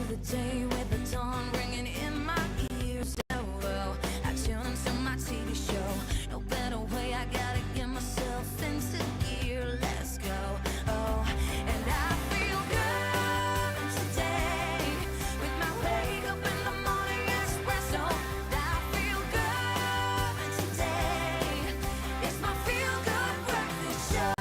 Another day with the dawn ringing in my ears. Oh, well, I tune into my TV show. No better way, I gotta get myself into gear. Let's go. Oh, and I feel good today with my wake up in the morning espresso. I feel good today. It's my feel good breakfast show.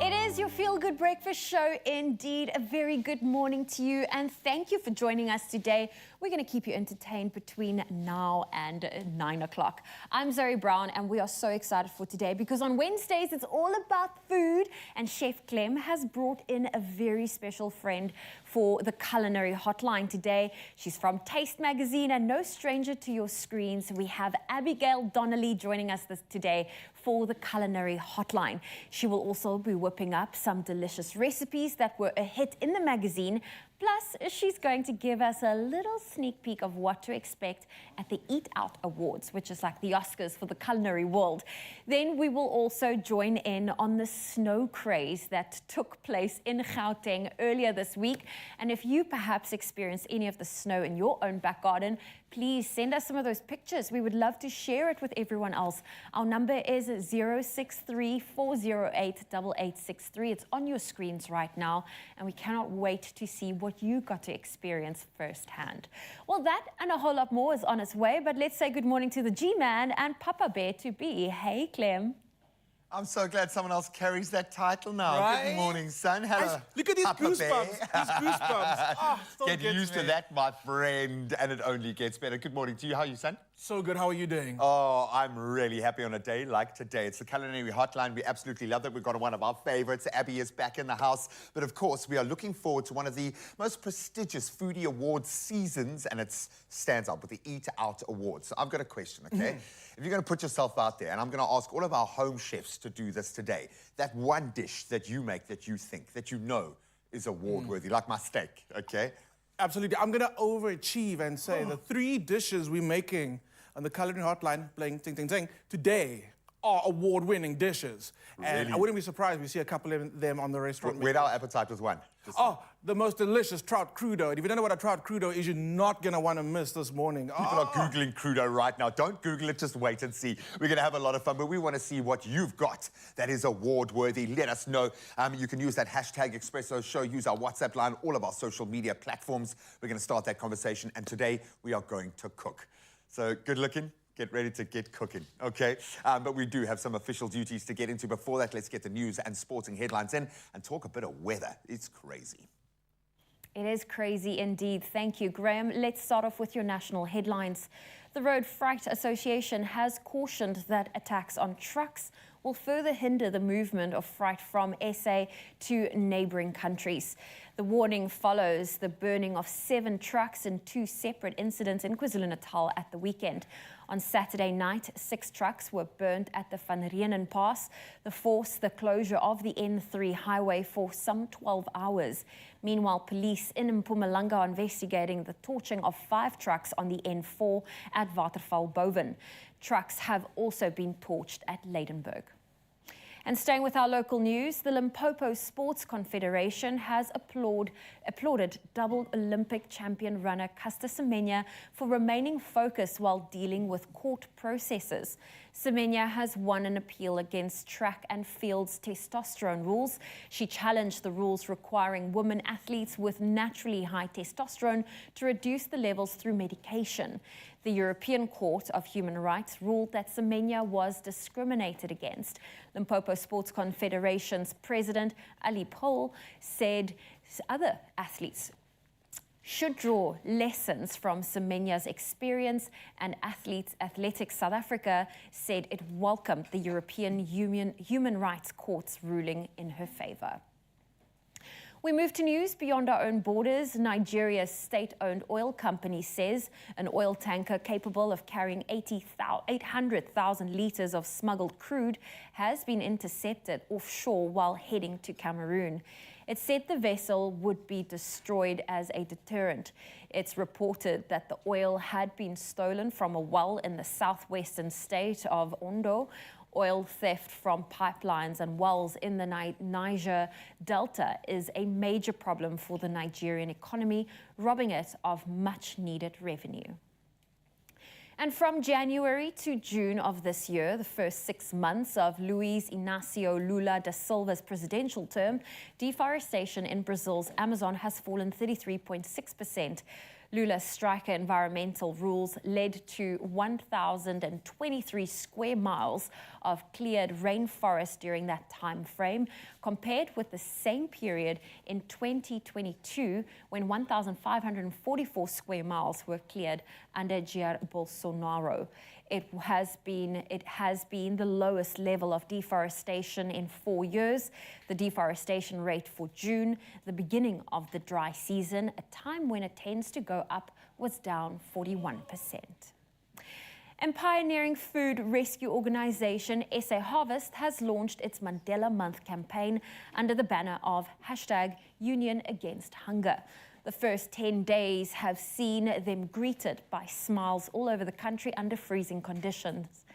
It is your Feel Good Breakfast Show indeed. A very good morning to you and thank you for joining us today. We're going to keep you entertained between now and 9 o'clock. I'm Zoe Brown and we are so excited for today because on Wednesdays it's all about food and Chef Clem has brought in a very special friend for the Culinary Hotline today. She's from Taste Magazine and no stranger to your screens. We have Abigail Donnelly joining us today for the Culinary Hotline. She will also be whipping up some delicious recipes that were a hit in the magazine. Plus, she's going to give us a little sneak peek of what to expect at the Eat Out Awards, which is like the Oscars for the culinary world. Then we will also join in on the snow craze that took place in Gauteng earlier this week. And if you perhaps experienced any of the snow in your own back garden, please send us some of those pictures. We would love to share it with everyone else. Our number is 063-408-8863. It's on your screens right now, and we cannot wait to see what you got to experience firsthand. Well, that and a whole lot more is on its way, but let's say good morning to the G-Man and Papa Bear to be. Hey, Clem. I'm so glad someone else carries that title now. Right? Good morning, son. Hello. Look at these Papa goosebumps. Bear. These goosebumps. Oh, still Get gets used to me. that, my friend, and it only gets better. Good morning to you. How are you, son? So good. How are you doing? Oh, I'm really happy on a day like today. It's the Culinary Hotline. We absolutely love it. We've got one of our favorites. Abby is back in the house. But of course, we are looking forward to one of the most prestigious foodie awards seasons, and it stands out with the Eat Out Awards. So I've got a question, okay? If you're going to put yourself out there, and I'm going to ask all of our home chefs to do this today, that one dish that you make that you think, that you know is award-worthy, like my steak, okay? Absolutely. I'm going to overachieve and say the 3 dishes we're making on the Culinary Hotline, playing ting, ting, ting, today are award-winning dishes. And Really? I wouldn't be surprised if we see a couple of them on the restaurant Where'd menu. our appetite was one? Oh, the most delicious trout crudo. And if you don't know what a trout crudo is, you're not going to want to miss this morning. People are Googling crudo right now. Don't Google it, just wait and see. We're going to have a lot of fun, but we want to see what you've got that is award-worthy. Let us know. You can use that hashtag Expresso Show, use our WhatsApp line, all of our social media platforms. We're going to start that conversation, and today we are going to cook. So good looking. Get ready to get cooking, okay? But we do have some official duties to get into. Before that, let's get the news and sporting headlines in and talk a bit of weather. It's crazy. It is crazy indeed. Thank you, Graham. Let's start off with your national headlines. The Road Freight Association has cautioned that attacks on trucks will further hinder the movement of freight from SA to neighbouring countries. The warning follows the burning of 7 trucks in 2 separate incidents in KwaZulu-Natal at the weekend. On Saturday night, 6 trucks were burnt at the Van Reenen Pass. The forced the closure of the N3 highway for some 12 hours. Meanwhile, police in Mpumalanga are investigating the torching of 5 trucks on the N4 at Waterval Boven. Trucks have also been torched at Leidenburg. And staying with our local news, the Limpopo Sports Confederation has applauded double Olympic champion runner Caster Semenya for remaining focused while dealing with court processes. Semenya has won an appeal against track and field's testosterone rules. She challenged the rules requiring women athletes with naturally high testosterone to reduce the levels through medication. The European Court of Human Rights ruled that Semenya was discriminated against. Limpopo Sports Confederation's president, Ali Pol, said other athletes should draw lessons from Semenya's experience, and Athletics South Africa said it welcomed the European Human Rights Court's ruling in her favour. We move to news beyond our own borders. Nigeria's state-owned oil company says an oil tanker capable of carrying 800,000 litres of smuggled crude has been intercepted offshore while heading to Cameroon. It said the vessel would be destroyed as a deterrent. It's reported that the oil had been stolen from a well in the southwestern state of Ondo. Oil theft from pipelines and wells in the Niger Delta is a major problem for the Nigerian economy, robbing it of much-needed revenue. And from January to June of this year, the first 6 months of Luiz Inácio Lula da Silva's presidential term, deforestation in Brazil's Amazon has fallen 33.6%. Lula's striker environmental rules led to 1,023 square miles of cleared rainforest during that time frame, compared with the same period in 2022, when 1,544 square miles were cleared under Jair Bolsonaro. It has been the lowest level of deforestation in 4 years. The deforestation rate for June, the beginning of the dry season, a time when it tends to go up, was down 41%. And pioneering food rescue organization SA Harvest has launched its Mandela Month campaign under the banner of #Union Against Hunger. The first 10 days have seen them greeted by smiles all over the country under freezing conditions.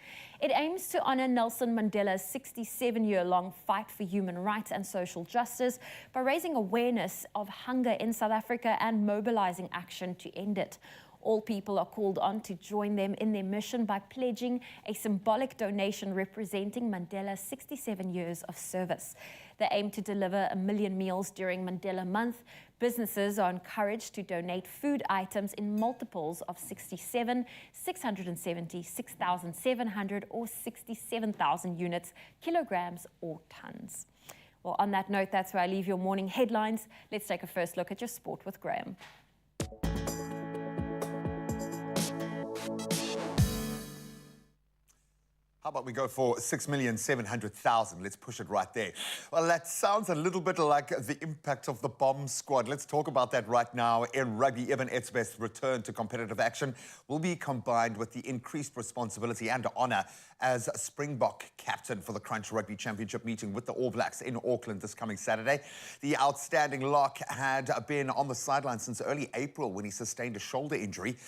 It aims to honor Nelson Mandela's 67-year-long fight for human rights and social justice by raising awareness of hunger in South Africa and mobilizing action to end it. All people are called on to join them in their mission by pledging a symbolic donation representing Mandela's 67 years of service. They aim to deliver 1 million meals during Mandela Month. Businesses are encouraged to donate food items in multiples of 67, 670, 6,700 or 67,000 units, kilograms or tons. Well, on that note, that's where I leave your morning headlines. Let's take a first look at your sport with Graham. How about we go for 6,700,000? Let's push it right there. Well, that sounds a little bit like the impact of the bomb squad. Let's talk about that right now. In rugby, Evan Etzebeth's return to competitive action will be combined with the increased responsibility and honour as Springbok captain for the Crunch Rugby Championship meeting with the All Blacks in Auckland this coming Saturday. The outstanding lock had been on the sideline since early April when he sustained a shoulder injury.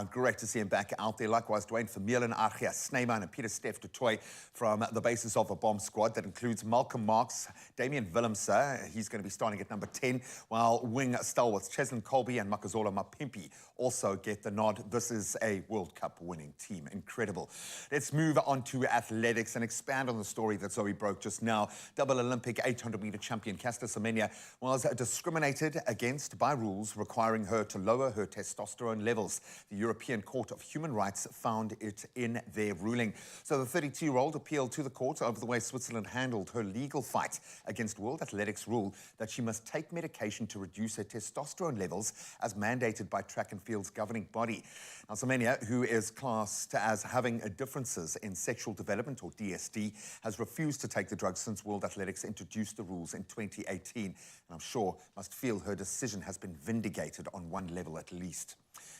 Great to see him back out there. Likewise, Dwayne Vermeulen, Argia Snyman and Peter Steph du Toit from the basis of a bomb squad that includes Malcolm Marx, Damian Willemse, he's going to be starting at number 10, while wing stalwarts Cheslin Colby and Makazola Mapimpi also get the nod. This is a World Cup winning team. Incredible. Let's move on to athletics and expand on the story that Zoe broke just now. Double Olympic 800-meter champion Caster Semenya was discriminated against by rules requiring her to lower her testosterone levels. The European Court of Human Rights found it in their ruling. So the 32-year-old appealed to the court over the way Switzerland handled her legal fight against World Athletics' rule that she must take medication to reduce her testosterone levels as mandated by track and field's governing body. Now, Semenya, who is classed as having differences in sexual development, or DSD, has refused to take the drug since World Athletics introduced the rules in 2018. And I'm sure must feel her decision has been vindicated on one level at least.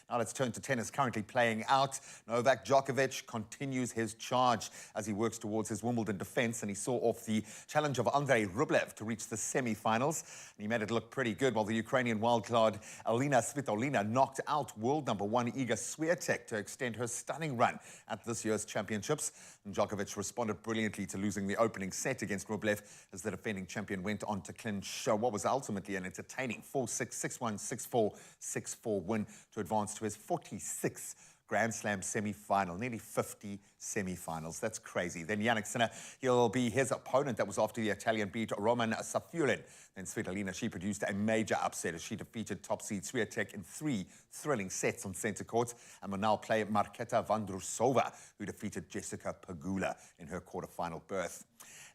Now let's turn to tennis currently playing out. Novak Djokovic continues his charge as he works towards his Wimbledon defense, and he saw off the challenge of Andrei Rublev to reach the semi-finals. And he made it look pretty good while the Ukrainian wildcard Alina Svitolina knocked out world number 1 Iga Swiatek to extend her stunning run at this year's championships. And Djokovic responded brilliantly to losing the opening set against Rublev as the defending champion went on to clinch what was ultimately an entertaining 4-6, 6-1, 6-4, 6-4 win to advance to his 46th Grand Slam semi-final, nearly 50 semi-finals. That's crazy. Then Yannick Sinner, he'll be his opponent. That was after the Italian beat Roman Safulin. Then Svitolina, she produced a major upset as she defeated top seed Swiatek in 3 thrilling sets on centre court, and will now play Marketa Vondrousova, who defeated Jessica Pegula in her quarter-final berth.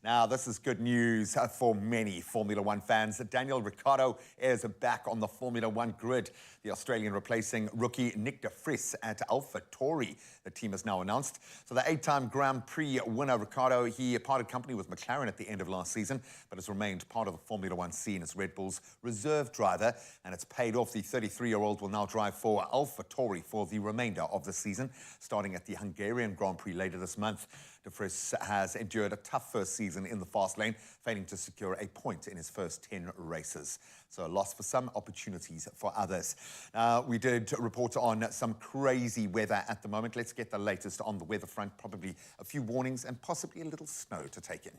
Now, this is good news for many Formula One fans. Daniel Ricciardo is back on the Formula One grid. The Australian replacing rookie Nick de Vries at AlphaTauri. The team has now announced. So the 8-time Grand Prix winner Ricciardo, he parted company with McLaren at the end of last season, but has remained part of the Formula One scene as Red Bull's reserve driver, and it's paid off. The 33-year-old will now drive for AlphaTauri for the remainder of the season, starting at the Hungarian Grand Prix later this month. De De Vries has endured a tough first season in the fast lane, failing to secure a point in his first 10 races. So a loss for some, opportunities for others. We did report on some crazy weather at the moment. Let's get the latest on the weather front, probably a few warnings and possibly a little snow to take in.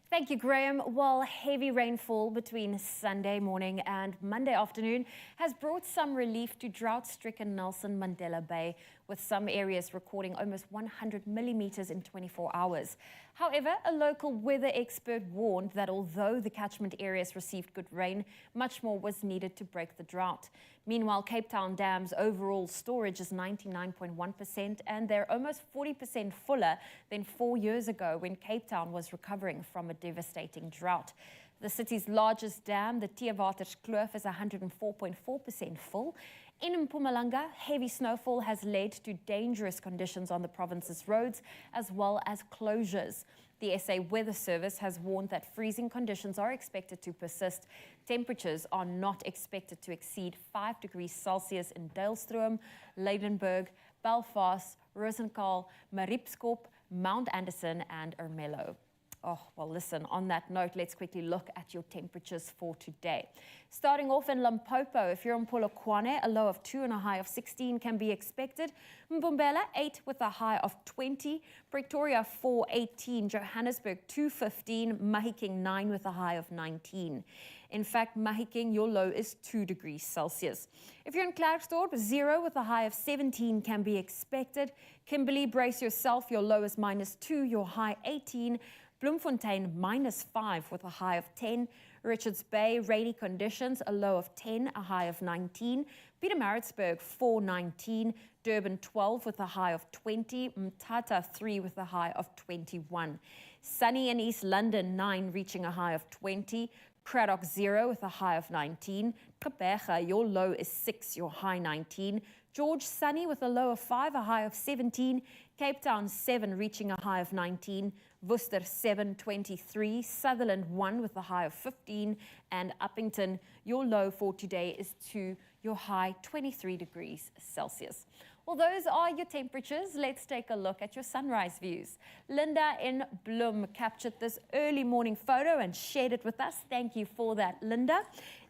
Thank you, Graham. While heavy rainfall between Sunday morning and Monday afternoon has brought some relief to drought-stricken Nelson Mandela Bay, with some areas recording almost 100 millimeters in 24 hours. However, a local weather expert warned that although the catchment areas received good rain, much more was needed to break the drought. Meanwhile, Cape Town Dam's overall storage is 99.1%, and they're almost 40% fuller than 4 years ago when Cape Town was recovering from a devastating drought. The city's largest dam, the Theewaterskloof, is 104.4% full. In Mpumalanga, heavy snowfall has led to dangerous conditions on the province's roads, as well as closures. The SA Weather Service has warned that freezing conditions are expected to persist. Temperatures are not expected to exceed 5 degrees Celsius in Duilstroom, Leidenburg, Belfast, Rosenthal, Mariepskop, Mount Anderson, and Ermelo. Oh, well, listen, on that note, let's quickly look at your temperatures for today. Starting off in Limpopo, if you're in Polokwane, a low of 2 and a high of 16 can be expected. Mbombela, 8 with a high of 20. Pretoria, 4, 18. Johannesburg, 2, 15. Mahikeng, 9 with a high of 19. In fact, Mahikeng, your low is 2 degrees Celsius. If you're in Klerksdorp, 0 with a high of 17 can be expected. Kimberley, brace yourself, your low is -2, your high 18. Bloemfontein, -5 with a high of 10. Richards Bay, rainy conditions, a low of 10, a high of 19. Pietermaritzburg, 4, 19. Durban, 12 with a high of 20. Mthatha, 3 with a high of 21. Sunny in East London, 9 reaching a high of 20. Cradock, 0 with a high of 19. Gqeberha, your low is 6, your high 19. George, sunny with a low of 5, a high of 17. Cape Town, 7 reaching a high of 19. Worcester, 7, 23. Sutherland, 1 with a high of 15. And Uppington, your low for today is 2, your high 23 degrees Celsius. Well, those are your temperatures. Let's take a look at your sunrise views. Linda in Bloem captured this early morning photo and shared it with us. Thank you for that, Linda.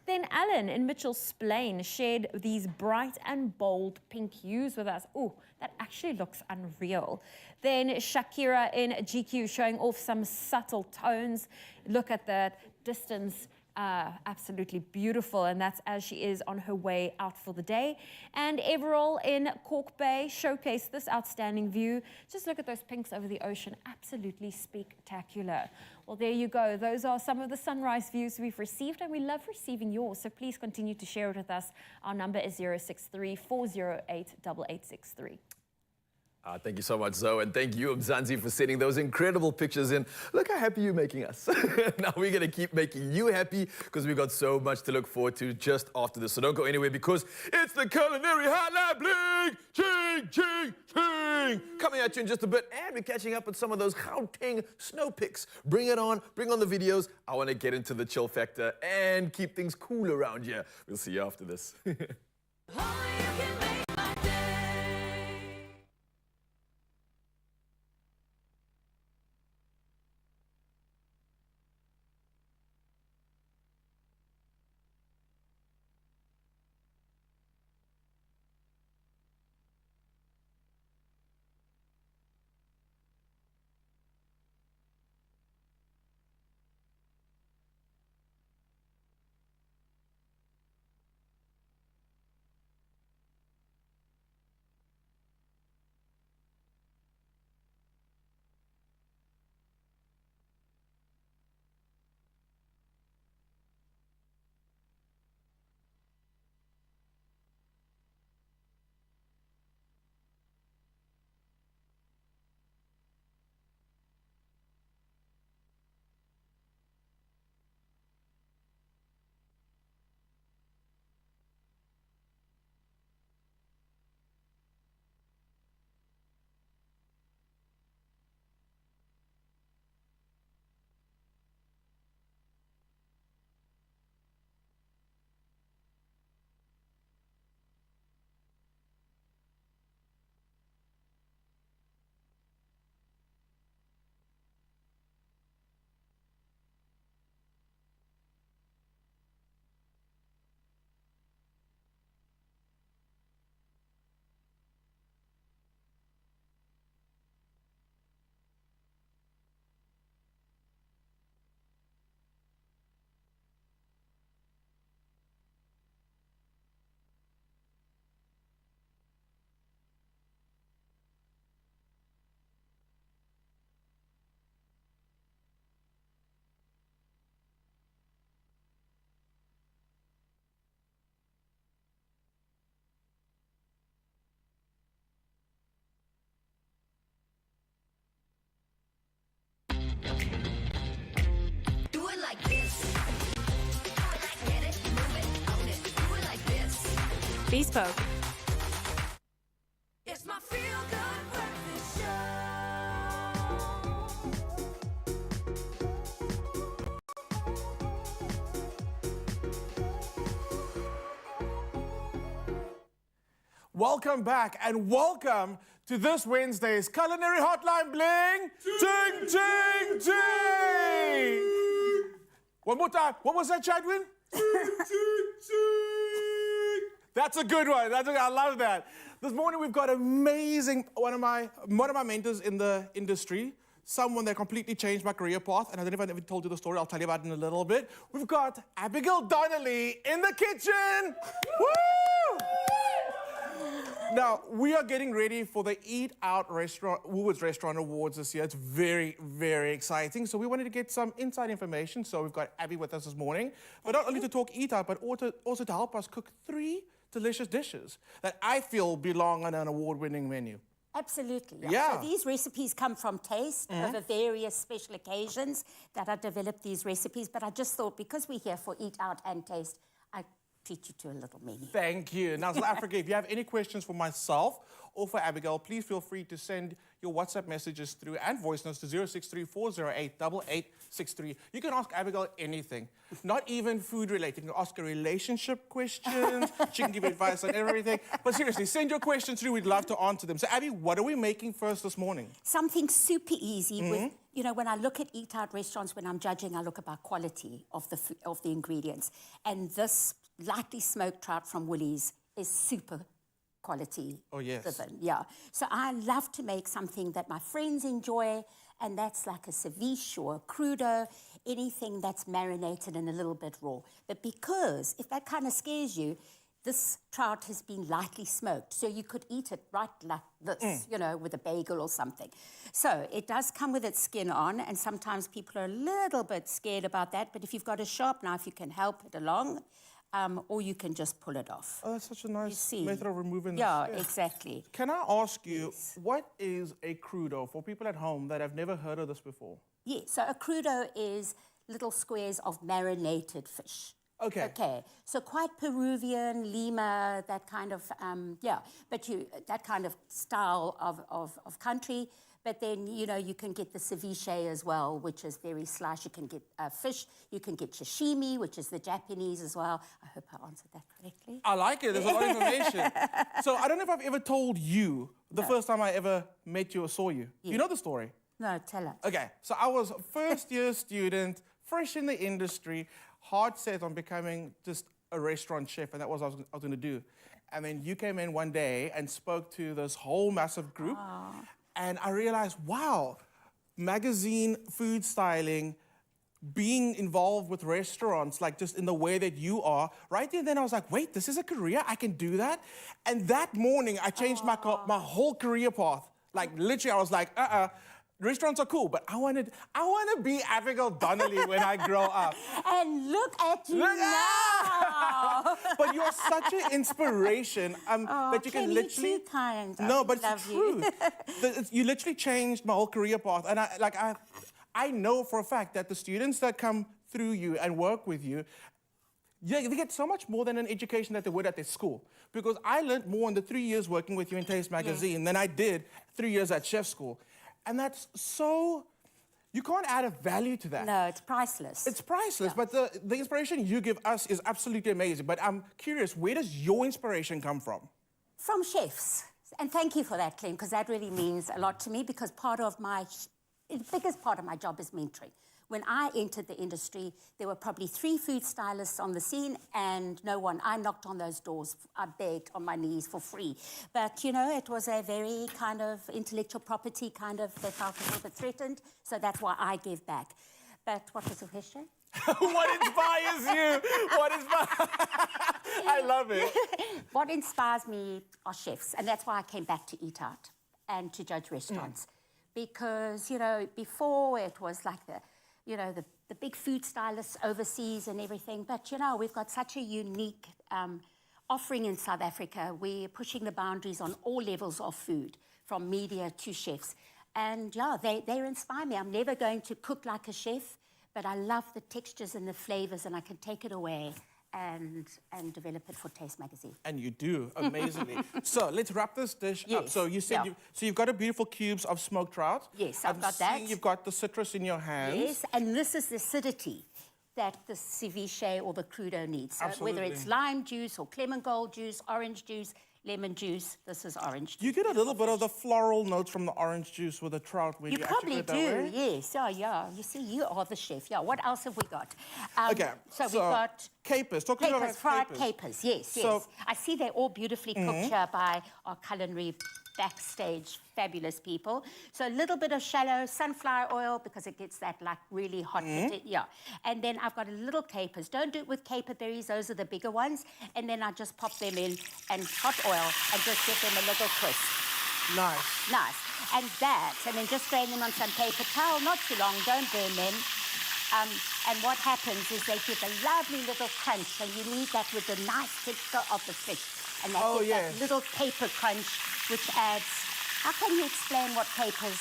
Then Alan in Mitchell's Plain shared these bright and bold pink hues with us. Oh, that actually looks unreal. Then Shakira in GQ showing off some subtle tones. Look at that distance. Absolutely beautiful, and that's as she is on her way out for the day. And Everall in Cork Bay showcased this outstanding view. Just look at those pinks over the ocean, absolutely spectacular. Well, there you go. Those are some of the sunrise views we've received, and we love receiving yours, so please continue to share it with us. Our number is 063 408 8863. Thank you so much, Zoe, and thank you, Mzansi, for sending those incredible pictures in. Look how happy you're making us. Now we're going to keep making you happy because we've got so much to look forward to just after this. So don't go anywhere because it's the Culinary Hotline. Bling, ching, ching, ching. Coming at you in just a bit, and we're catching up with some of those Gauteng snow pics. Bring it on, bring on the videos. I want to get into the chill factor and keep things cool around here. We'll see you after this. Only you can make my day. Bespoke. It's my feel-good breakfast show. Welcome back and welcome to this Wednesday's Culinary Hotline Bling. Ting, ting, ting. One more time. What was that, Chadwin? That's a good one. I love that. This morning we've got amazing, one of my mentors in the industry, someone that completely changed my career path, and I don't know if I've ever told you the story. I'll tell you about it in a little bit. We've got Abigail Donnelly in the kitchen. Woo! Now, we are getting ready for the Eat Out Woolworths Restaurant Awards this year. It's very, very exciting. So we wanted to get some inside information. So we've got Abby with us this morning. But not only to talk Eat Out, but also to help us cook 3 delicious dishes that I feel belong on an award-winning menu. Absolutely. Yeah. So these recipes come from taste over various special occasions that I developed these recipes. But I just thought because we're here for Eat Out and Taste, I treat you to a little menu. Thank you. Now, South Africa, if you have any questions for myself or for Abigail, please feel free to send your WhatsApp messages through and voice notes to 063-408-8863. You can ask Abigail anything, not even food related. You can ask her relationship questions. She can give you advice on everything. But seriously, send your questions through. We'd love to answer them. So, Abby, what are we making first this morning? Something super easy with, you know, when I look at Eat Out restaurants, when I'm judging, I look about quality of the ingredients. And this lightly smoked trout from Woolies is super quality driven. Yeah. So I love to make something that my friends enjoy, and that's like a ceviche or a crudo, anything that's marinated and a little bit raw. But because if that kind of scares you, this trout has been lightly smoked, so you could eat it right like this, you know, with a bagel or something. So it does come with its skin on, and sometimes people are a little bit scared about that, but if you've got a sharp knife, you can help it along. Or you can just pull it off. Oh, that's such a nice method of removing the Yeah, skin. exactly. Can I ask you, what is a crudo for people at home that have never heard of this before? Yeah, so a crudo is little squares of marinated fish. Okay. Okay, so quite Peruvian, Lima, that kind of, but that kind of style of country. But then, you know, you can get the ceviche as well, which is very sliced. You can get fish. You can get sashimi, which is the Japanese as well. I hope I answered that correctly. I like it. There's a lot of information. So I don't know if I've ever told you the first time I ever met you or saw you. You know the story? No, tell us. Okay, so I was a first-year student, fresh in the industry, hard set on becoming just a restaurant chef, and that was what I was going to do. And then you came in one day and spoke to this whole massive group. And I realized, wow, magazine, food styling, being involved with restaurants, like just in the way that you are, right there and then I was like, wait, this is a career? I can do that? And that morning, I changed my whole career path. Like, literally, I was like, restaurants are cool, but I want to be Abigail Donnelly when I grow up. And look at you now. But you're such an inspiration that you can literally. You're too kind. No, but it's the truth. You literally changed my whole career path, and I know for a fact that the students that come through you and work with you, they get so much more than an education that they would at their school. Because I learned more in the 3 years working with you in Taste Magazine than I did 3 years at chef school. And that's so, you can't add a value to that. No, it's priceless. It's priceless, but the inspiration you give us is absolutely amazing. But I'm curious, where does your inspiration come from? From chefs. And thank you for that, Clem, because that really means a lot to me, because the biggest part of my job is mentoring. When I entered the industry, there were probably 3 food stylists on the scene and no one. I knocked on those doors. I begged on my knees for free. But, you know, it was a very kind of intellectual property kind of, they felt a little bit threatened. So that's why I gave back. But what was the question? What inspires you? I love it. What inspires me are chefs. And that's why I came back to Eat Out and to judge restaurants. Because, you know, before it was like the big food stylists overseas and everything. But, you know, we've got such a unique offering in South Africa. We're pushing the boundaries on all levels of food, from media to chefs. And, yeah, they inspire me. I'm never going to cook like a chef, but I love the textures and the flavors, and I can take it away and develop it for Taste Magazine. And you do, amazingly. So let's wrap this dish up. Yes, So you said yeah. you've got a beautiful cubes of smoked trout. Yes, I've got seeing that. You've got the citrus in your hands. Yes, and this is the acidity that the ceviche or the crudo needs. So whether it's Absolutely. lime juice or Clement Gold juice, orange juice, lemon juice, this is orange juice. You get a little bit of the floral notes from the orange juice with the trout when You you probably actually do, cook it that way. yes. Oh, yeah. You see, you are the chef. Yeah, what else have we got? Okay, So we've got capers. Talk to me about capers, fried capers, yes, So- yes. I see they're all beautifully cooked here by our culinary backstage fabulous people. So a little bit of shallow sunflower oil because it gets that like really hot, yeah. And then I've got a little capers. Don't do it with caper berries, those are the bigger ones. And then I just pop them in and hot oil and just give them a little crisp. Nice. Nice. And then just drain them on some paper towel, not too long, don't burn them. And what happens is they give a lovely little crunch, and you need that with the nice texture of the fish. And that gives yes. that little caper crunch, which adds... How can you explain what capers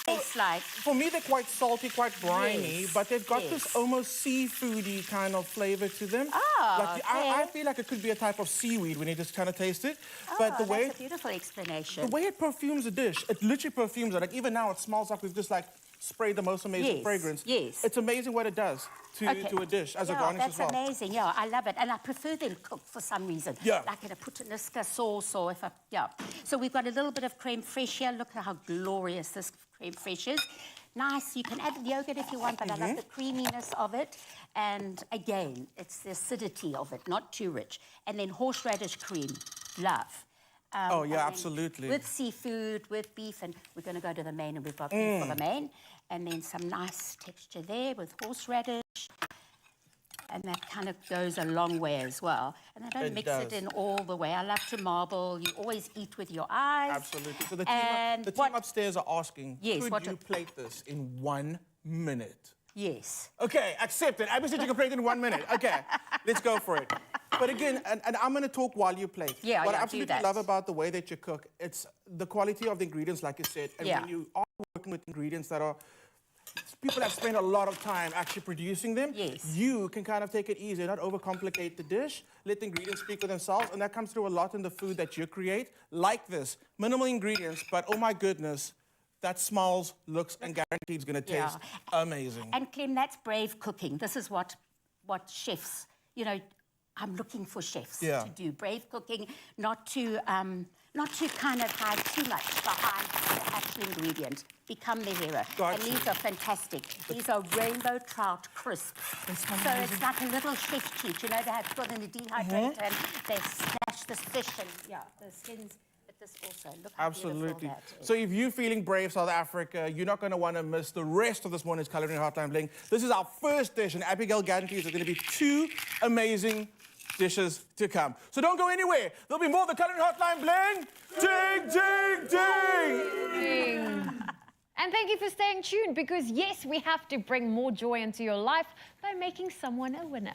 taste like? For me, they're quite salty, quite briny, Yes, but they've got yes. this almost seafoody kind of flavor to them. Ah, like, I okay. feel like it could be a type of seaweed when you just kind of taste it. Oh, but the way that's a beautiful explanation. the way it perfumes a dish, it literally perfumes it. Like even now, it smells like we've just like sprayed the most amazing Yes, fragrance. yes. It's amazing what it does to a dish as a garnish that's as well. amazing. Yeah, I love it. And I prefer them cooked for some reason. Yeah. Like in a puttanesca sauce or if I, yeah. So we've got a little bit of creme fraiche here. Look at how glorious this creme fraiche is. Nice. You can add yogurt if you want, but I love the creaminess of it. And again, it's the acidity of it, not too rich. And then horseradish cream. Love. Oh, yeah, and then absolutely. With seafood, with beef, and we're going to go to the main, and we've got beef for the main. And then some nice texture there with horseradish. And that kind of goes a long way as well. And I don't It mix does. it in all the way. I love to marble. You always eat with your eyes. Absolutely. So the And team what- upstairs are asking, Yes, could what you a- plate this in 1 minute? Yes. Okay, accepted. Abby said you can plate it in 1 minute. Okay, let's go for it. But again, and I'm going to talk while you plate. Yeah, what yeah, I do absolutely that. love about the way that you cook, it's the quality of the ingredients, like you said. And Yeah. when you are working with ingredients that are, people have spent a lot of time actually producing them. Yes. You can kind of take it easy, not overcomplicate the dish, let the ingredients speak for themselves, and that comes through a lot in the food that you create. Like this, minimal ingredients, but oh my goodness, that smells, looks, and guaranteed is going to taste amazing. And Clem, that's brave cooking. This is what chefs, you know, I'm looking for chefs to do. Brave cooking, not to kind of hide too much behind the actual ingredient. Become the hero. Got And you. these are fantastic. These are rainbow trout crisps. So it's like a little chef treat. You know, they have put in the dehydrator and they smash this fish and, the skins. But this also, look how Absolutely. beautiful that is. So if you're feeling brave, South Africa, you're not going to want to miss the rest of this morning's Culinary Hotline Bling. This is our first dish, and Abigail guarantees there's going to be 2 amazing dishes to come. So don't go anywhere. There'll be more of the Culinary Hotline Bling. Ding, ding, ding! And thank you for staying tuned because, yes, we have to bring more joy into your life by making someone a winner.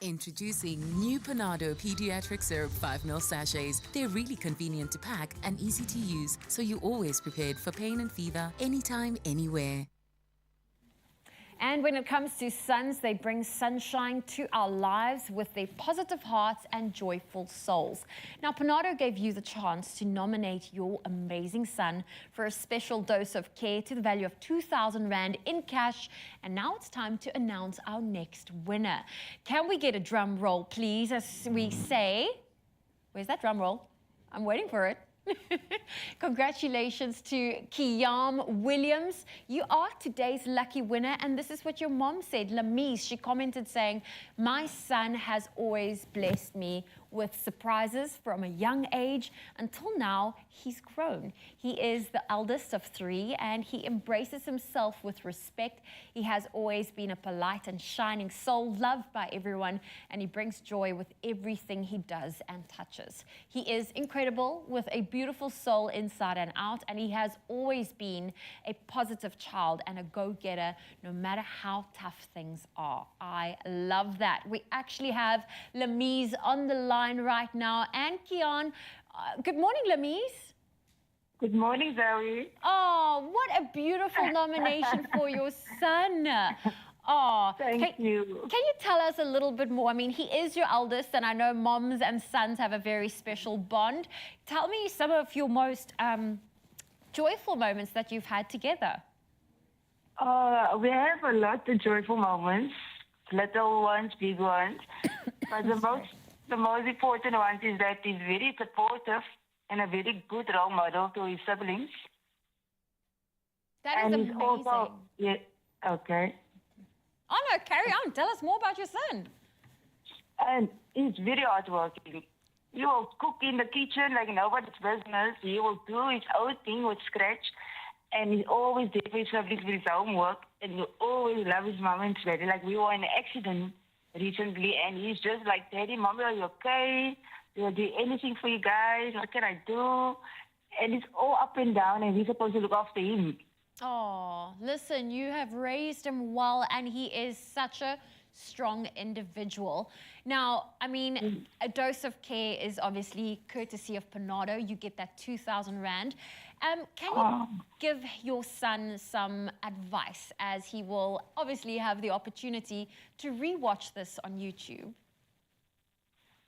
Introducing new Panado Pediatric Syrup 5ml sachets. They're really convenient to pack and easy to use, so you're always prepared for pain and fever, anytime, anywhere. And when it comes to sons, they bring sunshine to our lives with their positive hearts and joyful souls. Now, Panado gave you the chance to nominate your amazing son for a special dose of care to the value of 2,000 Rand in cash. And now it's time to announce our next winner. Can we get a drum roll, please, as we say? Where's that drum roll? I'm waiting for it. Congratulations to Kiyam Williams. You are today's lucky winner, and this is what your mom said. Lamise, she commented saying, "My son has always blessed me with surprises from a young age. Until now, he's grown. He is the eldest of 3, and he embraces himself with respect. He has always been a polite and shining soul, loved by everyone, and he brings joy with everything he does and touches. He is incredible with a beautiful soul inside and out, and he has always been a positive child and a go-getter, no matter how tough things are." I love that. We actually have Lamise on the line right now, and Kian. Good morning, Lamise. Good morning, Zoe. Oh, what a beautiful nomination for your son. Oh, Thank you. Can you tell us a little bit more? I mean, he is your eldest, and I know moms and sons have a very special bond. Tell me some of your most joyful moments that you've had together. We have a lot of joyful moments, little ones, big ones. But the most important one is that he's very supportive and a very good role model to his siblings. That is And amazing. he's also, yeah, okay. Oh no, carry on. Tell us more about your son. And he's very hardworking. He will cook in the kitchen like nobody's business. He will do his own thing with scratch. And he's always there for his siblings with his homework. And he always loves his mom and daddy. Like we were in an accident recently, and he's just like, Daddy, Mommy, are you okay? Do I do anything for you guys? What can I do? And it's all up and down, and we're supposed to look after him. Oh, listen, you have raised him well, and he is such a strong individual. Now, I mean, a dose of care is obviously courtesy of Panado. You get that 2,000 Rand. Can you give your son some advice, as he will obviously have the opportunity to rewatch this on YouTube?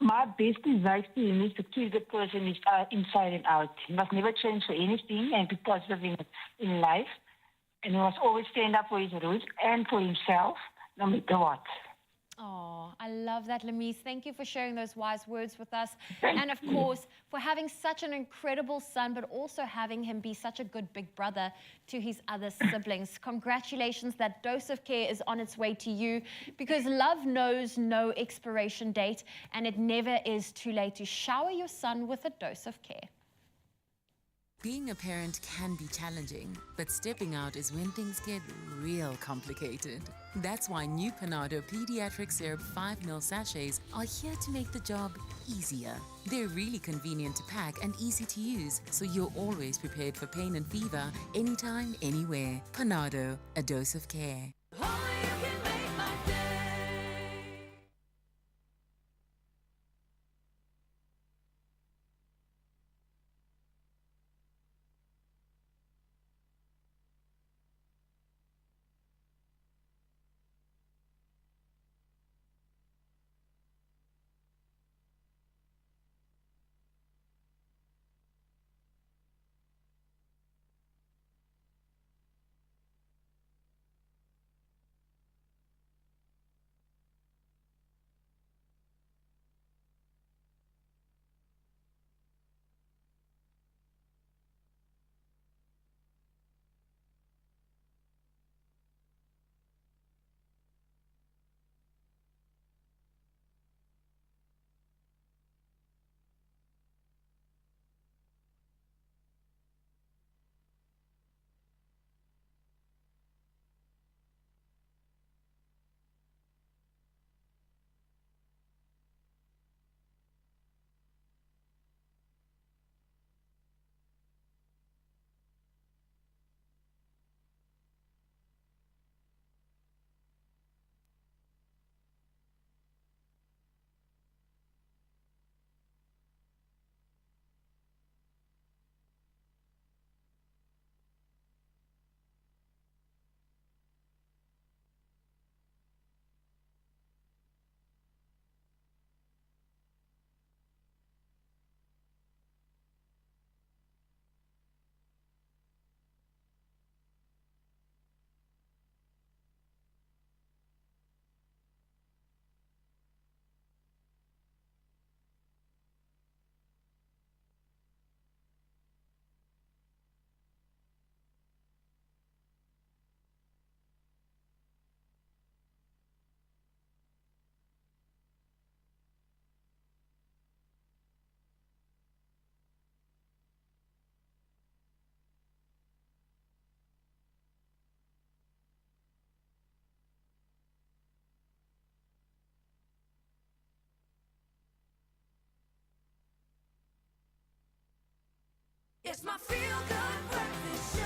My best advice to him is to keep the person inside and out. He must never change for anything and be positive in life. And he must always stand up for his roots and for himself, no matter what. Oh, I love that, Lemise. Thank you for sharing those wise words with us. And of course, for having such an incredible son, but also having him be such a good big brother to his other siblings. Congratulations, that dose of care is on its way to you, because love knows no expiration date, and it never is too late to shower your son with a dose of care. Being a parent can be challenging, but stepping out is when things get real complicated. That's why new Panado Pediatric Syrup 5 ml sachets are here to make the job easier. They're really convenient to pack and easy to use, so you're always prepared for pain and fever, anytime, anywhere. Panado, a dose of care. Only you can make my day. It's my feel-good breakfast show.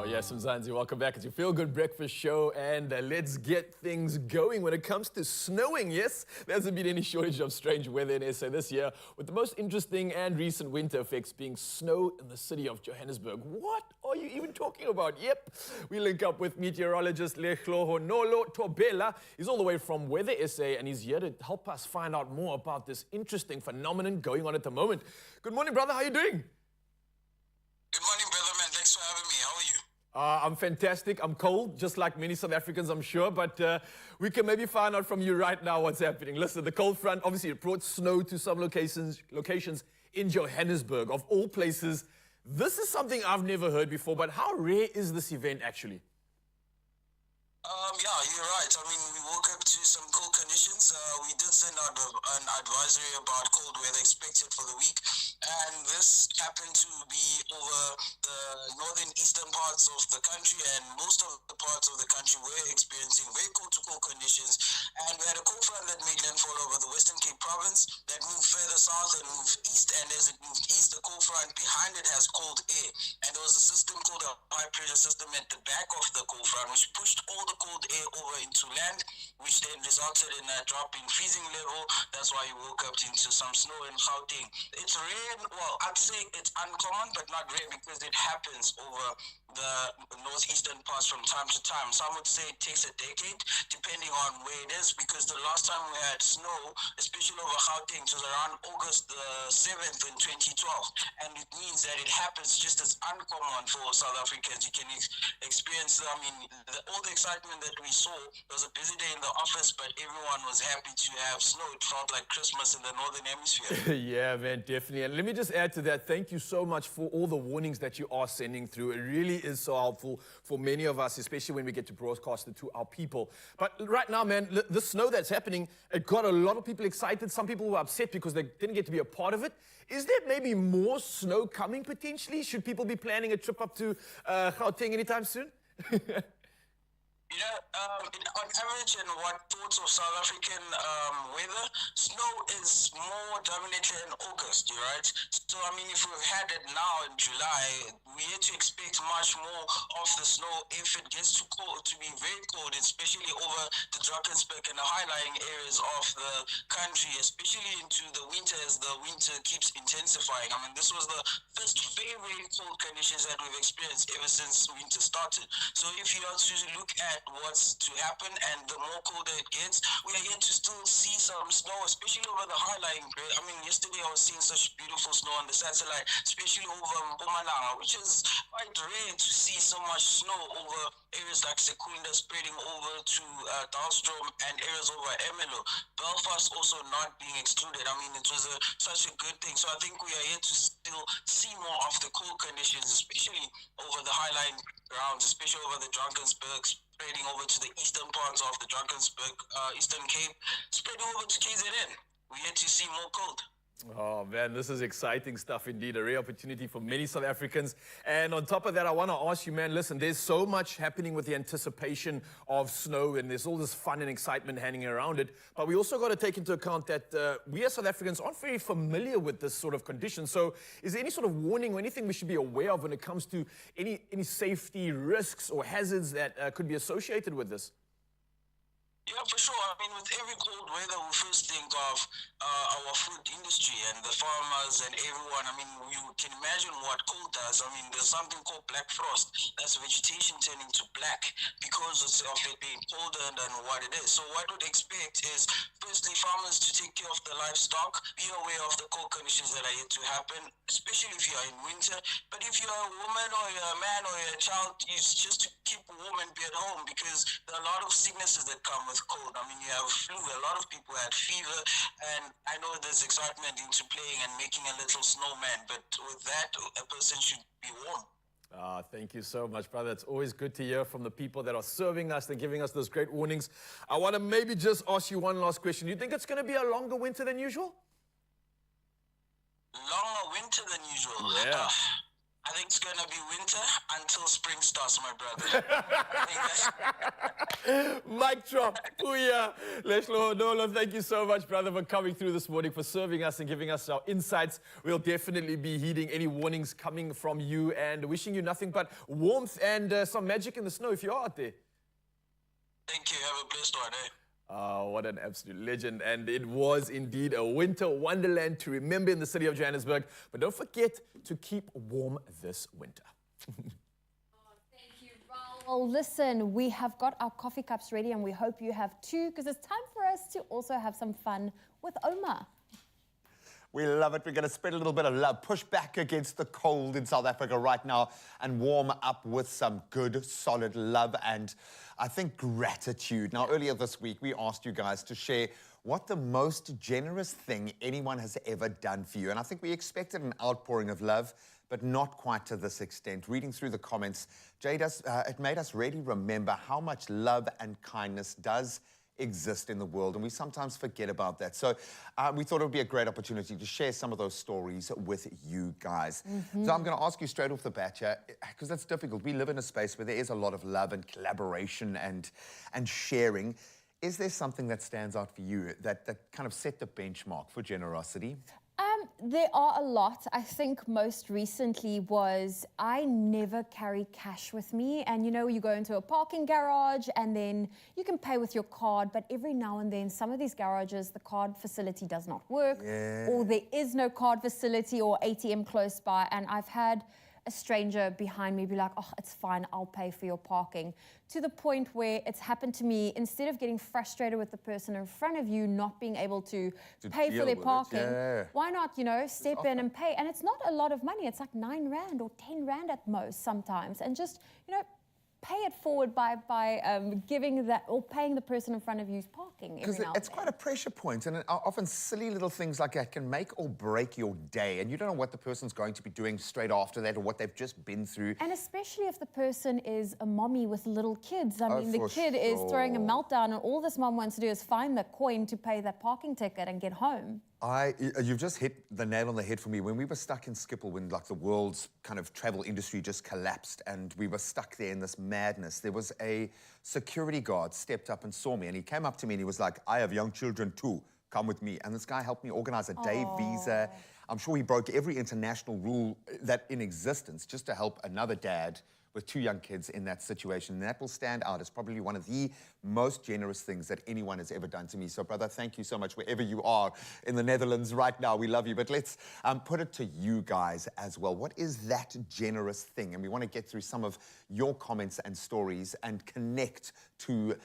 Oh, yes, Sanji, welcome back. It's your Feel Good Breakfast Show, and let's get things going when it comes to snowing. Yes, there hasn't been any shortage of strange weather in SA this year, with the most interesting and recent winter effects being snow in the city of Johannesburg. What are you even talking about? Yep, we link up with meteorologist Nolo Tobela. He's all the way from Weather SA, and he's here to help us find out more about this interesting phenomenon going on at the moment. Good morning, brother. How are you doing? Good morning, brother man. Thanks for having me. How are you? I'm fantastic. I'm cold, just like many South Africans, I'm sure. But we can maybe find out from you right now what's happening. Listen, the cold front, obviously, it brought snow to some locations in Johannesburg, of all places. This is something I've never heard before, but how rare is this event actually? Yeah, you're right. I mean, we woke up to some cold conditions. We did send out an advisory about cold weather expected for the week. And this happened to be over the northern eastern parts of the country, and most of the parts of the country were experiencing very cold to cold conditions. And we had a cold front that made landfall over the Western Cape province that moved further south and moved east. And as it moved east, the cold front behind it has cold air. And there was a system called a high pressure system at the back of the cold front, which pushed all the cold air over into land, which then resulted in a drop in freezing level. That's why you woke up into some snow in Gauteng. It's rare. Well, I'd say it's uncommon, but not rare, because it happens over the northeastern parts from time to time. Some would say it takes a decade, depending on where it is, because the last time we had snow, especially over Gauteng, it was around August the 7th in 2012. And it means that it happens just as uncommon for South Africans. You can experience, I mean, all the excitement that we saw. It was a busy day in the office, but everyone was happy to have snow. It felt like Christmas in the Northern Hemisphere. Yeah, man, definitely. And let me just add to that, thank you so much for all the warnings that you are sending through. It really is so helpful for many of us, especially when we get to broadcast it to our people. But right now, man, the snow that's happening, it got a lot of people excited. Some people were upset because they didn't get to be a part of it. Is there maybe more snow coming potentially? Should people be planning a trip up to Gauteng anytime soon? You know, on average, and what thoughts of South African weather, snow is more dominated in August, right? So, I mean, if we've had it now in July, we had to expect much more of the snow if it gets too cold, to be very cold, especially over the Drakensberg and the high-lying areas of the country, especially into the winter as the winter keeps intensifying. I mean, this was the first very, very cold conditions that we've experienced ever since winter started. So if you are to look at what's to happen, and the more colder it gets, we are yet to still see some snow, especially over the high-lying area. I mean, yesterday I was seeing such beautiful snow on the satellite, especially over Mpumalanga, which is quite rare to see so much snow over areas like Secunda, spreading over to Dahlstrom and areas over Emelo. Belfast also not being excluded. I mean, it was such a good thing. So I think we are yet to still see more of the cold conditions, especially over the high-lying grounds, especially over the Drakensberg, spreading over to the eastern parts of the Drakensberg, Eastern Cape, spreading over to KZN. We yet to see more cold. Oh, man, this is exciting stuff indeed. A rare opportunity for many South Africans. And on top of that, I want to ask you, man, listen, there's so much happening with the anticipation of snow, and there's all this fun and excitement hanging around it. But we also got to take into account that we as South Africans aren't very familiar with this sort of condition. So is there any sort of warning or anything we should be aware of when it comes to any safety risks or hazards that could be associated with this? Yeah, for sure. I mean, with every cold weather, we first think of our food industry and the farmers and everyone. I mean, you can imagine what cold does. I mean, there's something called black frost. That's vegetation turning to black because of it being colder than what it is. So what we'd expect is, firstly, farmers to take care of the livestock, be aware of the cold conditions that are yet to happen, especially if you are in winter. But if you're a woman or you're a man or you're a child, it's just to keep warm and be at home, because there are a lot of sicknesses that come with cold. I mean, you have flu, a lot of people had fever, and I know there's excitement into playing and making a little snowman, but with that, a person should be warm. Thank you so much, brother. It's always good to hear from the people that are serving us and giving us those great warnings. I want to maybe just ask you one last question. Do you think it's going to be a longer winter than usual? Longer winter than usual? Yeah. I think it's gonna be winter until spring starts, my brother. I think that's Mic drop. Booyah. Leshlo Nolo, thank you so much, brother, for coming through this morning, for serving us and giving us our insights. We'll definitely be heeding any warnings coming from you and wishing you nothing but warmth and some magic in the snow if you're out there. Thank you. Have a blessed one, eh? Oh, what an absolute legend. And it was indeed a winter wonderland to remember in the city of Johannesburg. But don't forget to keep warm this winter. Well, listen, we have got our coffee cups ready and we hope you have too, because it's time for us to also have some fun with Oma. We love it. We're going to spread a little bit of love, push back against the cold in South Africa right now and warm up with some good, solid love and, I think, gratitude. Now, earlier this week, we asked you guys to share what the most generous thing anyone has ever done for you. And I think we expected an outpouring of love, but not quite to this extent. Reading through the comments, it made us really remember how much love and kindness does exist in the world, and we sometimes forget about that. So we thought it would be a great opportunity to share some of those stories with you guys. So I'm going to ask you straight off the bat here, because that's difficult. We live in a space where there is a lot of love and collaboration and sharing. Is there something that stands out for you that kind of set the benchmark for generosity? There are a lot. I think most recently was I never carry cash with me. And you know, you go into a parking garage and then you can pay with your card, but every now and then some of these garages, the card facility does not work, or there is no card facility or ATM close by. And I've had a stranger behind me be like, oh, it's fine, I'll pay for your parking. To the point where it's happened to me, instead of getting frustrated with the person in front of you not being able to pay for their parking, why not, you know, step in and pay? And it's not a lot of money. It's like 9 Rand or 10 Rand at most sometimes. And just, you know, pay it forward by giving that or paying the person in front of you's parking. Because it's quite a pressure point, and often silly little things like that can make or break your day, and you don't know what the person's going to be doing straight after that or what they've just been through. And especially if the person is a mommy with little kids. I mean, the kid is throwing a meltdown, and all this mom wants to do is find the coin to pay that parking ticket and get home. You've just hit the nail on the head for me. When we were stuck in Schiphol, when like the world's kind of travel industry just collapsed and we were stuck there in this madness, there was a security guard stepped up and saw me, and he came up to me and he was like, I have young children too, come with me. And this guy helped me organize a day visa. I'm sure he broke every international rule that in existence just to help another dad with 2 young kids in that situation. And that will stand out as probably one of the most generous things that anyone has ever done to me. So, brother, thank you so much wherever you are in the Netherlands right now. We love you. But let's put it to you guys as well. What is that generous thing? And we want to get through some of your comments and stories and connect to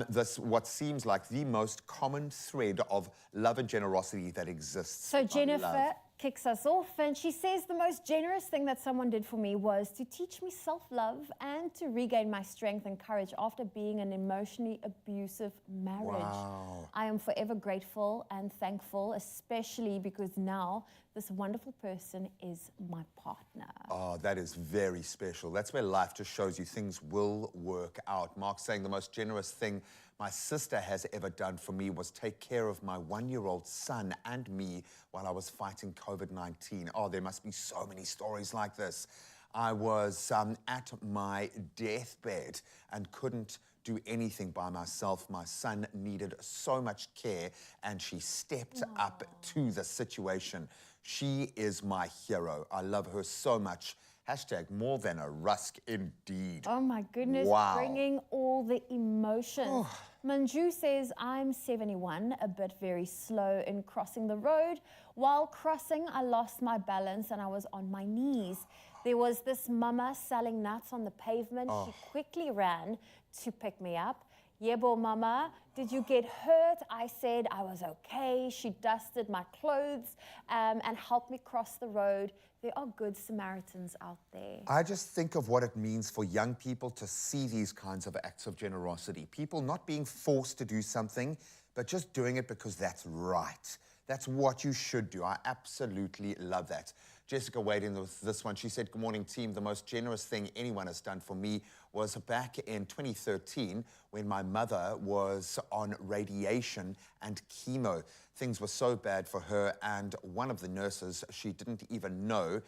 this, what seems like the most common thread of love and generosity that exists. So Jennifer kicks us off and she says the most generous thing that someone did for me was to teach me self-love and to regain my strength and courage after being in an emotionally abusive marriage. Wow. I am forever grateful and thankful, especially because now this wonderful person is my partner. Oh, that is very special. That's where life just shows you things will work out. Mark's saying the most generous thing my sister has ever done for me was take care of my 1-year-old son and me while I was fighting COVID-19. Oh, there must be so many stories like this. I was at my deathbed and couldn't do anything by myself. My son needed so much care, and she stepped up to the situation. She is my hero. I love her so much. Hashtag more than a rusk indeed. Oh my goodness, wow. Bringing all the emotions. Manju says, I'm 71, a bit very slow in crossing the road. While crossing, I lost my balance and I was on my knees. There was this mama selling nuts on the pavement. She quickly ran to pick me up. Yebo mama, did you get hurt? I said I was okay. She dusted my clothes and helped me cross the road. There are good Samaritans out there. I just think of what it means for young people to see these kinds of acts of generosity. People not being forced to do something, but just doing it because that's right. That's what you should do. I absolutely love that. Jessica weighed in with this one. She said, good morning, team. The most generous thing anyone has done for me was back in 2013 when my mother was on radiation and chemo. Things were so bad for her, and one of the nurses she didn't even know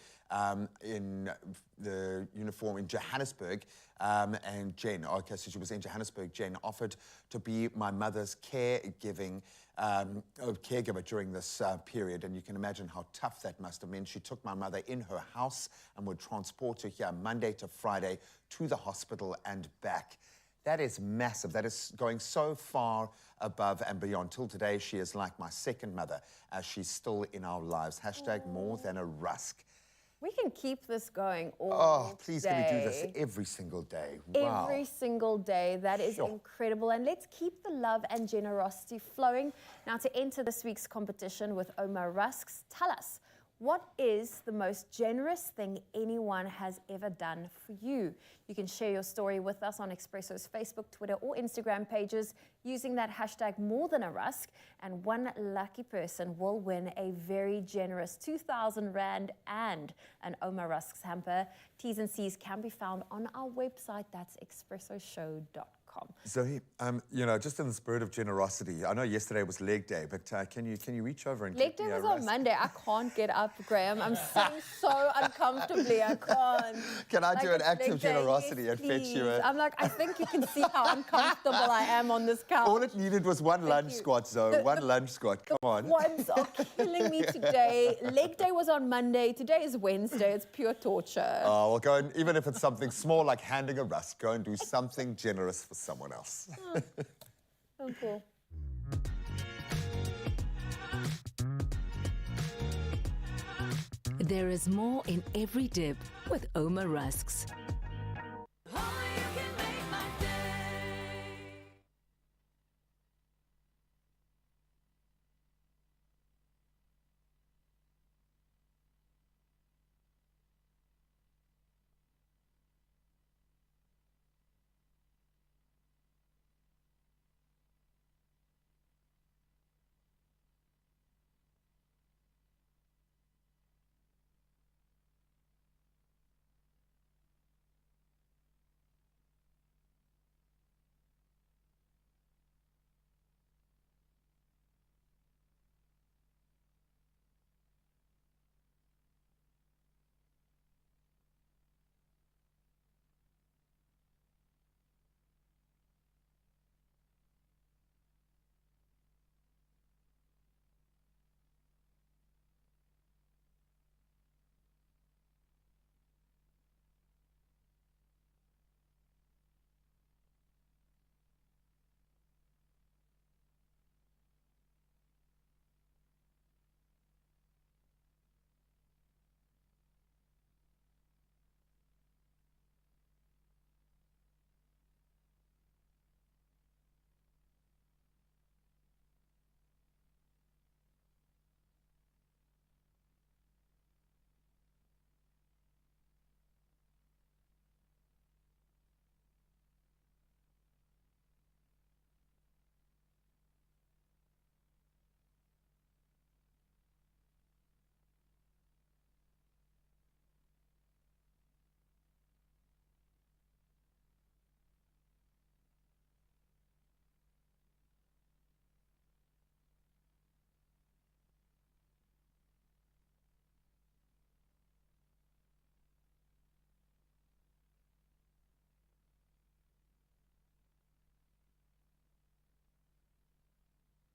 in the uniform in Johannesburg, and Jen, okay, so she was in Johannesburg, Jen offered to be my mother's caregiver during this period, and you can imagine how tough that must have been. She took my mother in her house and would transport her here Monday to Friday to the hospital and back. That is massive. That is going so far above and beyond. Till today, she is like my second mother, as she's still in our lives. Hashtag more than a rusk. We can keep this going all Oh, please, day. can we do this every single day? Wow. Every single day. That is incredible. And let's keep the love and generosity flowing. Now, to enter this week's competition with Omar Rusks, tell us, what is the most generous thing anyone has ever done for you? You can share your story with us on Expresso's Facebook, Twitter, or Instagram pages using that hashtag #MoreThanARusk, and one lucky person will win a very generous 2,000 Rand and an Omar Rusks hamper. T's and C's can be found on our website. That's expressoshow.com. Zoe, you know, just in the spirit of generosity, I know yesterday was leg day, but can you reach over and Leg day was on Monday. I can't get up, Graham. I'm sitting so uncomfortably. I can't. Can I do an it's act leg of day. generosity Yes, and fetch you please. a... I'm like, I think you can see how uncomfortable I am on this couch. All it needed was one lunge squat, Zoe. One lunge squat. Come on. Quads are killing me today. Leg day was on Monday. Today is Wednesday. It's pure torture. Oh, well, go and, even if it's something small like handing a rusk, go and do something generous for someone else. So cool. There is more in every dip with Omar Rusks.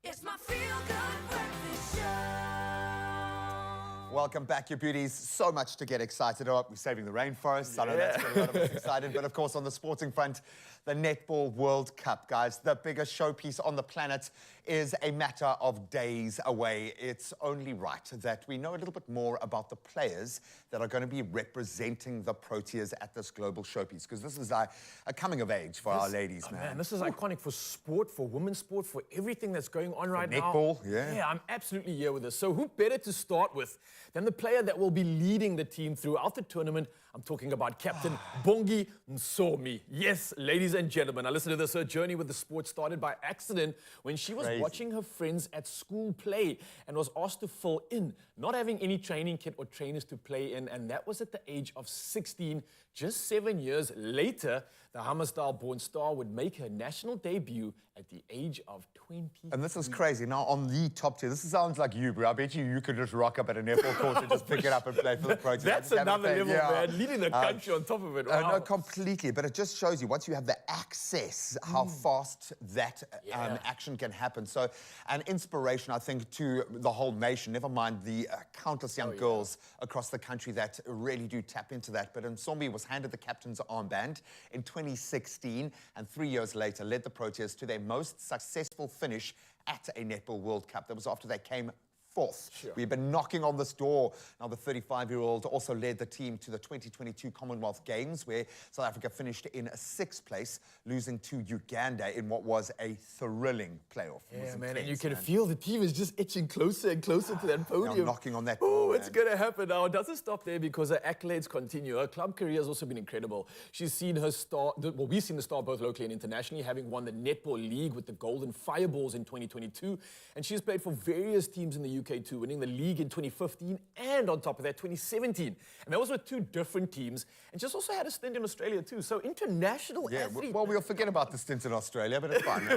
It's my feel-good breakfast show. Welcome back, you beauties. So much to get excited about. We're saving the rainforest. I know that's got a lot of us excited. But of course, on the sporting front, the Netball World Cup, guys. The biggest showpiece on the planet is a matter of days away. It's only right that we know a little bit more about the players that are going to be representing the Proteas at this global showpiece, because this is a coming of age for our ladies, man. Man, this is iconic for sport, for women's sport, for everything that's going on right now. Netball, yeah. Yeah, I'm absolutely here with this. So who better to start with than the player that will be leading the team throughout the tournament I'm talking about Captain Bongi Msomi. Yes, ladies and gentlemen, now listen to this. Her journey with the sport started by accident when she was watching her friends at school play and was asked to fill in, not having any training kit or trainers to play in, and that was at the age of 16. Just 7 years later, the Hammersdale-born star would make her national debut at the age of 20. And this is crazy. Now, on the top tier, this sounds like you, bro. I bet you could just rock up at a netball court and just pick it up and play for the Pro Team. That's another level, man. Leading the country on top of it. Wow. No, completely. But it just shows you, once you have the access, how fast that action can happen. So, an inspiration, I think, to the whole nation, never mind the countless young girls across the country that really do tap into that. But Msomi was handed the captain's armband in 2016, and 3 years later led the Proteas to their most successful finish at a Netball World Cup. That was after they came fourth. Sure. We've been knocking on this door. Now, the 35-year-old also led the team to the 2022 Commonwealth Games, where South Africa finished in sixth place, losing to Uganda in what was a thrilling playoff. Yeah, man, and you can feel the team is just itching closer and closer to that podium. Knocking on that door. Oh, it's going to happen now. It doesn't stop there because her accolades continue. Her club career has also been incredible. She's seen her star, well, we've seen the star both locally and internationally, having won the Netball League with the Golden Fireballs in 2022. And she's played for various teams in the UK too, winning the league in 2015 and on top of that, 2017. And that was with two different teams. And she's also had a stint in Australia too. So international athlete. Well, we'll forget about the stint in Australia, but it's fine.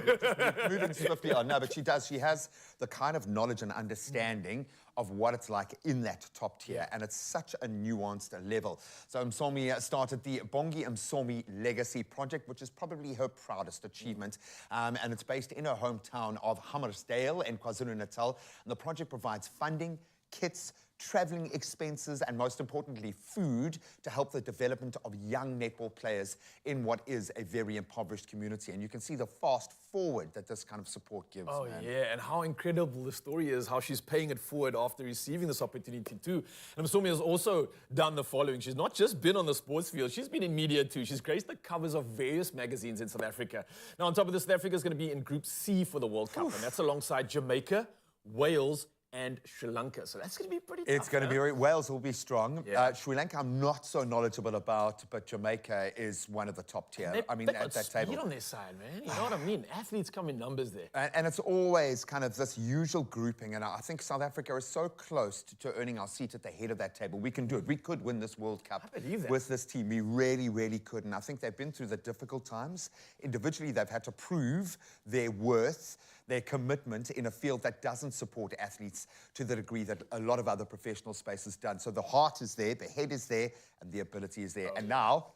Moving swiftly on. No, but she does. She has the kind of knowledge and understanding of what it's like in that top tier, and it's such a nuanced level. So Msomi started the Bongi Msomi Legacy Project, which is probably her proudest achievement, and it's based in her hometown of Hammersdale in KwaZulu-Natal, and the project provides funding, kits, traveling expenses, and most importantly, food to help the development of young netball players in what is a very impoverished community. And you can see the fast forward that this kind of support gives. Oh, yeah, and how incredible the story is, how she's paying it forward after receiving this opportunity too. And Msomi has also done the following. She's not just been on the sports field, she's been in media too. She's graced the covers of various magazines in South Africa. Now, on top of this, South Africa is going to be in Group C for the World Cup, and that's alongside Jamaica, Wales, and Sri Lanka. So that's going to be pretty tough. It's going to be Wales will be strong. Sri Lanka I'm not so knowledgeable about, but Jamaica is one of the top tier. I mean, at that table. On their side, man. You know what I mean? Athletes come in numbers there. And it's always kind of this usual grouping. And I think South Africa is so close to earning our seat at the head of that table. We can do it. We could win this World Cup with this team. We really, really could. And I think they've been through the difficult times. Individually, they've had to prove their worth, their commitment in a field that doesn't support athletes to the degree that a lot of other professional spaces done. So the heart is there, the head is there, and the ability is there. And now,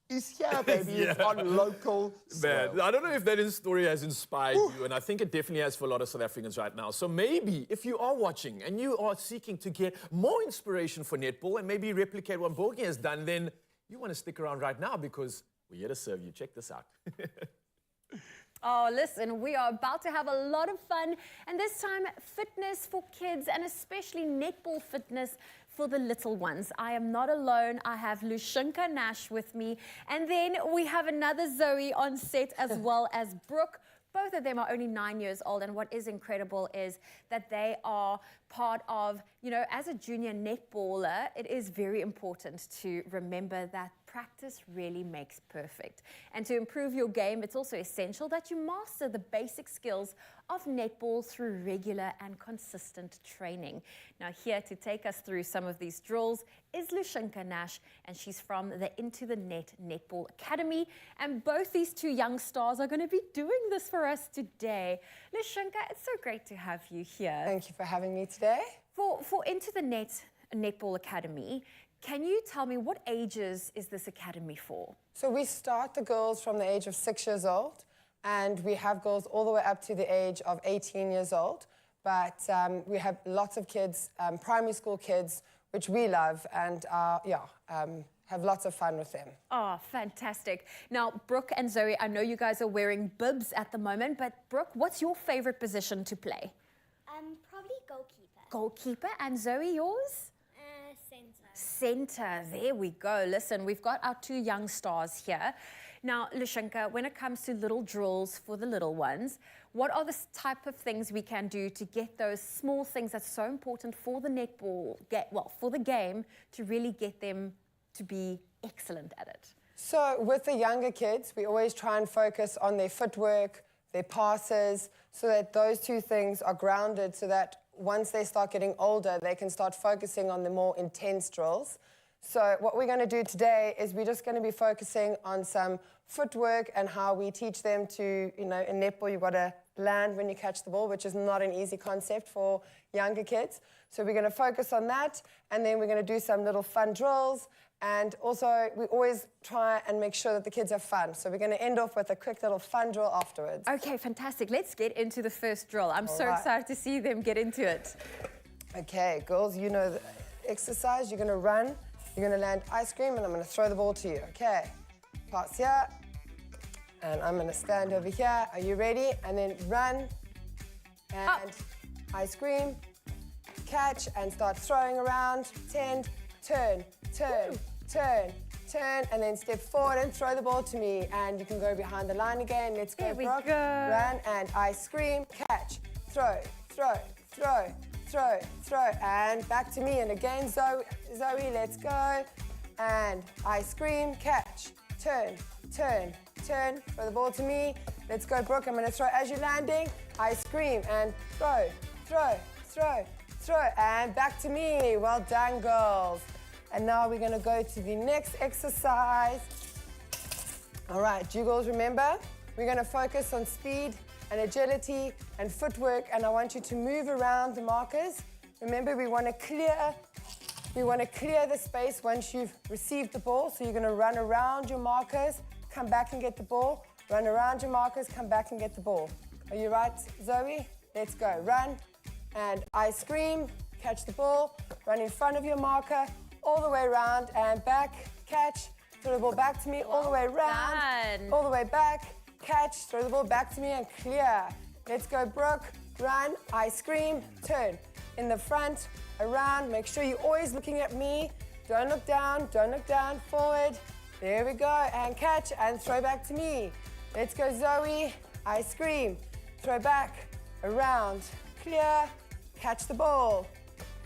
it's here, baby. It's on local soil. Man, I don't know if that story has inspired you, and I think it definitely has for a lot of South Africans right now. So maybe if you are watching and you are seeking to get more inspiration for netball and maybe replicate what Bongi has done, then you want to stick around right now because we're here to serve you. Check this out. Oh, listen, we are about to have a lot of fun, and this time fitness for kids and especially netball fitness for the little ones. I am not alone. I have Lushinka Nash with me, and then we have another Zoe on set as well as Brooke. Both of them are only 9 years old, and what is incredible is that they are part of, you know, as a junior netballer, it is very important to remember that practice really makes perfect. And to improve your game, it's also essential that you master the basic skills of netball through regular and consistent training. Now, here to take us through some of these drills is Lushinka Nash, and she's from the Into the Net Netball Academy. And both these two young stars are going to be doing this for us today. Lushinka, it's so great to have you here. Thank you for having me today. For Into the Net Netball Academy, can you tell me what ages is this academy for? So we start the girls from the age of 6 years old, and we have girls all the way up to the age of 18 years old. But we have lots of kids, primary school kids, which we love, and have lots of fun with them. Oh, fantastic. Now, Brooke and Zoe, I know you guys are wearing bibs at the moment, but Brooke, what's your favorite position to play? Probably goalkeeper. Goalkeeper. And Zoe, yours? Center. There we go. Listen, we've got our two young stars here. Now, Lushinka, when it comes to little drills for the little ones, what are the type of things we can do to get those small things that's so important for the netball, for the game, to really get them to be excellent at it? So with the younger kids, we always try and focus on their footwork, their passes, so that those two things are grounded so that once they start getting older, they can start focusing on the more intense drills. So what we're going to do today is we're just going to be focusing on some footwork and how we teach them to, in netball, you've got to land when you catch the ball, which is not an easy concept for younger kids. So we're going to focus on that, and then we're going to do some little fun drills. And also, we always try and make sure that the kids have fun. So we're going to end off with a quick little fun drill afterwards. Okay, fantastic. Let's get into the first drill. I'm so right. excited to see them get into it. Okay, girls, you know the exercise. You're going to run, you're going to land ice cream, and I'm going to throw the ball to you. Okay, pass here, and I'm going to stand over here. Are you ready? And then run, and ice cream, catch, and start throwing around. 10, turn, turn, turn, turn, and then step forward and throw the ball to me. And you can go behind the line again. Let's go, There we Brooke. go. Run and ice cream, catch, throw, throw, throw, throw, throw, and back to me. And again, Zoe, let's go. And ice cream, catch, turn, turn, turn, throw the ball to me. Let's go, Brooke. I'm going to throw as you're landing. Ice cream and throw, throw, throw, throw, and back to me. Well done, girls. And now we're going to go to the next exercise. All right, do you girls remember? We're going to focus on speed and agility and footwork, and I want you to move around the markers. Remember, we want to clear the space once you've received the ball. So you're going to run around your markers, come back and get the ball, run around your markers, come back and get the ball. Are you right, Zoe? Let's go. Run and ice cream, catch the ball, run in front of your marker, all the way around and back, catch, throw the ball back to me, all the way around, all the way back, catch, throw the ball back to me and clear. Let's go, Brooke. Run, ice cream, turn. In the front, around, make sure you're always looking at me. Don't look down, forward. There we go, and catch and throw back to me. Let's go, Zoe. Ice cream, throw back, around, clear, catch the ball.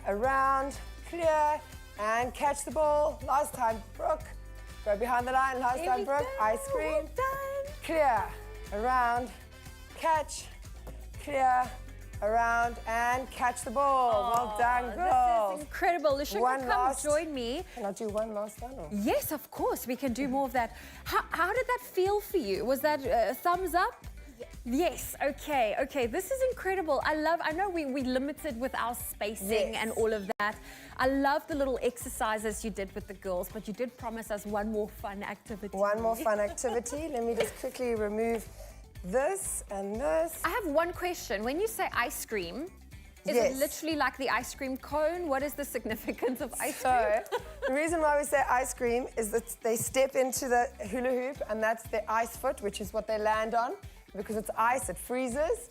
Around, clear, and catch the ball. Last time, Brooke. Go behind the line. Last time, Brooke. Ice cream. Well done. Clear. Around. Catch. Clear. Around and catch the ball. Well done, girls. This is incredible. Lishinka, come join me. Can I do one last one? Or? Yes, of course. We can do more of that. How did that feel for you? Was that a thumbs up? Yes, okay. This is incredible. I know we limited with our spacing and all of that. I love the little exercises you did with the girls, but you did promise us one more fun activity. One more fun activity. Let me just quickly remove this and this. I have one question. When you say ice cream, is it literally like the ice cream cone? What is the significance of ice cream? So, the reason why we say ice cream is that they step into the hula hoop, and that's the ice foot, which is what they land on. Because it's ice, it freezes.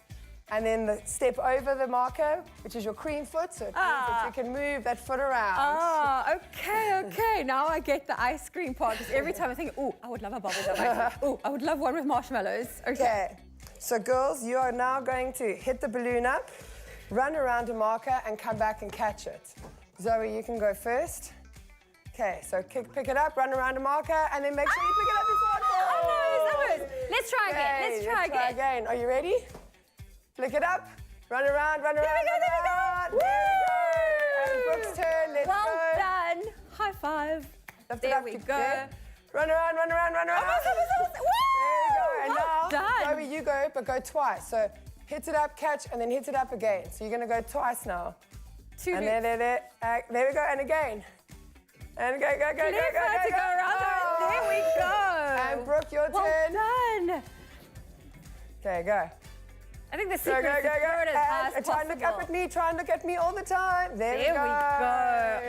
And then the step over the marker, which is your cream foot, so it means that you can move that foot around. Okay. Now I get the ice cream part. Because every time I think, oh, I would love a bubble gum. Oh, I would love one with marshmallows. Okay. So girls, you are now going to hit the balloon up, run around a marker, and come back and catch it. Zoe, you can go first. Okay, so pick it up, run around a marker, and then make sure you pick it up before it falls. Let's try again. Let's try again. Are you ready? Flick it up, run around. There we go. And Brooke's turn, let's go. Well done. High five. There we go. Run around. There you go. And now, Zoe, you go, but go twice. So hit it up, catch, and then hit it up again. So you're going to go twice now. Two and there we go, and again. And go. To go around. There we go. And Brooke, your turn. Well done. Okay, go. I think the secret is to throw it as high as possible. Try and look up at me. Try and look at me all the time. There we go.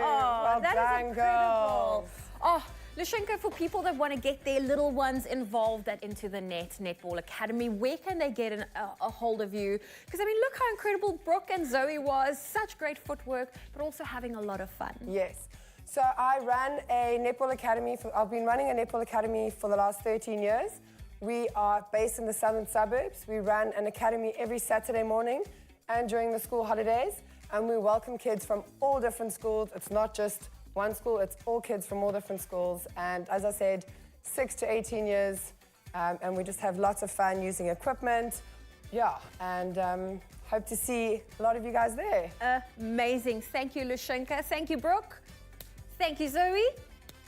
Oh, well that done, is incredible. girls. Oh, Lishinka, for people that want to get their little ones involved at Into the Net Netball Academy, where can they get a hold of you? Because, I mean, look how incredible Brooke and Zoe was. Such great footwork, but also having a lot of fun. Yes. So I run a netball academy. I've been running a netball academy for the last 13 years. We are based in the southern suburbs. We run an academy every Saturday morning and during the school holidays. And we welcome kids from all different schools. It's not just one school, it's all kids from all different schools. And as I said, 6 to 18 years, and we just have lots of fun using equipment. Yeah, and hope to see a lot of you guys there. Amazing. Thank you, Lushenka. Thank you, Brooke. Thank you, Zoe.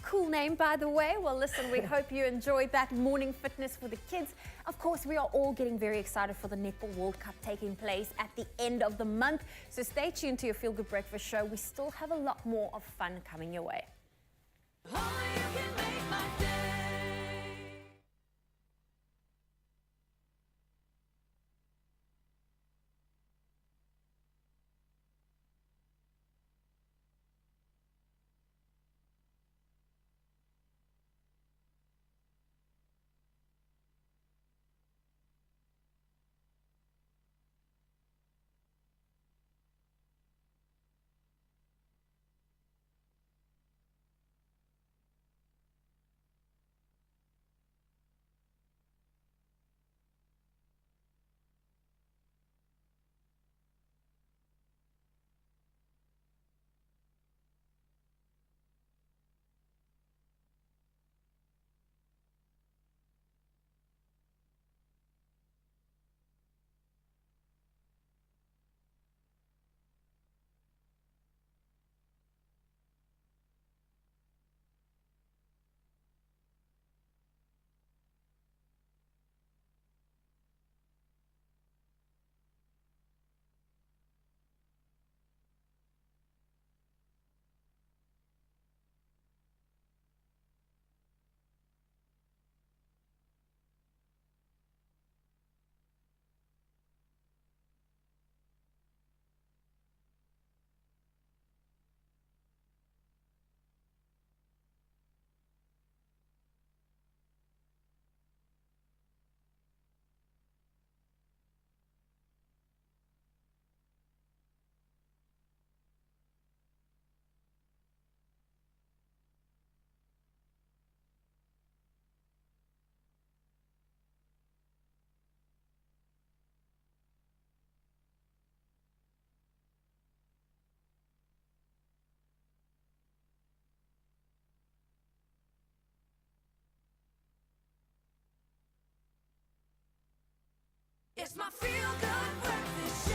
Cool name, by the way. Well, listen, we hope you enjoyed that morning fitness for the kids. Of course, we are all getting very excited for the Netball World Cup taking place at the end of the month. So stay tuned to your Feel Good Breakfast show. We still have a lot more of fun coming your way. It's my Feel Good Breakfast Show.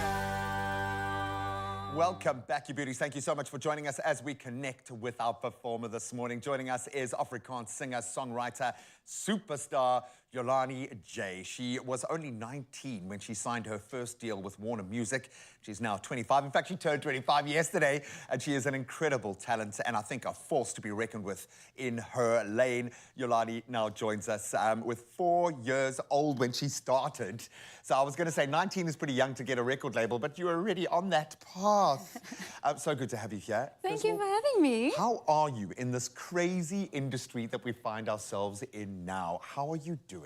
Welcome back, you beauties. Thank you so much for joining us as we connect with our performer this morning. Joining us is Afrikaans singer, songwriter, superstar Yolani J. She was only 19 when she signed her first deal with Warner Music. She's now 25. In fact, she turned 25 yesterday, and she is an incredible talent and I think a force to be reckoned with in her lane. Yolani now joins us with 4 years old when she started. So I was going to say 19 is pretty young to get a record label, but you're already on that path. So good to have you here. Thank you for having me. How are you in this crazy industry that we find ourselves in now? How are you doing?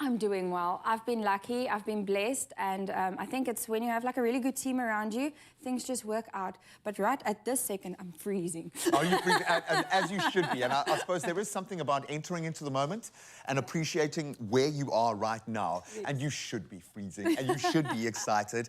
I'm doing well. I've been lucky, I've been blessed, and I think it's when you have like a really good team around you, things just work out. But right at this second, I'm freezing. Oh, you freezing? And as you should be. And I suppose there is something about entering into the moment and appreciating where you are right now. Yes. And you should be freezing, and you should be excited.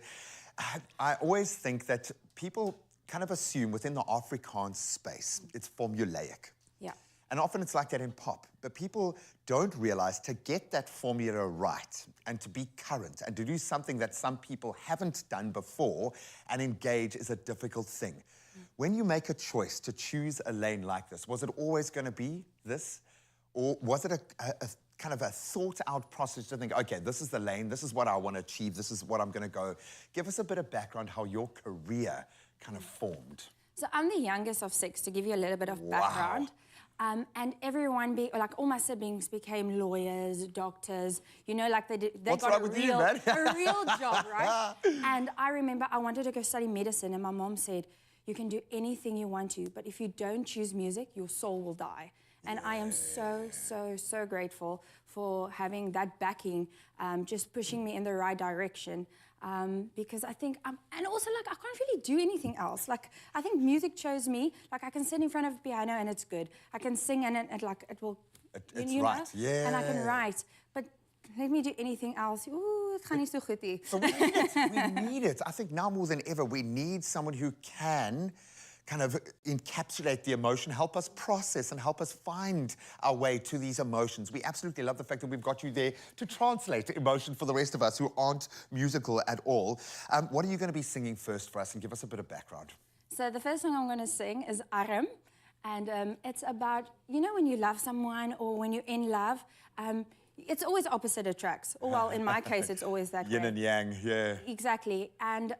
I always think that people kind of assume within the Afrikaans space, it's formulaic. Yeah. And often it's like that in pop, but people don't realize to get that formula right and to be current and to do something that some people haven't done before and engage is a difficult thing. When you make a choice to choose a lane like this, was it always going to be this? Or was it a kind of a thought-out process to think, okay, this is the lane, this is what I want to achieve, this is what I'm going to go. Give us a bit of background how your career kind of formed. So I'm the youngest of 6, to give you a little bit of background. And everyone, like all my siblings became lawyers, doctors, you know, like they got a real job, right? And I remember I wanted to go study medicine and my mom said, you can do anything you want to, but if you don't choose music, your soul will die. And I am so, so, so grateful for having that backing, just pushing me in the right direction. Because I think, and also like I can't really do anything else. Like I think music chose me. Like I can sit in front of a piano and it's good. I can sing and it will. It's right, yeah. And I can write, but let me do anything else. Ooh, het gaan niet zo goed hier. But we need it. I think now more than ever we need someone who can kind of encapsulate the emotion, help us process and help us find our way to these emotions. We absolutely love the fact that we've got you there to translate emotion for the rest of us who aren't musical at all. What are you going to be singing first for us, and give us a bit of background? So the first song I'm going to sing is Arm, and it's about, you know, when you love someone or when you're in love, it's always opposite attracts. Or, well, in my case, it's always that Yin way. and yang, yeah. Exactly. And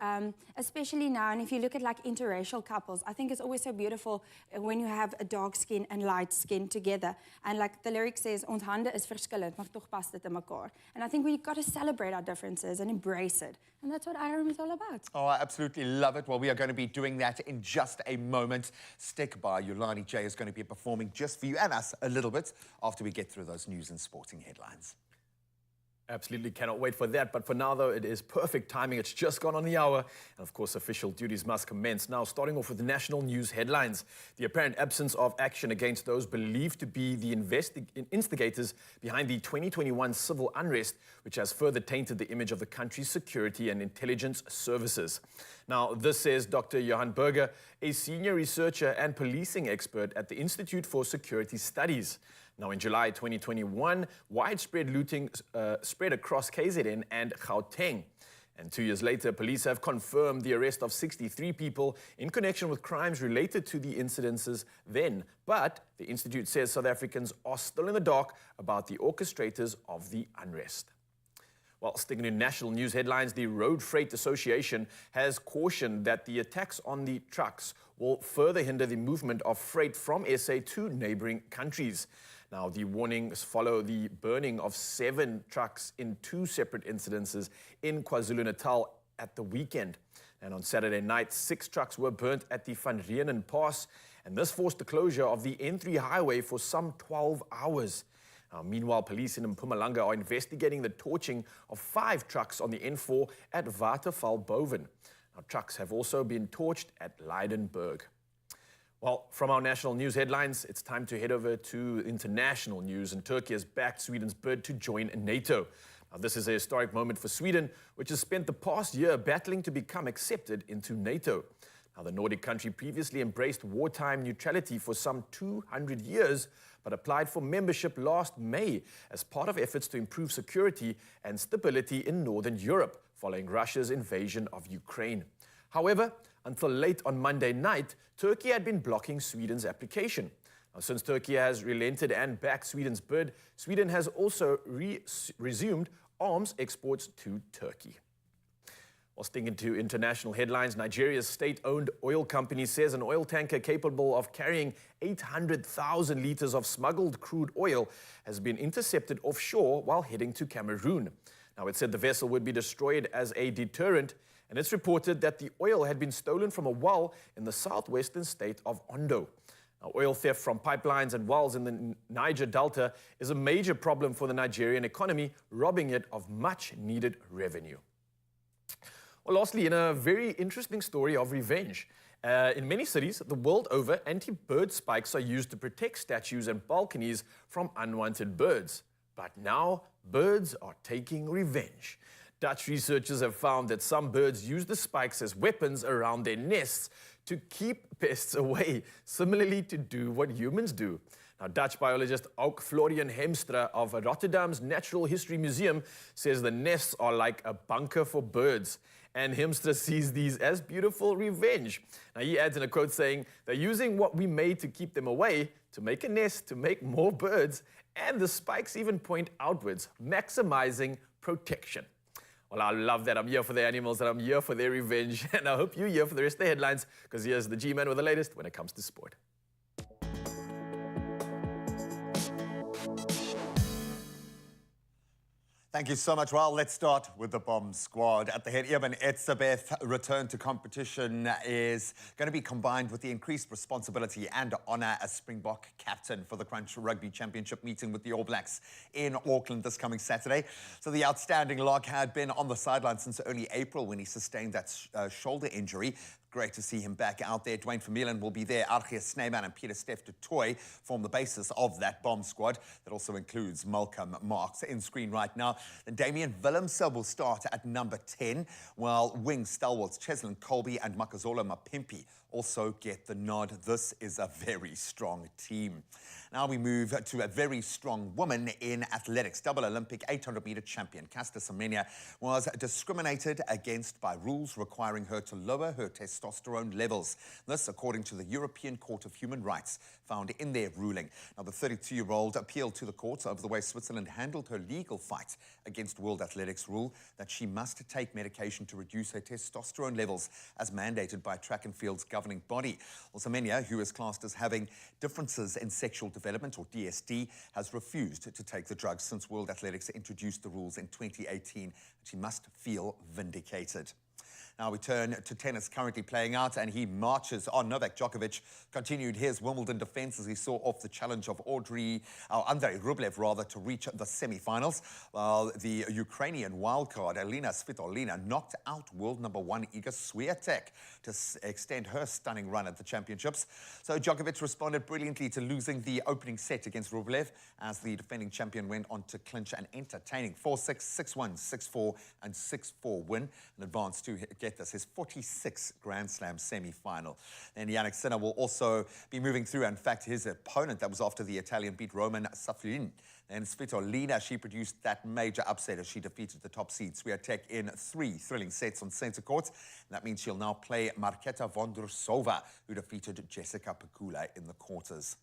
especially now, and if you look at like interracial couples, I think it's always so beautiful when you have a dark skin and light skin together. And like the lyric says, ons hande is verskillend, maar toch past dit in mekaar. And I think we've got to celebrate our differences and embrace it. And that's what Iron is all about. Oh, I absolutely love it. Well, we are going to be doing that in just a moment. Stick by. Yolani J is going to be performing just for you and us a little bit after we get through those news and sporting headlines. Absolutely cannot wait for that. But for now, though, it is perfect timing. It's just gone on the hour. And of course, official duties must commence. Now, starting off with the national news headlines. The apparent absence of action against those believed to be the instigators behind the 2021 civil unrest, which has further tainted the image of the country's security and intelligence services. Now, this says Dr. Johan Berger, a senior researcher and policing expert at the Institute for Security Studies. Now, in July 2021, widespread looting spread across KZN and Gauteng. And 2 years later, police have confirmed the arrest of 63 people in connection with crimes related to the incidences then. But the Institute says South Africans are still in the dark about the orchestrators of the unrest. Well, sticking to national news headlines, the Road Freight Association has cautioned that the attacks on the trucks will further hinder the movement of freight from SA to neighboring countries. Now, the warnings follow the burning of 7 trucks in 2 separate incidences in KwaZulu-Natal at the weekend. And on Saturday night, 6 trucks were burnt at the Van Rienen Pass, and this forced the closure of the N3 highway for some 12 hours. Now, meanwhile, police in Mpumalanga are investigating the torching of 5 trucks on the N4 at Waterval Boven. Now, trucks have also been torched at Leidenburg. Well, from our national news headlines, it's time to head over to international news, and Turkey has backed Sweden's bid to join NATO. Now, this is a historic moment for Sweden, which has spent the past year battling to become accepted into NATO. Now, the Nordic country previously embraced wartime neutrality for some 200 years, but applied for membership last May as part of efforts to improve security and stability in Northern Europe following Russia's invasion of Ukraine. However, until late on Monday night, Turkey had been blocking Sweden's application. Now, since Turkey has relented and backed Sweden's bid, Sweden has also resumed arms exports to Turkey. While sticking to international headlines, Nigeria's state-owned oil company says an oil tanker capable of carrying 800,000 liters of smuggled crude oil has been intercepted offshore while heading to Cameroon. Now, it said the vessel would be destroyed as a deterrent, and it's reported that the oil had been stolen from a well in the southwestern state of Ondo. Now, oil theft from pipelines and wells in the Niger Delta is a major problem for the Nigerian economy, robbing it of much-needed revenue. Well, lastly, in a very interesting story of revenge. In many cities the world over, anti-bird spikes are used to protect statues and balconies from unwanted birds. But now, birds are taking revenge. Dutch researchers have found that some birds use the spikes as weapons around their nests to keep pests away, similarly to do what humans do. Now, Dutch biologist Auk Florian Hemstra of Rotterdam's Natural History Museum says the nests are like a bunker for birds. And Hemstra sees these as beautiful revenge. Now, he adds in a quote saying, "They're using what we made to keep them away to make a nest, to make more birds, and the spikes even point outwards, maximizing protection." Well, I love that. I'm here for the animals and I'm here for their revenge. And I hope you're here for the rest of the headlines, because here's the G-Man with the latest when it comes to sport. Thank you so much. Well, let's start with the bomb squad. At the head, Eben Etzebeth return to competition is going to be combined with the increased responsibility and honour as Springbok captain for the Crunch Rugby Championship meeting with the All Blacks in Auckland this coming Saturday. So the outstanding lock had been on the sideline since early April when he sustained that shoulder injury. Great to see him back out there. Dwayne Vermeulen will be there. Argeus Snyman and Peter Steph du Toit form the basis of that bomb squad. That also includes Malcolm Marx in screen right now. Then Damian Willemse will start at number 10, while wing stalwarts Cheslin Colby and Makazole Mapimpi also get the nod. This is a very strong team. Now we move to a very strong woman in athletics. Double Olympic 800-meter champion Caster Semenya was discriminated against by rules requiring her to lower her testosterone levels. This, according to the European Court of Human Rights, found in their ruling. Now, the 32-year-old appealed to the courts over the way Switzerland handled her legal fight against World Athletics' rule that she must take medication to reduce her testosterone levels, as mandated by track and field's governing body. Well, Semenya, who is classed as having differences in sexual development, or DSD, has refused to take the drugs since World Athletics introduced the rules in 2018. She must feel vindicated. Now we turn to tennis currently playing out, and he marches on. Novak Djokovic continued his Wimbledon defense as he saw off the challenge of Andrei Rublev to reach the semi-finals, while the Ukrainian wildcard Elena Svitolina knocked out world number 1 Iga Swiatek to extend her stunning run at the championships. So Djokovic responded brilliantly to losing the opening set against Rublev, as the defending champion went on to clinch an entertaining 4-6, 6-1, 6-4 and 6-4 win, and advance to get this, his 46th Grand Slam semi-final. And Jannik Sinner will also be moving through. In fact, his opponent, that was after the Italian beat Roman Safin. And Svitolina, she produced that major upset as she defeated the top seed Swiatek in 3 thrilling sets on center court. And that means she'll now play Marketa Vondrousova, who defeated Jessica Pegula in the quarters.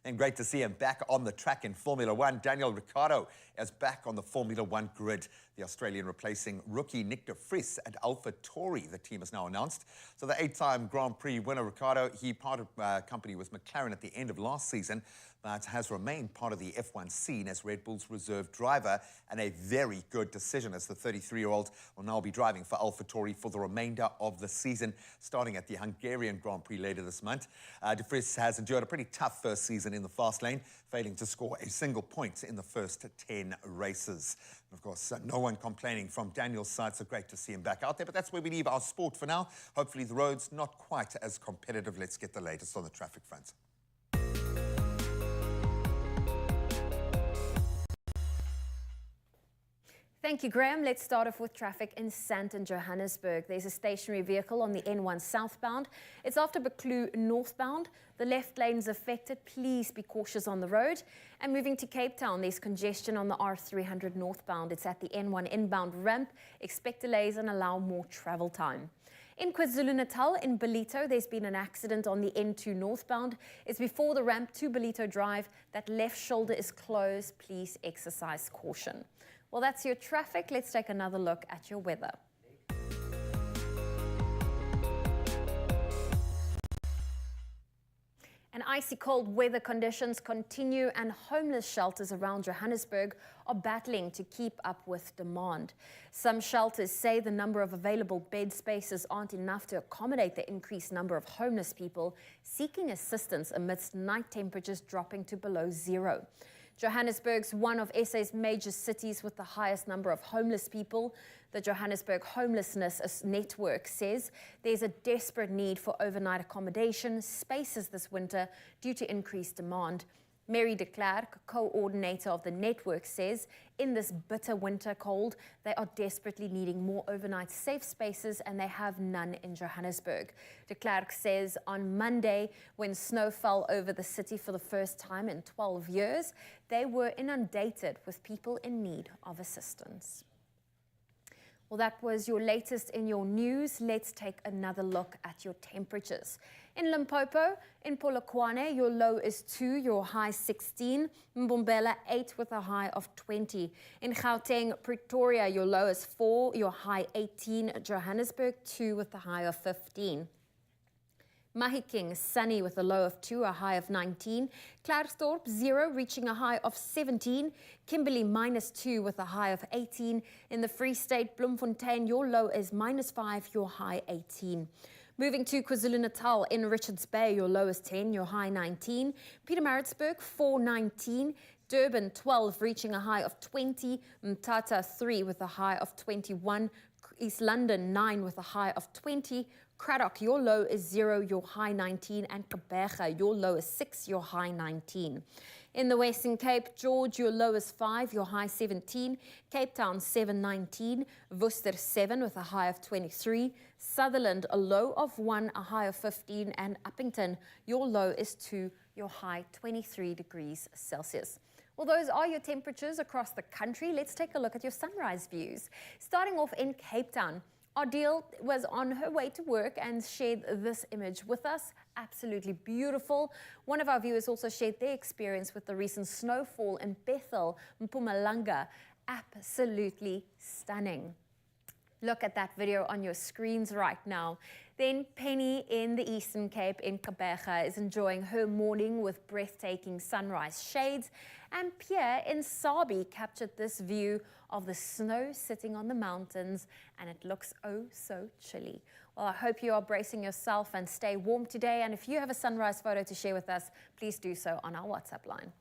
And great to see him back on the track in Formula One. Daniel Ricciardo is back on the Formula One grid. The Australian replacing rookie Nick de Vries at AlphaTauri, the team has now announced. So the 8-time Grand Prix winner Ricciardo, he parted company with McLaren at the end of last season, but has remained part of the F1 scene as Red Bull's reserve driver, and a very good decision, as the 33-year-old will now be driving for AlphaTauri for the remainder of the season, starting at the Hungarian Grand Prix later this month. De Vries has endured a pretty tough first season in the fast lane, failing to score a single point in the first 10 races. And of course, no one complaining from Daniel's side, so great to see him back out there. But that's where we leave our sport for now. Hopefully the road's not quite as competitive. Let's get the latest on the traffic front. Thank you, Graham. Let's start off with traffic in Sandton, Johannesburg. There's a stationary vehicle on the N1 southbound. It's after Bekloo northbound. The left lane's affected. Please be cautious on the road. And moving to Cape Town, there's congestion on the R300 northbound. It's at the N1 inbound ramp. Expect delays and allow more travel time. In KwaZulu-Natal, in Belito, there's been an accident on the N2 northbound. It's before the ramp to Belito Drive. That left shoulder is closed. Please exercise caution. Well, that's your traffic. Let's take another look at your weather. And icy cold weather conditions continue, and homeless shelters around Johannesburg are battling to keep up with demand. Some shelters say the number of available bed spaces aren't enough to accommodate the increased number of homeless people seeking assistance amidst night temperatures dropping to below 0. Johannesburg's one of SA's major cities with the highest number of homeless people. The Johannesburg Homelessness Network says there's a desperate need for overnight accommodation spaces this winter due to increased demand. Mary de Klerk, coordinator of the network, says in this bitter winter cold, they are desperately needing more overnight safe spaces, and they have none in Johannesburg. De Klerk says on Monday, when snow fell over the city for the first time in 12 years, they were inundated with people in need of assistance. Well, that was your latest in your news. Let's take another look at your temperatures. In Limpopo, in Polokwane, your low is 2, your high 16. Mbombela, 8 with a high of 20. In Gauteng, Pretoria, your low is 4, your high 18. Johannesburg, 2 with a high of 15. Mahikeng, sunny with a low of 2, a high of 19. Klerksdorp, 0, reaching a high of 17. Kimberley, -2 with a high of 18. In the Free State, Bloemfontein, your low is -5, your high 18. Moving to KwaZulu-Natal, in Richards Bay, your low is 10, your high 19. Pietermaritzburg, 4, 19. Durban, 12, reaching a high of 20. Mthatha, 3 with a high of 21. East London, 9 with a high of 20. Craddock, your low is 0, your high 19. And Gqeberha, your low is 6, your high 19. In the Western Cape, George, your low is 5, your high 17. Cape Town, 7, 19. Worcester, 7 with a high of 23. Sutherland, a low of 1, a high of 15. And Uppington, your low is 2, your high 23 degrees Celsius. Well, those are your temperatures across the country. Let's take a look at your sunrise views. Starting off in Cape Town, Adil was on her way to work and shared this image with us. Absolutely beautiful. One of our viewers also shared their experience with the recent snowfall in Bethel, Mpumalanga. Absolutely stunning. Look at that video on your screens right now. Then Penny in the Eastern Cape in Gqeberha is enjoying her morning with breathtaking sunrise shades. And Pierre in Sabi captured this view of the snow sitting on the mountains, and it looks oh so chilly. Well, I hope you are bracing yourself and stay warm today. And if you have a sunrise photo to share with us, please do so on our WhatsApp line.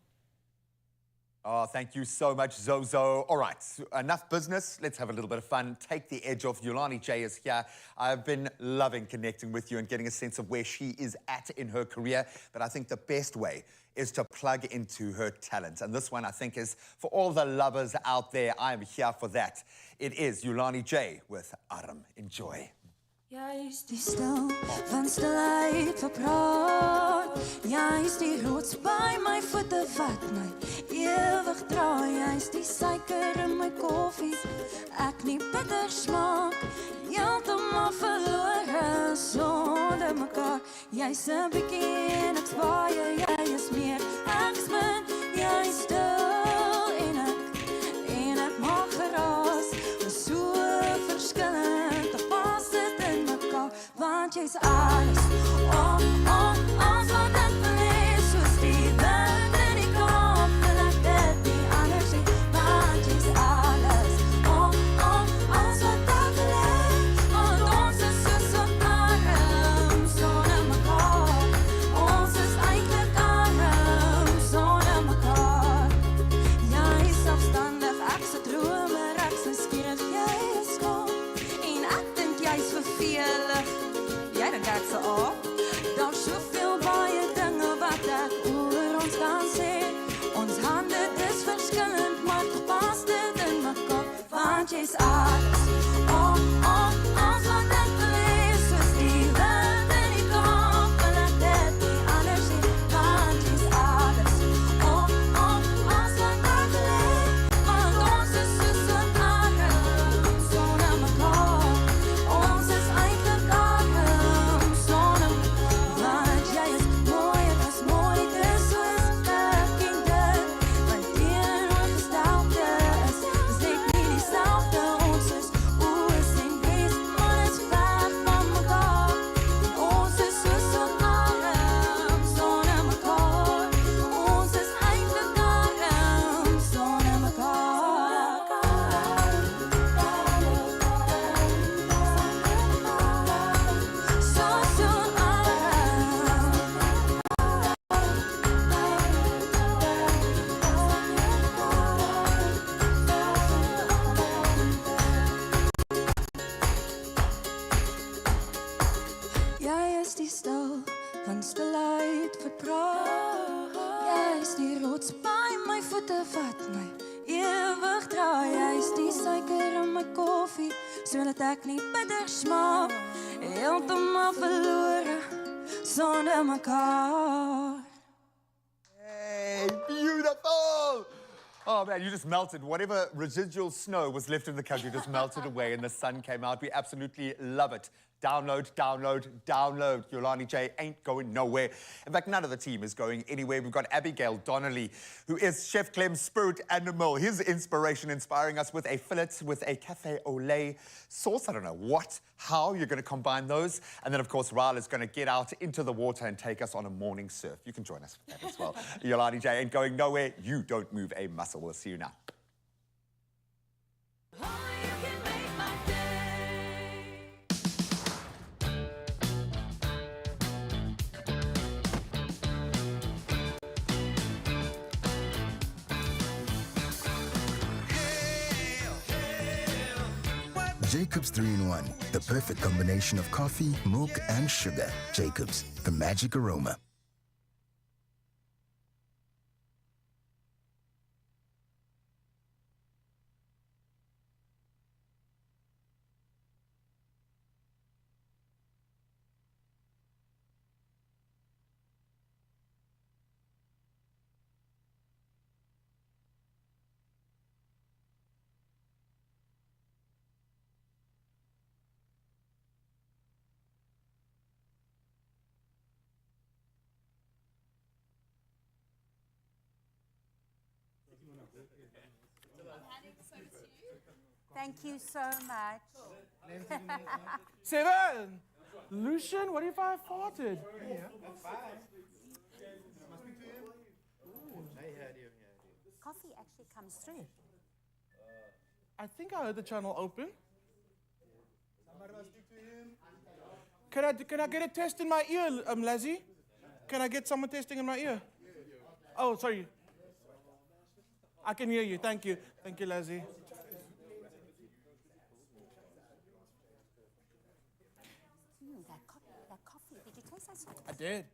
Oh, thank you so much, Zozo. All right, enough business. Let's have a little bit of fun. Take the edge off. Yolani J is here. I've been loving connecting with you and getting a sense of where she is at in her career. But I think the best way is to plug into her talent. And this one, I think, is for all the lovers out there. I am here for that. It is Yolani J with Arm. Enjoy. Jy is die stil van stilheid verpraat. Jy is die rots by my voete wat my ewig dra. Jy is die suiker in my koffie, ek nie bitter smaak. Heeltemal verlore sonder mekaar. Jy's 'n bietjie en ek's baie, jy is meer, ek's min. Jy is stil en ek maak geraas. Ons so verskillend, tog pas dit in mekaar. Want jy's alles, alles wat ek wil hê, soos die wind in die kop, wil ek dit nie anders sê. Want jy's alles, alles wat ek wil hê, want ons is soos 'n arm sonder mekaar. Ons is eintlik arm sonder mekaar. Jy is selfstandig, ek's 'n dromer, ek's nuuskierig, jy is stom. En ek dink jy's vervelig. Jy dink ek's 'n aap. Daar's soveel baie dinge wat ek oor ons kan sê. Ons hande is verskillend, maar tog pas dit in mekaar. Want jy's alles, alles wat ek wil hê, soos die wind in die kop, wil ek dit nie anders sê. Want jy's alles, alles wat ek wil hê, want ons is soos 'n arm sonder mekaar. Ons is eintlik arm sonder mekaar. Want jy is mooi en as mooi, dis soos ek en dit. Want teenoorgestelde is net nie dieselfde. Ons is oos en wes, maar is ver van mekaar. Ons is soos 'n arm sonder mekaar. Ons is eintlik arm sonder mekaar. So Jy is die stil van stilheid verpraat. Jy is die rots by my voete wat my ewig dra. Jy is die suiker in my koffie, sodat ek nie bitter smaak. Heeltemal verlore sonder mekaar. Hey, beautiful! Oh man, you just melted. Whatever residual snow was left in the country just melted away and the sun came out. We absolutely love it. Download, download, download. Yolani J ain't going nowhere. In fact, none of the team is going anywhere. We've got Abigail Donnelly, who is Chef Clem's spirit animal. His inspiration inspiring us with a fillet with a cafe au lait sauce. I don't know what, how you're going to combine those. And then, of course, Raal is going to get out into the water and take us on a morning surf. You can join us for that as well. Yolani J ain't going nowhere. You don't move a muscle. We'll see you now. Jacobs 3-in-1, the perfect combination of coffee, milk, and sugar. Jacobs, the magic aroma. Thank you so much. 7. Lucian, what if I farted? Coffee actually comes through. I think I heard the channel open. Can I get a test in my ear, Lazzy? Can I get someone testing in my ear? Oh, sorry. I can hear you. Thank you. Thank you, Lazzy. That coffee, did you taste that sweet? I did.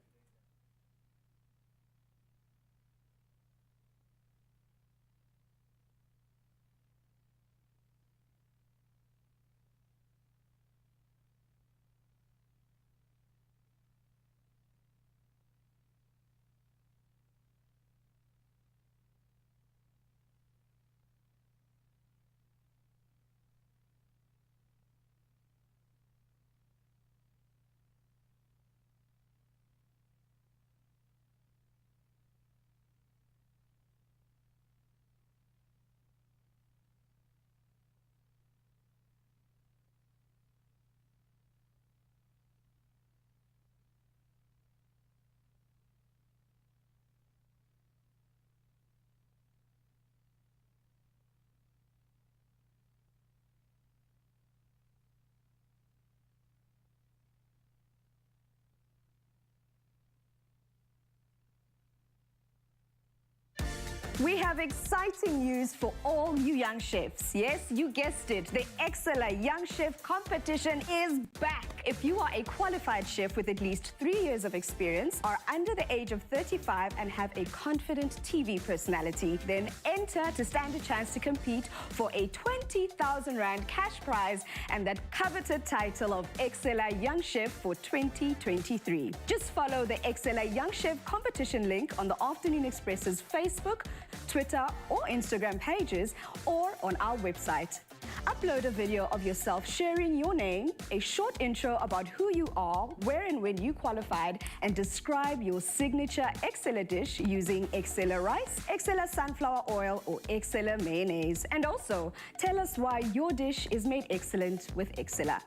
We have exciting news for all you young chefs. Yes, you guessed it. The Excella Young Chef Competition is back. If you are a qualified chef with at least 3 years of experience, are under the age of 35 and have a confident TV personality, then enter to stand a chance to compete for a 20,000 Rand cash prize and that coveted title of Excella Young Chef for 2023. Just follow the Excella Young Chef Competition link on the Afternoon Express's Facebook, Twitter or Instagram pages or on our website. Upload a video of yourself sharing your name, a short intro about who you are, where and when you qualified, and describe your signature Excella dish using Excella rice, Excella sunflower oil or Excella mayonnaise. And also, tell us why your dish is made excellent with Excella.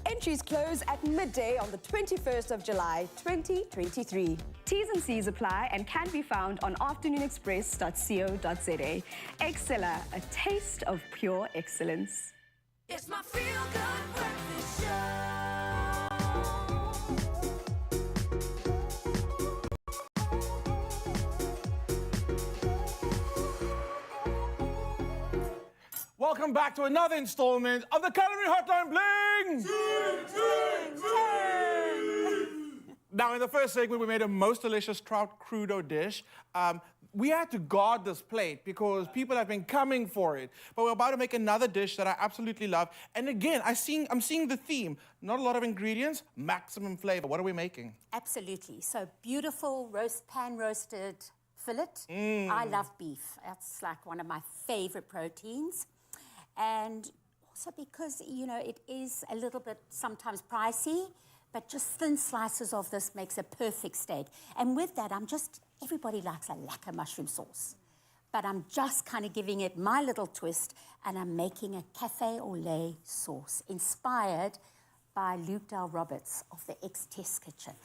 Entries close at midday on the 21st of July, 2023. T's and C's apply and can be found on afternoonexpress.co.za. Excella, a taste of pure excellence. It's my feel-good breakfast show. Welcome back to another installment of the Culinary Hotline Bling! Now, in the first segment, we made a most delicious trout crudo dish. We had to guard this plate because people have been coming for it. But we're about to make another dish that I absolutely love. And again, I'm seeing the theme. Not a lot of ingredients, maximum flavor. What are we making? Absolutely. So beautiful pan-roasted fillet. I love beef. That's like one of my favorite proteins. And also because, you know, it is a little bit sometimes pricey, but just thin slices of this makes a perfect steak. And with that, everybody likes a lacquer mushroom sauce. But I'm just kind of giving it my little twist, and I'm making a cafe au lait sauce inspired by Luke Dale Roberts of the Ex-Test Kitchen.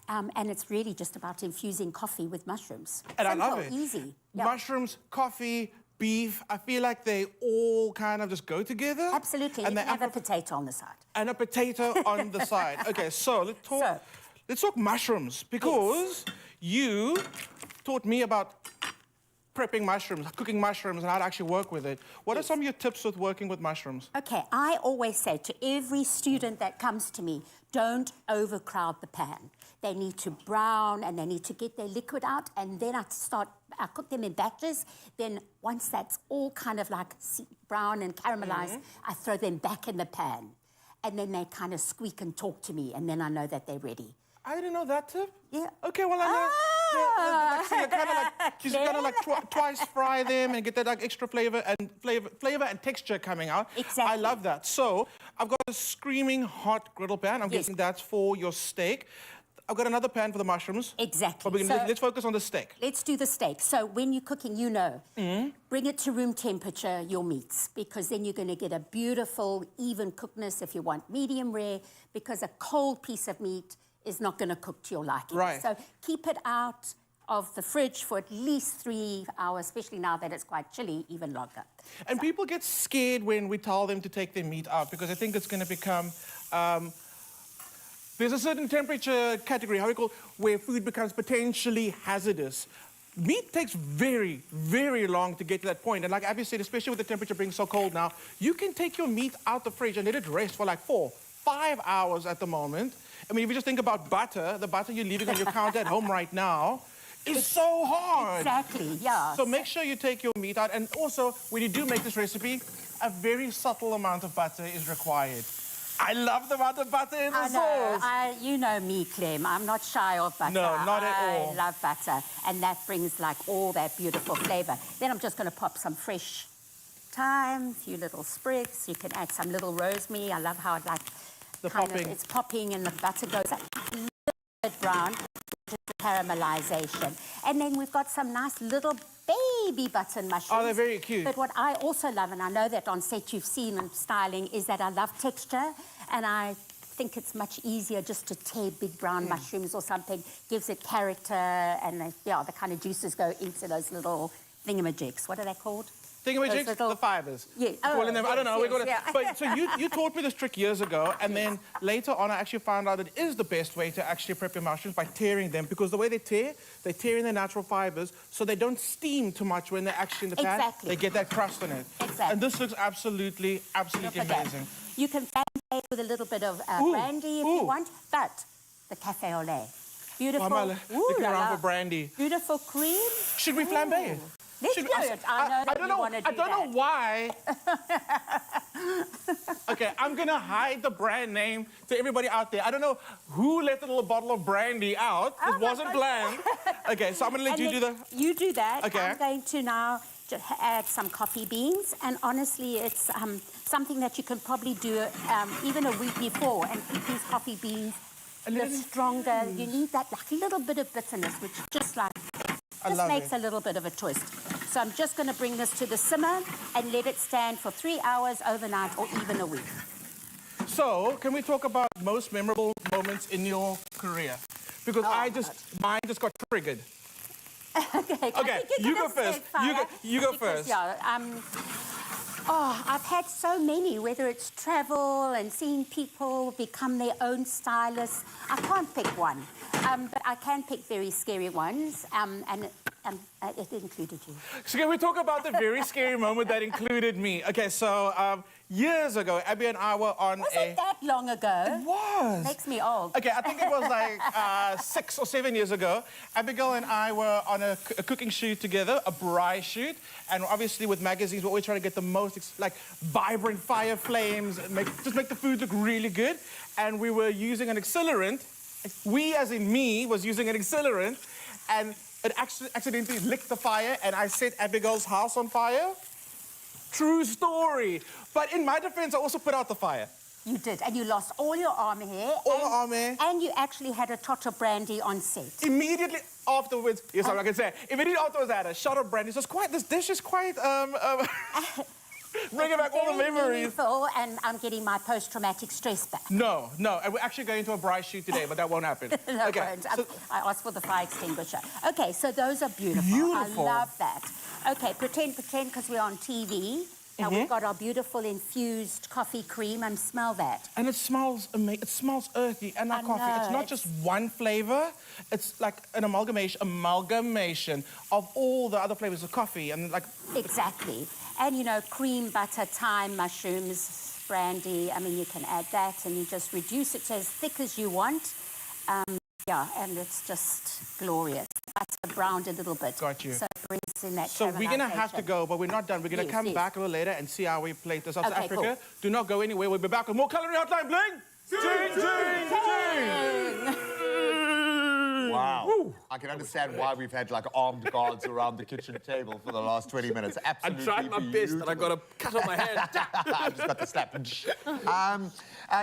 And it's really just about infusing coffee with mushrooms. And simple, I love it. Easy. Yep. Mushrooms, coffee, beef, I feel like they all kind of just go together. Absolutely. And you can have a potato on the side. And a potato on the side. Okay, so let's talk mushrooms, because you taught me about prepping mushrooms, cooking mushrooms, and how to actually work with it. What are some of your tips with working with mushrooms? Okay, I always say to every student that comes to me, don't overcrowd the pan. They need to brown and they need to get their liquid out, and then I cook them in batches. Then once that's all kind of like brown and caramelized, I throw them back in the pan. And then they kind of squeak and talk to me, and then I know that they're ready. I didn't know that tip. Yeah. Okay, well, I know. So you kind of like twice fry them and get that like extra flavor and texture coming out. Exactly. I love that. So I've got a screaming hot griddle pan. I'm guessing that's for your steak. I've got another pan for the mushrooms. Exactly. But let's focus on the steak. Let's do the steak. So when you're cooking, bring it to room temperature, your meats, because then you're going to get a beautiful, even cookness if you want medium rare, because a cold piece of meat is not going to cook to your liking. Right. So keep it out of the fridge for at least 3 hours, especially now that it's quite chilly, even longer. And people get scared when we tell them to take their meat out because they think it's going to become... there's a certain temperature category, how we call, where food becomes potentially hazardous. Meat takes very, very long to get to that point. And like Abby said, especially with the temperature being so cold now, you can take your meat out the fridge and let it rest for like 4, 5 hours at the moment. I mean, if you just think about butter, the butter you're leaving on your counter at home right now is so hard. Exactly, yeah. So make sure you take your meat out. And also, when you do make this recipe, a very subtle amount of butter is required. I love the amount of butter in the sauce. You know me, Clem. I'm not shy of butter. No, not at all. I love butter. And that brings like all that beautiful flavor. Then I'm just going to pop some fresh thyme, a few little sprigs. You can add some little rosemary. I love how it like it's popping and the butter goes up a little bit brown, which is the caramelization. And then we've got some nice little baby button mushrooms. Oh, they're very cute. But what I also love, and I know that on set you've seen them styling, is that I love texture, and I think it's much easier just to tear big brown mushrooms or something. Gives it character, and the kind of juices go into those little thingamajigs. What are they called? Thingamajigs? The fibers. Yeah. Calling them, I don't know. Yes, But so you taught me this trick years ago, and then later on I actually found out it is the best way to actually prep your mushrooms by tearing them, because the way they tear in their natural fibers, so they don't steam too much when they're actually in the pan. Exactly. They get that crust on it. Exactly. And this looks absolutely amazing. You can flambe with a little bit of brandy if you want, but the cafe au lait. Beautiful. Looking around for brandy. Beautiful cream. Should we flambe? Let's do it. I know that you want to do that. I don't know why. Okay, I'm going to hide the brand name to everybody out there. I don't know who let the little bottle of brandy out. It wasn't planned. Okay, so I'm going to let you do the... You do that. Okay. I'm going to now add some coffee beans. And honestly, it's something that you can probably do even a week before and keep these coffee beans a little stronger. You need that like little bit of bitterness, which just like... Just makes a little bit of a twist. So I'm just going to bring this to the simmer and let it stand for 3 hours overnight or even a week. So, can we talk about most memorable moments in your career? Because mine just got triggered. Okay, you go first. You go first. I've had so many, whether it's travel and seeing people become their own stylists. I can't pick one, but I can pick very scary ones, and it included you. So can we talk about the very scary moment that included me? Okay, so years ago, Abby and I were on Was it that long ago? It was. Makes me old. Okay, I think it was like 6 or 7 years ago. Abigail and I were on a cooking shoot together, a braai shoot, and obviously with magazines, we're always trying to get the most like vibrant fire flames, and just make the food look really good. And we were using an accelerant. We, as in me, was using an accelerant, and it accidentally licked the fire, and I set Abigail's house on fire. True story. But in my defense, I also put out the fire. You did, and you lost all your arm hair. All the arm hair. And you actually had a tot of brandy on set. Immediately afterwards, yes, I'm not going to say. Immediately afterwards, I had a shot of brandy. So it's quite, this dish is quite, bringing back all the memories. And I'm getting my post-traumatic stress back. No, and we're actually going to a braai shoot today, but that won't happen. No, okay, so I asked for the fire extinguisher. Okay, so those are beautiful. I love that. Okay, pretend, because we're on TV. Now we've got our beautiful infused coffee cream, and smell that. And it smells amazing. It smells earthy, and our coffee. It's not just one flavor. It's like an amalgamation of all the other flavors of coffee, and like exactly. And you know, cream, butter, thyme, mushrooms, brandy. I mean, you can add that, and you just reduce it to as thick as you want. Yeah, and it's just glorious. Butter browned a little bit. Got you. So it brings in that So we're going to have to go, but we're not done. We're going to come back a little later and see how we plate this. South Africa, cool. do not go anywhere. We'll be back with more Culinary Hotline. Bling! Ting, ting, ting! Wow. Woo. I can understand why we've had like armed guards around the kitchen table for the last 20 minutes. Absolutely. I tried my best and I got a cut on my hand. I just got the slap.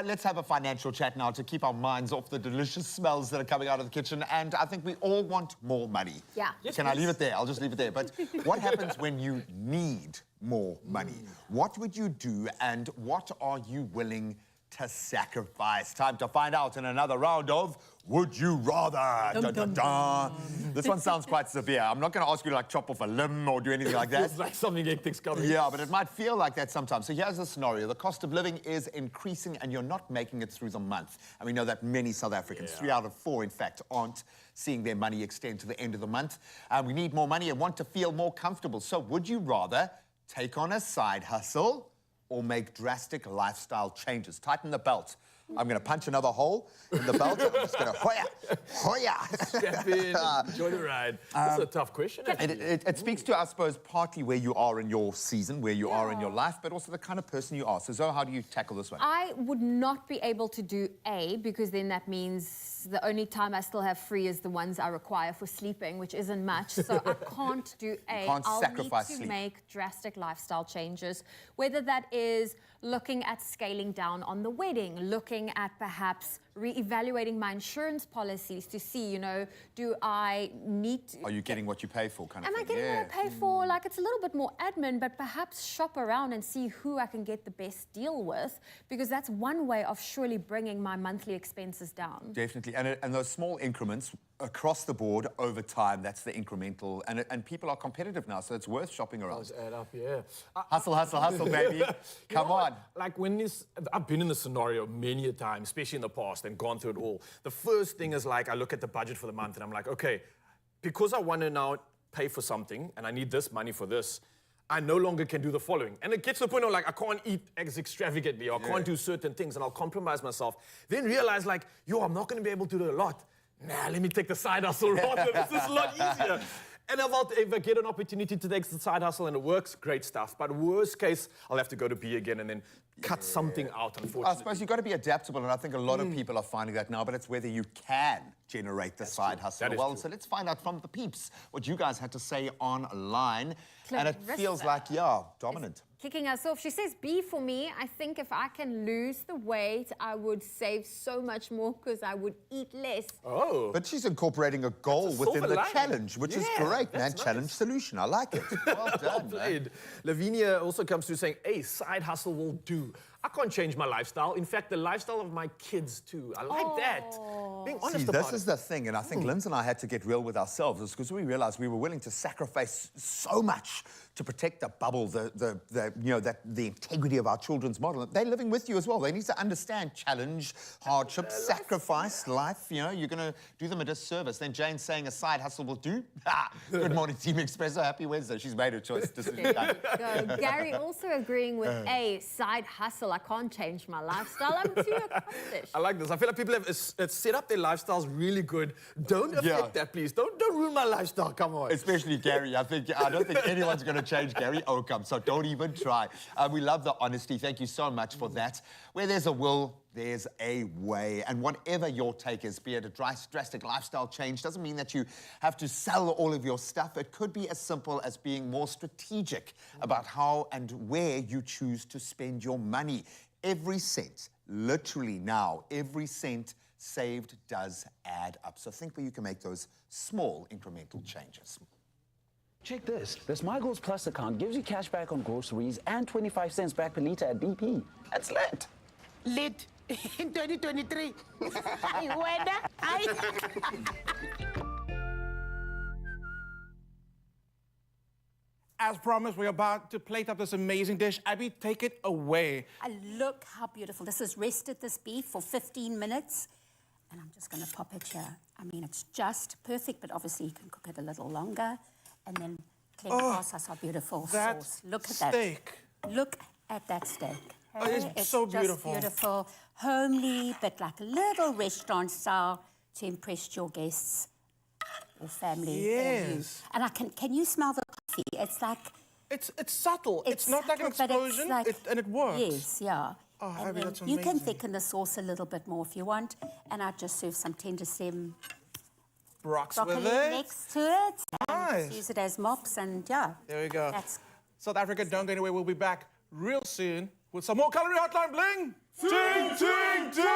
Let's have a financial chat now to keep our minds off the delicious smells that are coming out of the kitchen. And I think we all want more money. Yeah. Yes, can I leave it there? I'll just leave it there. But what happens when you need more money? What would you do and what are you willing to sacrifice? Time to find out in another round of Would You Rather? Dun, dun, dun. This one sounds quite severe. I'm not going to ask you to like chop off a limb or do anything like that. It's like something hectic's coming. Yeah, but it might feel like that sometimes. So here's the scenario. The cost of living is increasing and you're not making it through the month. And we know that many South Africans, 3 out of 4 in fact, aren't seeing their money extend to the end of the month. We need more money and want to feel more comfortable. So would you rather take on a side hustle or make drastic lifestyle changes? Tighten the belt. I'm going to punch another hole in the belt. I'm just going to hoya. Step in, enjoy the ride. This is a tough question. It speaks to, I suppose, partly where you are in your season, where you are in your life, but also the kind of person you are. So, Zoe, how do you tackle this one? I would not be able to do A, because then that means the only time I still have free is the ones I require for sleeping, which isn't much. So I can't do A. I'll sacrifice need to sleep. make drastic lifestyle changes, whether that is looking at scaling down on the wedding, looking at perhaps re-evaluating my insurance policies to see, you know, do I need to... Are you getting what you pay for kind of Am thing? I getting what I pay for? Like, it's a little bit more admin, but perhaps shop around and see who I can get the best deal with, because that's one way of surely bringing my monthly expenses down. Definitely. And those small increments across the board over time, that's the incremental. And people are competitive now, so it's worth shopping around. Does add up, yeah. Hustle, hustle, hustle, baby. Come on. Like I've been in this scenario many a time, especially in the past, and gone through it all. The first thing is like, I look at the budget for the month and I'm like, okay, because I want to now pay for something and I need this money for this, I no longer can do the following. And it gets to the point of like, I can't eat as extravagantly or I can't do certain things and I'll compromise myself. Then realize like, I'm not going to be able to do a lot. Nah, let me take the side hustle rather. This is a lot easier. And if I get an opportunity to take the side hustle and it works, great stuff. But worst case, I'll have to go to B again and then cut something out, unfortunately. I suppose you've got to be adaptable, and I think a lot of people are finding that now, but it's whether you can generate the side hustle. Well, so let's find out from the peeps what you guys had to say online. And it feels like, dominant. Kicking us off. She says, B for me. I think if I can lose the weight, I would save so much more because I would eat less. Oh. But she's incorporating a goal within the challenge, which is great, man. Challenge solution. I like it. Well done, man. Lavinia also comes through saying, hey, side hustle will do. I can't change my lifestyle. In fact, the lifestyle of my kids too. I like that. Being honest about it. This is the thing, and I think Linz and I had to get real with ourselves, because we realized we were willing to sacrifice so much to protect the bubble, the integrity of our children's model. They're living with you as well. They need to understand challenge, hardship, sacrifice, life. You know, you're going to do them a disservice. Then Jane's saying a side hustle will do. Good morning, Team Expresso. Happy Wednesday. She's made her choice. Decision done. Gary also agreeing with A, side hustle. I can't change my lifestyle. I'm too accomplished. I like this. I feel like people have set up their lifestyles really good. Don't affect that, please. Don't ruin my lifestyle. Come on. Especially Gary. I don't think anyone's going to change Gary Oakham, so don't even try. We love the honesty. Thank you so much for that. Where there's a will, there's a way. And whatever your take is, be it a drastic lifestyle change, doesn't mean that you have to sell all of your stuff. It could be as simple as being more strategic about how and where you choose to spend your money. Every cent, literally now, every cent saved does add up. So think where you can make those small incremental changes. Check this. This My Goals Plus account gives you cash back on groceries and 25 cents back per litre at BP. That's lit. Lit in 2023. as promised, we're about to plate up this amazing dish. Abby, take it away. Look how beautiful. This has rested this beef for 15 minutes. And I'm just going to pop it here. I mean, it's just perfect, but obviously you can cook it a little longer. And then pass us our beautiful sauce. Look at steak. That. Look at that steak. Oh, it's so beautiful. Just beautiful, homely, but like a little restaurant style to impress your guests or family. Yes. Or you. And can you smell the coffee? It's like... It's subtle. It's not like an explosion, and it works. Yes, yeah. Oh, Abby, that's you amazing. can thicken the sauce a little bit more if you want. And I'd just serve some tender stem broccoli with it. next to it. Nice. And use it as mops, and yeah. There we go. That's South Africa, don't go anywhere. We'll be back real soon with some more Culinary Hotline bling. Ting, ting, ting!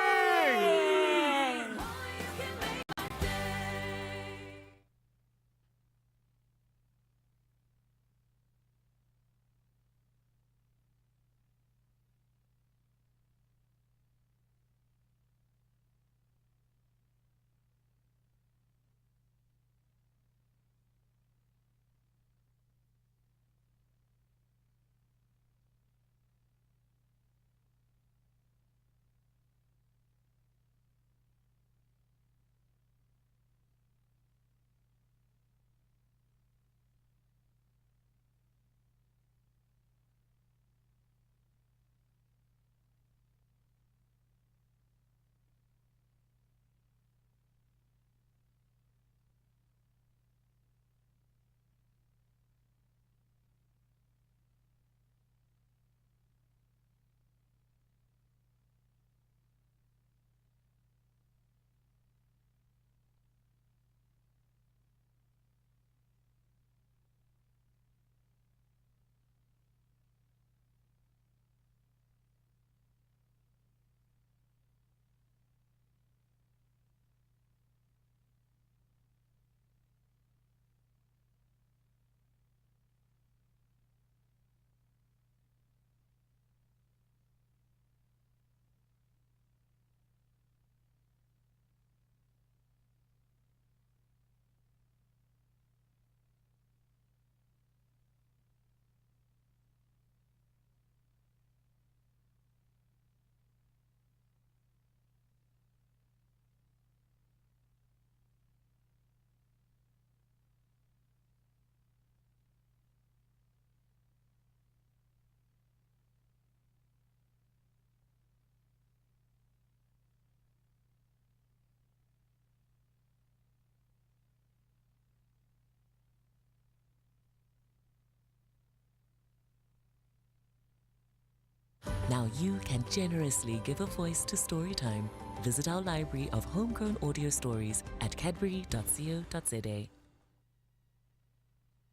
Now you can generously give a voice to Storytime. Visit our library of homegrown audio stories at cadbury.co.za.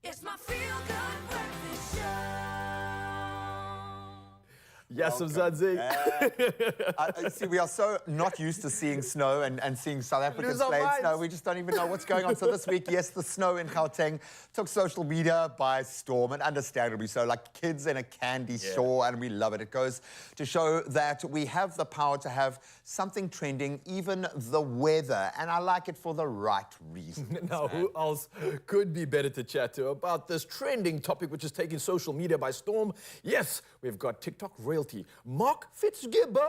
It's my feel-good breakfast show. Yes, Sanji. See, we are so not used to seeing snow and seeing South Africans playing snow. We just don't even know what's going on. So this week, yes, the snow in Gauteng took social media by storm, and understandably so, like kids in a candy store, and we love it. It goes to show that we have the power to have something trending, even the weather, and I like it for the right reasons. Now, who else could be better to chat to about this trending topic which is taking social media by storm? Yes, we've got TikTok royalty, Mark Fitzgibbon.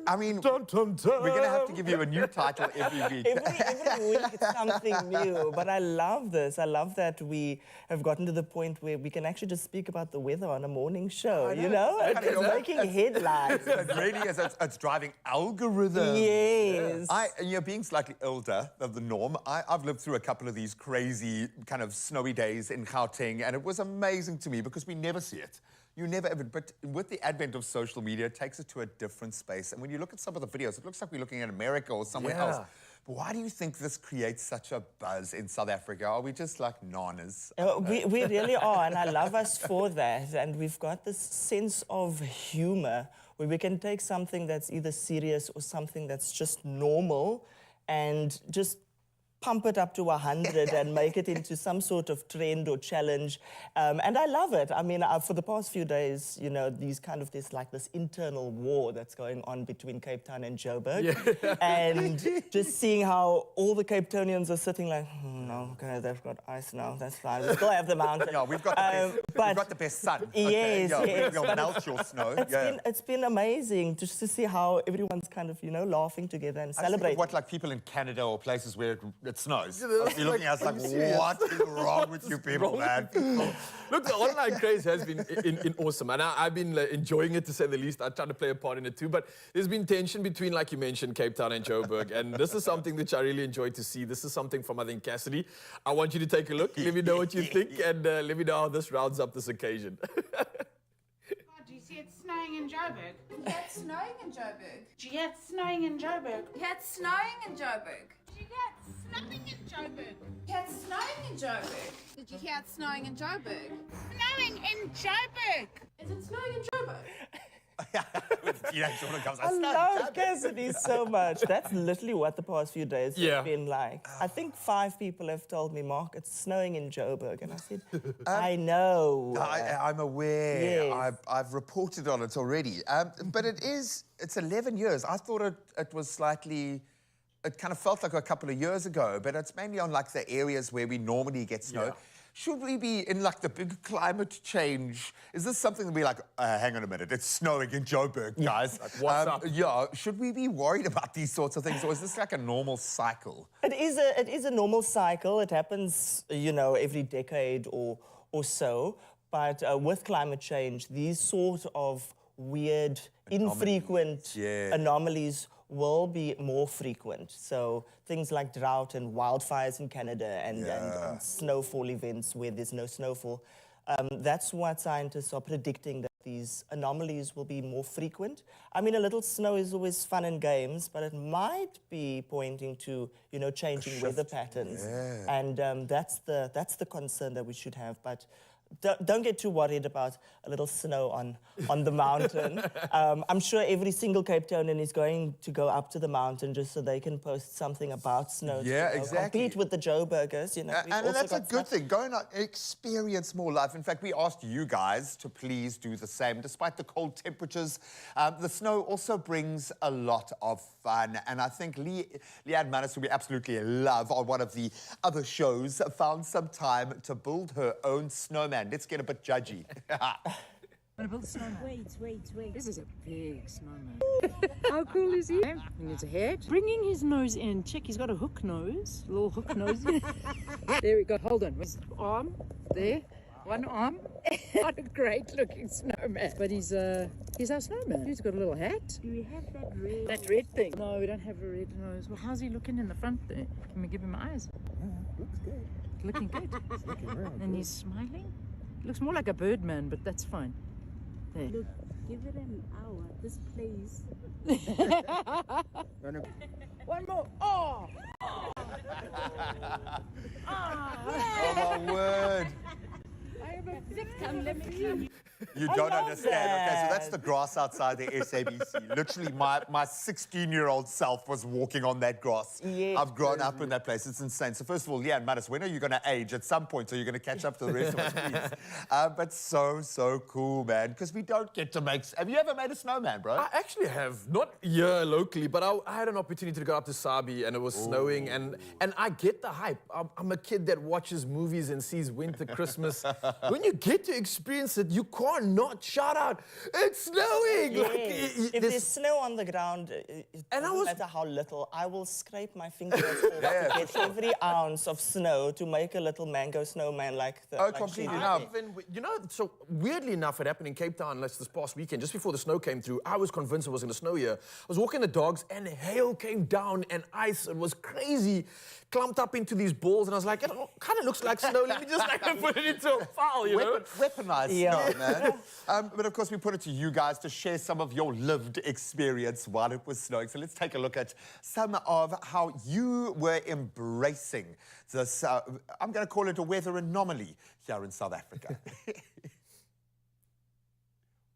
I mean, dun, dun, dun. We're going to have to give you a new title every week. Every week it's something new, but I love this. I love that we have gotten to the point where we can actually just speak about the weather on a morning show, you know? It's making headlines. It really is. It's driving algorithms. Yes. Being slightly older than the norm, I've lived through a couple of these crazy kind of snowy days in Gauteng, and it was amazing to me because we never see it. You never ever, but with the advent of social media, it takes it to a different space. And when you look at some of the videos, it looks like we're looking at America or somewhere else. But why do you think this creates such a buzz in South Africa? Are we just like nanas? We really are, and I love us for that. And we've got this sense of humor where we can take something that's either serious or something that's just normal and just pump it up to 100 and make it into some sort of trend or challenge. And I love it. I mean, for the past few days, you know, there's like this internal war that's going on between Cape Town and Joburg. Yeah. And just seeing how all the Cape Townians are sitting like, no, okay, they've got ice now, that's fine. We still have the mountain. Yeah, we've got the best sun. Yes, okay? yes. We'll melt your snow. It's been amazing just to see how everyone's kind of, you know, laughing together and celebrating. What, like people in Canada or places where it snows? You're looking at us like, what is wrong with you people, man? Look, the online craze has been in awesome, and I've been enjoying it, to say the least. I try to play a part in it too, but there's been tension between, like you mentioned, Cape Town and Joburg, and this is something which I really enjoy to see. This is something from, I think, Cassidy. I want you to take a look. Let me know what you think, and let me know how this rounds up this occasion. Do you see it snowing in Joburg? Yeah, it's snowing in Joburg. Do you hear it snowing in Joburg? Yeah, it's snowing in Joburg. Do you hear it snowing in Joburg? Yeah, it's snowing in Joburg. Did you hear it's snowing in Joburg? Snowing in Joburg! Is it snowing in Joburg? I love Cassidy so much. That's literally what the past few days have been like. I think 5 people have told me, Mark, it's snowing in Joburg. And I said, I know. I'm aware. Yes. I've reported on it already. But it's 11 years. I thought it was slightly... It kind of felt like a couple of years ago, but it's mainly on like the areas where we normally get snow. Yeah. Should we be in like the big climate change? Is this something that we like, hang on a minute, it's snowing in Joburg, guys. Like, what's up? Yeah, should we be worried about these sorts of things, or is this like a normal cycle? It is a normal cycle. It happens, you know, every decade or so. But with climate change, these sort of weird, infrequent anomalies will be more frequent. So things like drought and wildfires in Canada and snowfall events where there's no snowfall. That's what scientists are predicting, that these anomalies will be more frequent. I mean, a little snow is always fun and games, but it might be pointing to, you know, changing weather patterns. Yeah. And that's the concern that we should have. But don't get too worried about a little snow on the mountain. I'm sure every single Cape Townian is going to go up to the mountain just so they can post something about snow. Yeah, to, you know, exactly. compete with the Joburgers, you know. And that's a good thing. Go and experience more life. In fact, we asked you guys to please do the same. Despite the cold temperatures, the snow also brings a lot of fun. And I think Leanne Manus, who we absolutely love on one of the other shows, found some time to build her own snowman. Let's get a bit judgy. Want to build a snowman? Wait. This is a big snowman. How cool is he? He needs a head. Bringing his nose in. Check, he's got a hook nose. A little hook nose. There we go. Hold on. His arm. There. One arm. What a great looking snowman. But he's our snowman. He's got a little hat. Do we have that red? That red thing? No, we don't have a red nose. Well, how's he looking in the front there? Can we give him eyes? Looks good. Looking good. It's looking real good. And he's smiling. Looks more like a bird man, but that's fine. There. Look, give it an hour. This place. One more. Oh! Oh, my word. I am a victim. Let me tell you. You don't understand. Okay, so that's the grass outside the SABC. Literally, my 16-year-old self was walking on that grass. Yes, I've grown up in that place. It's insane. So first of all, Leanne Manus, when are you going to age? At some point, so you're going to catch up to the rest of us, please. But so cool, man, because we don't get to make... Have you ever made a snowman, bro? I actually have. Not here locally, but I had an opportunity to go up to Sabi, and it was snowing, and I get the hype. I'm a kid that watches movies and sees winter, Christmas. When you get to experience it, you can't not shout out, it's snowing! Yes. Like, if there's snow on the ground, it doesn't matter how little, I will scrape my fingers off to get every ounce of snow to make a little mango snowman like the... Oh, completely. You know, so weirdly enough, it happened in Cape Town this past weekend, just before the snow came through. I was convinced it was going to snow here. I was walking the dogs and hail came down and ice. It was crazy. Clumped up into these balls, and I was like, it kind of looks like snow. Let me just put it into a file, you know? Weaponized snow, man. But of course, we put it to you guys to share some of your lived experience while it was snowing. So let's take a look at some of how you were embracing this, I'm going to call it a weather anomaly here in South Africa.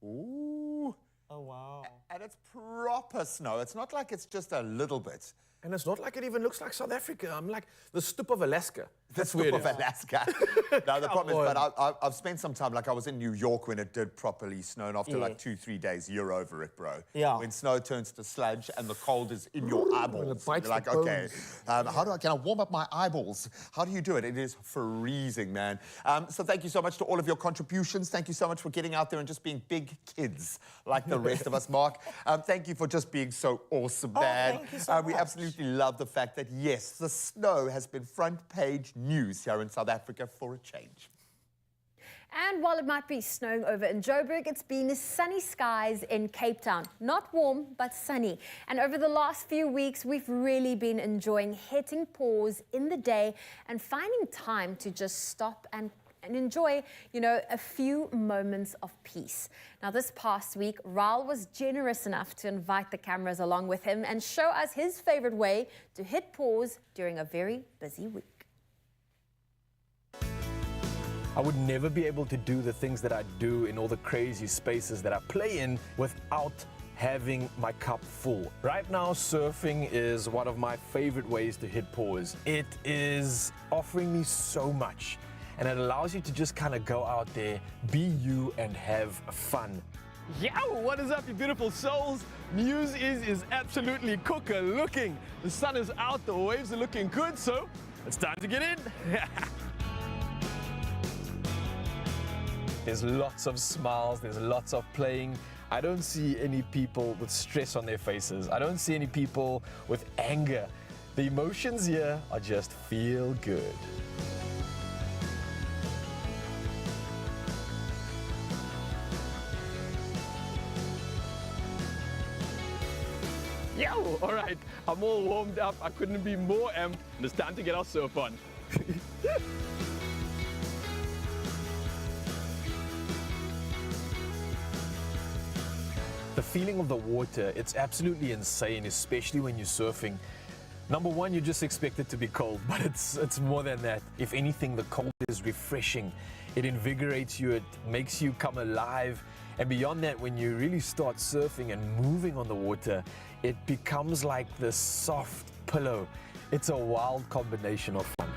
Ooh. Oh, wow. And it's proper snow. It's not like it's just a little bit. And it's not like it even looks like South Africa. I'm like the stoop of Alaska. That's weird. Of Alaska. No, the problem is, but I've spent some time, like I was in New York when it did properly snow, and after like 2-3 days, you're over it, bro. Yeah. When snow turns to sludge and the cold is in your eyeballs, bites you're like, the okay, can I warm up my eyeballs? How do you do it? It is freezing, man. So thank you so much to all of your contributions. Thank you so much for getting out there and just being big kids like the rest of us, Mark. Thank you for just being so awesome, man. Thank you so We much. absolutely love the fact that, yes, the snow has been front page news here in South Africa for a change. And while it might be snowing over in Joburg, it's been sunny skies in Cape Town. Not warm, but sunny. And over the last few weeks, we've really been enjoying hitting pause in the day and finding time to just stop and enjoy, a few moments of peace. Now, this past week, Raul was generous enough to invite the cameras along with him and show us his favorite way to hit pause during a very busy week. I would never be able to do the things that I do in all the crazy spaces that I play in without having my cup full. Right now, surfing is one of my favorite ways to hit pause. It is offering me so much, and it allows you to just kind of go out there, be you, and have fun. Yo, what is up, you beautiful souls? Muse is absolutely cooker looking. The sun is out, the waves are looking good, so it's time to get in. There's lots of smiles, there's lots of playing. I don't see any people with stress on their faces. I don't see any people with anger. The emotions here are just feel good. Yo, all right, I'm all warmed up. I couldn't be more amped. It's time to get our surf on. The feeling of the water, it's absolutely insane, especially when you're surfing. Number one, you just expect it to be cold, but it's more than that. If anything, the cold is refreshing. It invigorates you, it makes you come alive. And beyond that, when you really start surfing and moving on the water, it becomes like this soft pillow. It's a wild combination of fun.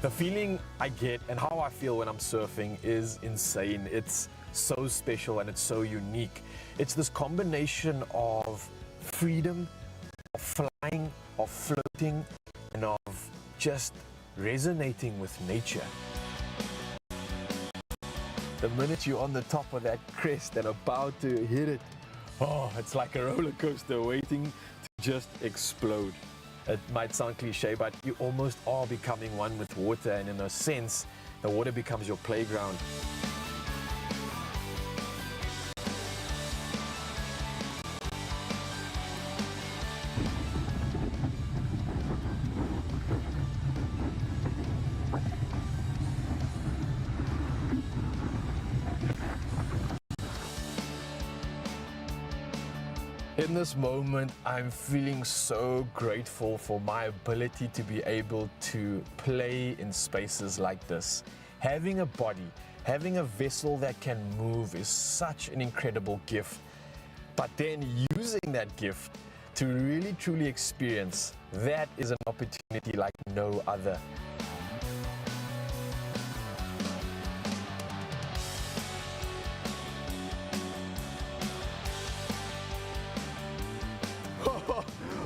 The feeling I get and how I feel when I'm surfing is insane. It's so special and it's so unique. It's this combination of freedom, of flying, of floating, and of just resonating with nature. The minute you're on the top of that crest and about to hit it, oh, it's like a roller coaster waiting to just explode. It might sound cliche, but you almost are becoming one with water, and in a sense, the water becomes your playground. In this moment, I'm feeling so grateful for my ability to be able to play in spaces like this. Having a body, having a vessel that can move is such an incredible gift. But then using that gift to really truly experience, that is an opportunity like no other.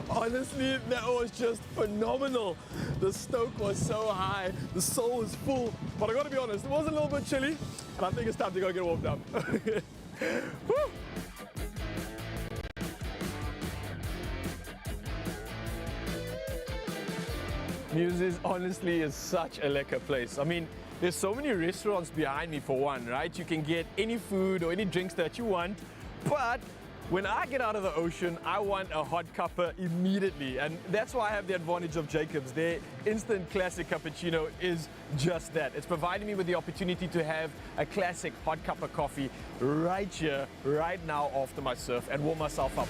Honestly, that was just phenomenal. The stoke was so high, the soul was full, but I gotta be honest, it was a little bit chilly, and I think it's time to go get warmed up. Woo! Muse honestly is such a lekker place. I mean, there's so many restaurants behind me for one, right? You can get any food or any drinks that you want, but When I get out of the ocean, I want a hot cuppa immediately, and that's why I have the advantage of Jacobs. Their instant classic cappuccino is just that. It's providing me with the opportunity to have a classic hot cuppa coffee right here, right now after my surf and warm myself up.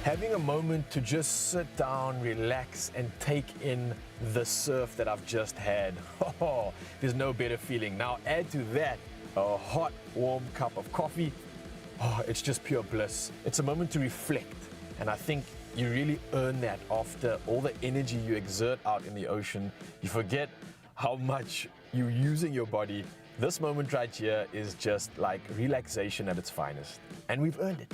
Having a moment to just sit down, relax, and take in the surf that I've just had. Oh, there's no better feeling. Now add to that a hot, warm cup of coffee. Oh, it's just pure bliss. It's a moment to reflect, and I think you really earn that after all the energy you exert out in the ocean. You forget how much you're using your body. This moment right here is just like relaxation at its finest, and we've earned it.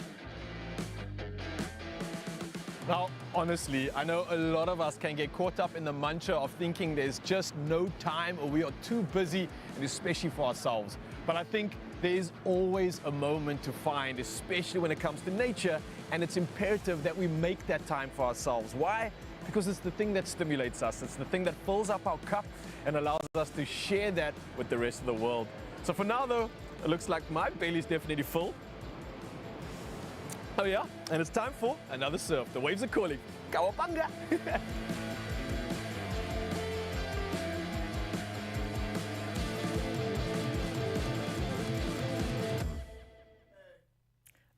Now, honestly, I know a lot of us can get caught up in the mantra of thinking there's just no time or we are too busy, and especially for ourselves. But I think there's always a moment to find, especially when it comes to nature, and it's imperative that we make that time for ourselves. Why? Because it's the thing that stimulates us. It's the thing that fills up our cup and allows us to share that with the rest of the world. So for now, though, it looks like my belly's definitely full. Oh yeah, and it's time for another surf. The waves are calling. Kawabanga!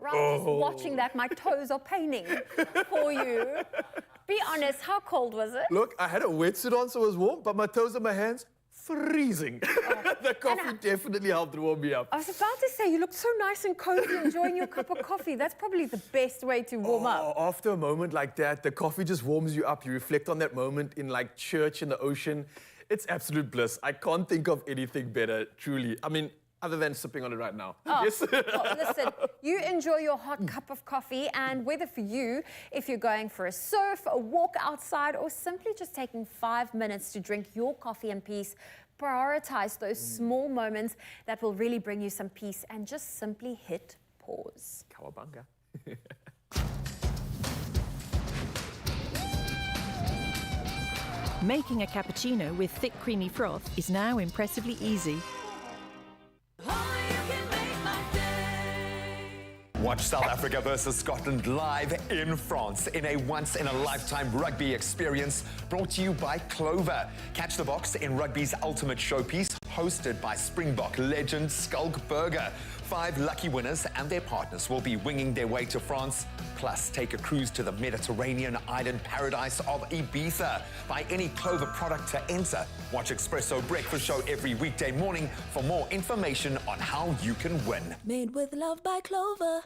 Right, just watching that, my toes are paining for you. Be honest, how cold was it? Look, I had a wetsuit on so it was warm, but my toes and my hands, freezing. The coffee definitely helped warm me up. I was about to say, you look so nice and cozy enjoying your cup of coffee. That's probably the best way to warm up. After a moment like that, the coffee just warms you up. You reflect on that moment in like church in the ocean. It's absolute bliss. I can't think of anything better, truly. I mean, other than sipping on it right now. Oh, Yes. well, listen, you enjoy your hot cup of coffee, and whether for you, if you're going for a surf, a walk outside, or simply just taking 5 minutes to drink your coffee in peace, prioritize those small moments that will really bring you some peace, and just simply hit pause. Kawabanga. Making a cappuccino with thick creamy froth is now impressively easy. Watch South Africa versus Scotland live in France in a once-in-a-lifetime rugby experience brought to you by Clover. Catch the Box in rugby's ultimate showpiece, hosted by Springbok legend Skulk Burger. 5 lucky winners and their partners will be winging their way to France. Plus, take a cruise to the Mediterranean island paradise of Ibiza. Buy any Clover product to enter. Watch Expresso Breakfast Show every weekday morning for more information on how you can win. Made with love by Clover.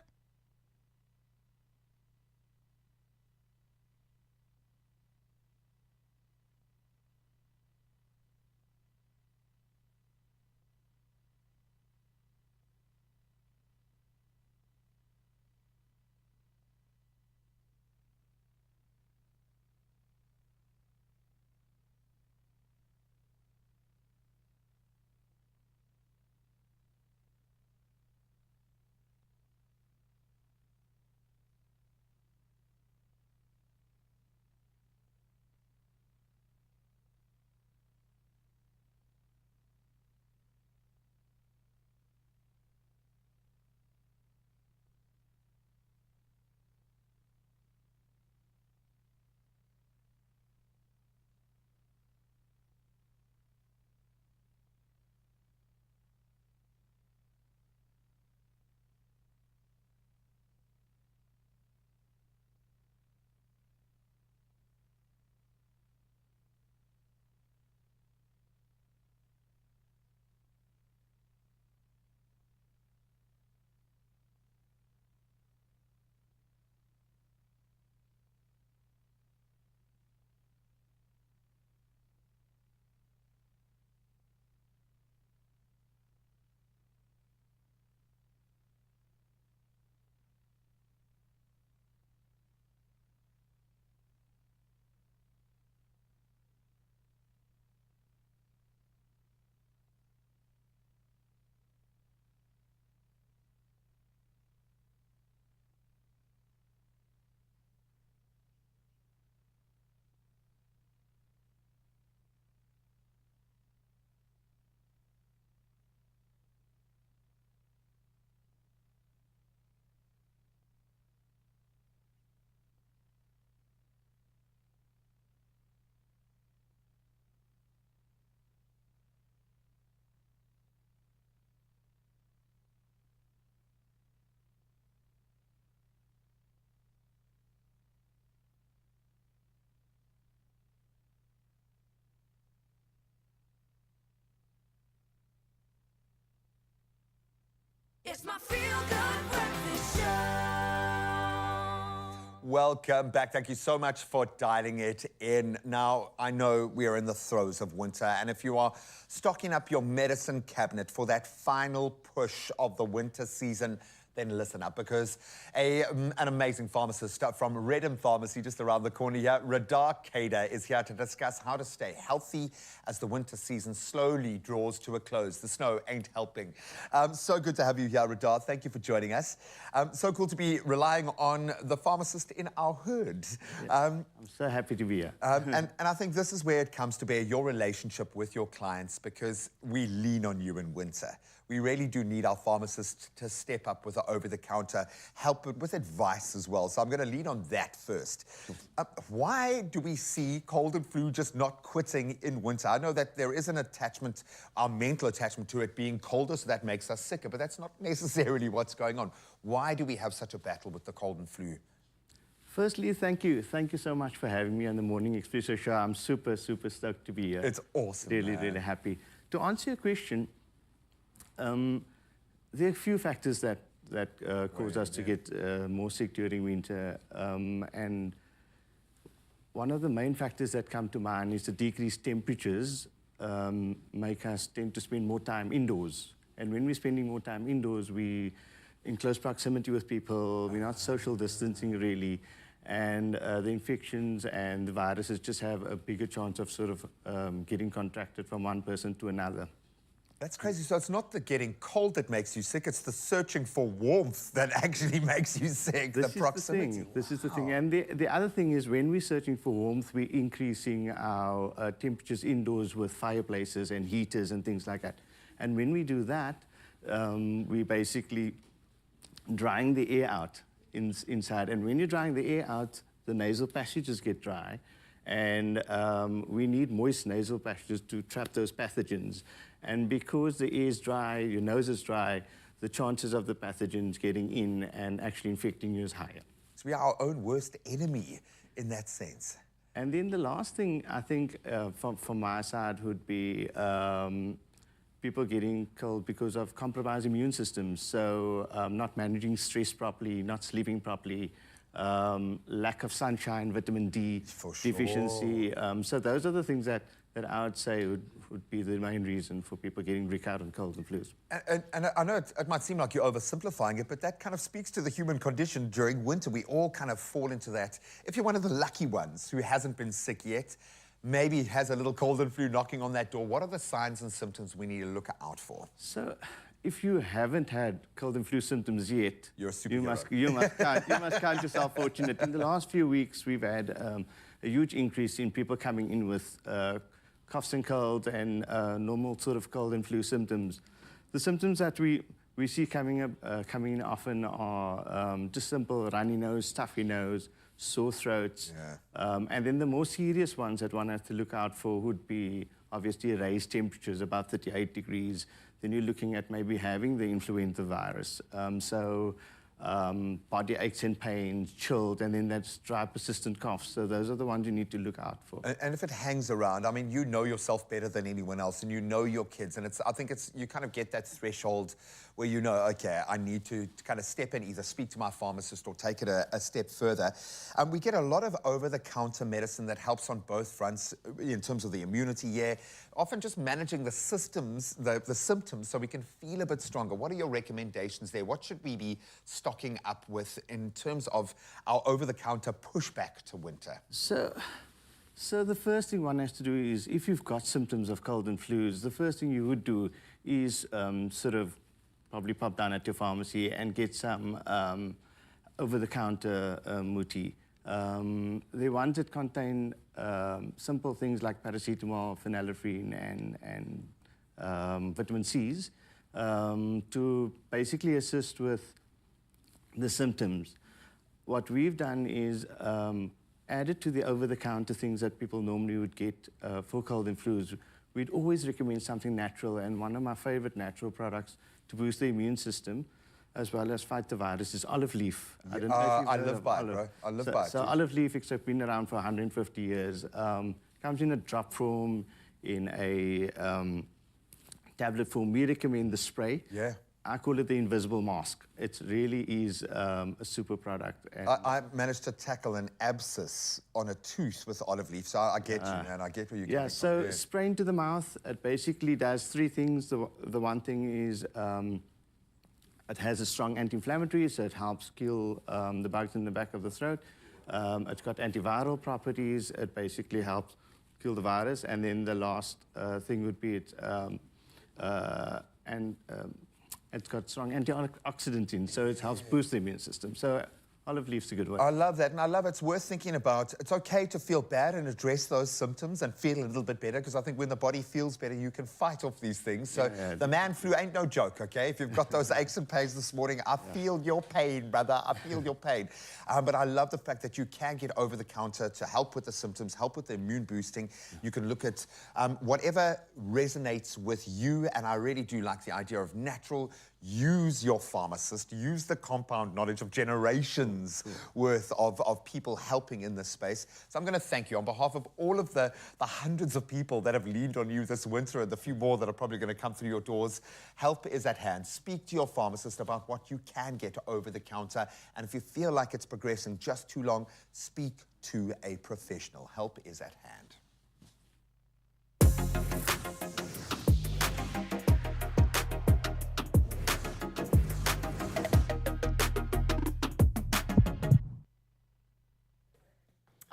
It's my feel-good breakfast show. Welcome back. Thank you so much for dialing it in. Now, I know we are in the throes of winter, and if you are stocking up your medicine cabinet for that final push of the winter season, then listen up, because an amazing pharmacist from Redham Pharmacy, just around the corner here, Radar Kader, is here to discuss how to stay healthy as the winter season slowly draws to a close. The snow ain't helping. So good to have you here, Radar. Thank you for joining us. So cool to be relying on the pharmacist in our hood. I'm so happy to be here. And I think this is where it comes to bear, your relationship with your clients, because we lean on you in winter. We really do need our pharmacists to step up with the over-the-counter help, with advice as well. So I'm going to lean on that first. Why do we see cold and flu just not quitting in winter? I know that there is an attachment, our mental attachment to it being colder, so that makes us sicker, but that's not necessarily what's going on. Why do we have such a battle with the cold and flu? Firstly, thank you. Thank you so much for having me on the Morning Expresso show. I'm super, super stoked to be here. It's awesome, Really, man. really happy. To answer your question, there are a few factors that cause us to get more sick during winter. And one of the main factors that come to mind is the decreased temperatures make us tend to spend more time indoors. And when we're spending more time indoors, we're in close proximity with people, we're not social distancing really, and the infections and the viruses just have a bigger chance of sort of getting contracted from one person to another. That's crazy. So it's not the getting cold that makes you sick, it's the searching for warmth that actually makes you sick, the proximity. This is the thing. And the other thing is, when we're searching for warmth, we're increasing our temperatures indoors with fireplaces and heaters and things like that. And when we do that, we're basically drying the air out inside. And when you're drying the air out, the nasal passages get dry. And we need moist nasal passages to trap those pathogens. And because the air is dry, your nose is dry, the chances of the pathogens getting in and actually infecting you is higher. So we are our own worst enemy in that sense. And then the last thing, I think, from my side would be people getting cold because of compromised immune systems. So not managing stress properly, not sleeping properly, lack of sunshine, vitamin D deficiency. So those are the things that I would say would be the main reason for people getting recurrent colds and flus. And I know it might seem like you're oversimplifying it, but that kind of speaks to the human condition during winter. We all kind of fall into that. If you're one of the lucky ones who hasn't been sick yet, maybe has a little cold and flu knocking on that door, what are the signs and symptoms we need to look out for? So, if you haven't had cold and flu symptoms yet, you're a superhero. You must count yourself fortunate. In the last few weeks, we've had a huge increase in people coming in with coughs and colds and normal sort of cold and flu symptoms. The symptoms that we see coming in often are just simple runny nose, stuffy nose, sore throats. Yeah. And then the more serious ones that one has to look out for would be obviously raised temperatures above 38 degrees. Then you're looking at maybe having the influenza virus. Body aches and pains, chilled, and then that's dry, persistent coughs. So those are the ones you need to look out for. And if it hangs around, I mean, you know yourself better than anyone else, and you know your kids, and I think you kind of get that threshold where you know, okay, I need to kind of step in, either speak to my pharmacist or take it a step further. We get a lot of over-the-counter medicine that helps on both fronts in terms of the immunity, often just managing the symptoms so we can feel a bit stronger. What are your recommendations there? What should we be stocking up with in terms of our over-the-counter pushback to winter? So the first thing one has to do is, if you've got symptoms of cold and flus, the first thing you would do is sort of probably pop down at your pharmacy and get some over-the-counter muti. They're ones that contain simple things like paracetamol, phenylephrine, and vitamin C's to basically assist with the symptoms. What we've done is added to the over-the-counter things that people normally would get for cold and flus. We'd always recommend something natural, and one of my favorite natural products to boost the immune system, as well as fight the virus, is olive leaf. I don't know if you've I heard live of by it, olive. bro. I live by it. So olive leaf, it's been around for 150 years. Comes in a drop form, in a tablet form. We recommend the spray. Yeah. I call it the invisible mask. It really is a super product. And I managed to tackle an abscess on a tooth with olive leaf, so I get you, man. I get where you're coming from. So spray into the mouth, it basically does three things. The one thing is it has a strong anti-inflammatory, so it helps kill the bugs in the back of the throat. It's got antiviral properties. It basically helps kill the virus. And then the last thing would be it's got strong antioxidants in, so it helps boost the immune system. So olive leaf's a good one. I love that, and I love it's worth thinking about. It's okay to feel bad and address those symptoms and feel a little bit better, because I think when the body feels better, you can fight off these things. So the man flu ain't no joke, okay? If you've got those aches and pains this morning, I feel your pain, brother. I feel your pain. But I love the fact that you can get over the counter to help with the symptoms, help with the immune boosting. You can look at whatever resonates with you, and I really do like the idea of natural. Use your pharmacist, use the compound knowledge of generations worth of people helping in this space. So I'm going to thank you on behalf of all of the hundreds of people that have leaned on you this winter, and the few more that are probably going to come through your doors. Help is at hand. Speak to your pharmacist about what you can get over the counter. And if you feel like it's progressing just too long, speak to a professional. Help is at hand.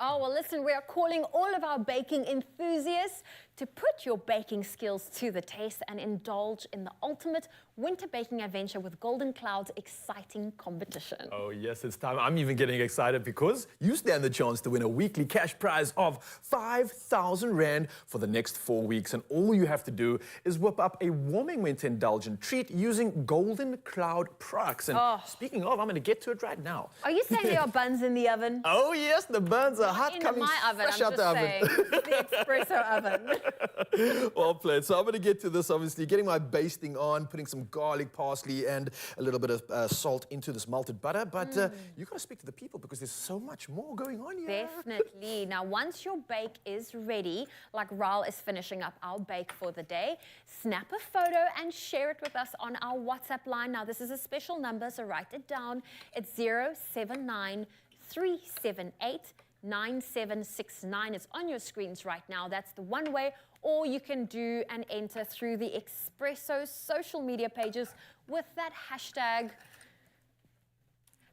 Oh, well, listen, we are calling all of our baking enthusiasts to put your baking skills to the test and indulge in the ultimate winter baking adventure with Golden Cloud's exciting competition. Oh, yes, it's time. I'm even getting excited because you stand the chance to win a weekly cash prize of 5,000 Rand for the next 4 weeks. And all you have to do is whip up a warming winter indulgent treat using Golden Cloud products. And speaking of, I'm going to get to it right now. Are you saying there are buns in the oven? Oh, yes, the buns are hot, coming my oven, fresh I'm out the just oven. saying. The Expresso oven. Well played. So I'm going to get to this, obviously, getting my basting on, putting some garlic, parsley, and a little bit of salt into this melted butter. But you've got to speak to the people because there's so much more going on here. Definitely. Now, once your bake is ready, like Raul is finishing up our bake for the day, snap a photo and share it with us on our WhatsApp line. Now, this is a special number, so write it down. It's 079 378 9769. It's on your screens right now. That's the one way. Or you can do and enter through the Expresso social media pages with that hashtag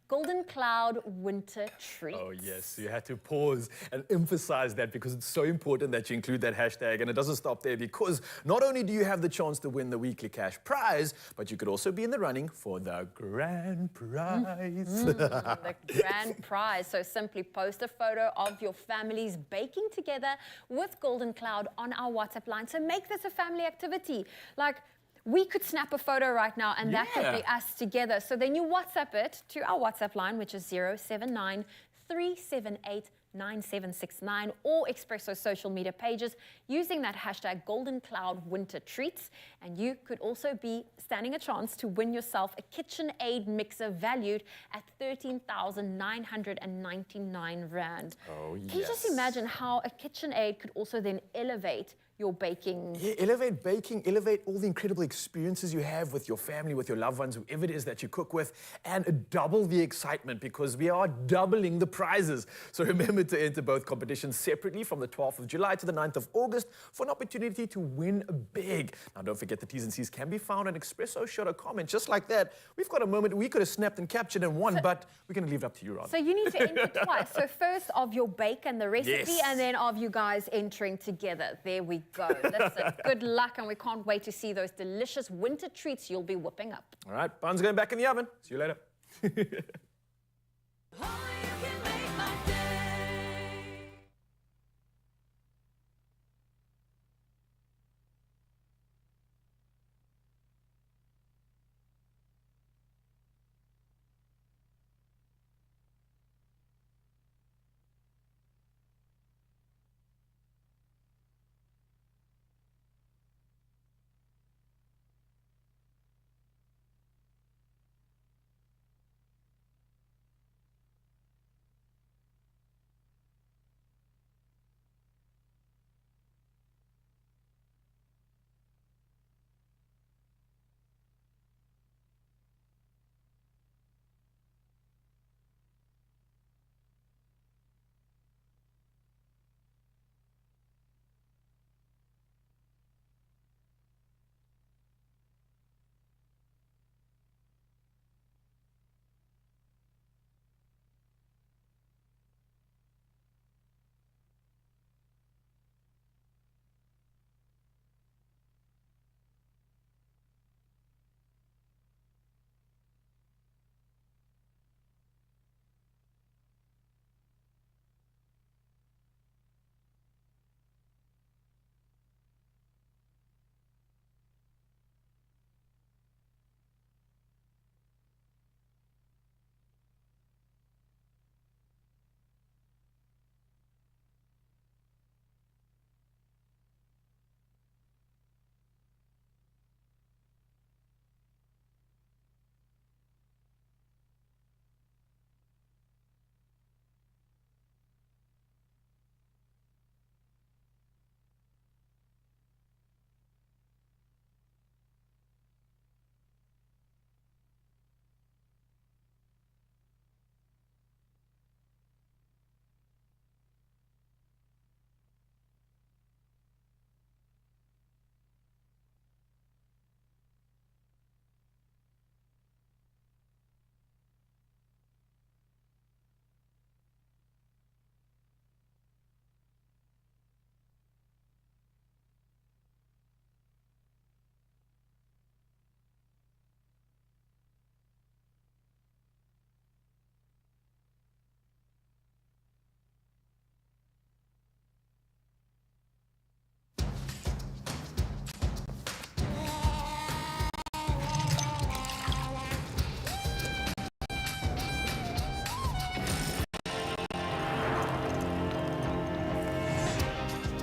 Golden Cloud Winter Treats. Oh, yes. You had to pause and emphasize that because it's so important that you include that hashtag. And it doesn't stop there because not only do you have the chance to win the weekly cash prize, but you could also be in the running for the grand prize. The grand prize. So simply post a photo of your families baking together with Golden Cloud on our WhatsApp line. So make this a family activity. Like, we could snap a photo right now and that could be us together. So then you WhatsApp it to our WhatsApp line, which is 079 378 9769, or Expresso social media pages using that hashtag Golden Cloud Winter Treats. And you could also be standing a chance to win yourself a KitchenAid mixer valued at 13,999 Rand. Oh, yes. Can you just imagine how a KitchenAid could also then elevate your baking? Yeah, elevate baking, elevate all the incredible experiences you have with your family, with your loved ones, whoever it is that you cook with, and double the excitement because we are doubling the prizes. So remember to enter both competitions separately from the 12th of July to the 9th of August for an opportunity to win big. Now, don't forget the T's and C's can be found on Expresso.com. And just like that, we've got a moment we could have snapped and captured and won, but we're going to leave it up to you, Ron. So you need to enter twice. So first of your bake and the recipe, and then of you guys entering together. There we go. Listen, good luck, and we can't wait to see those delicious winter treats you'll be whipping up. All right, buns going back in the oven. See you later.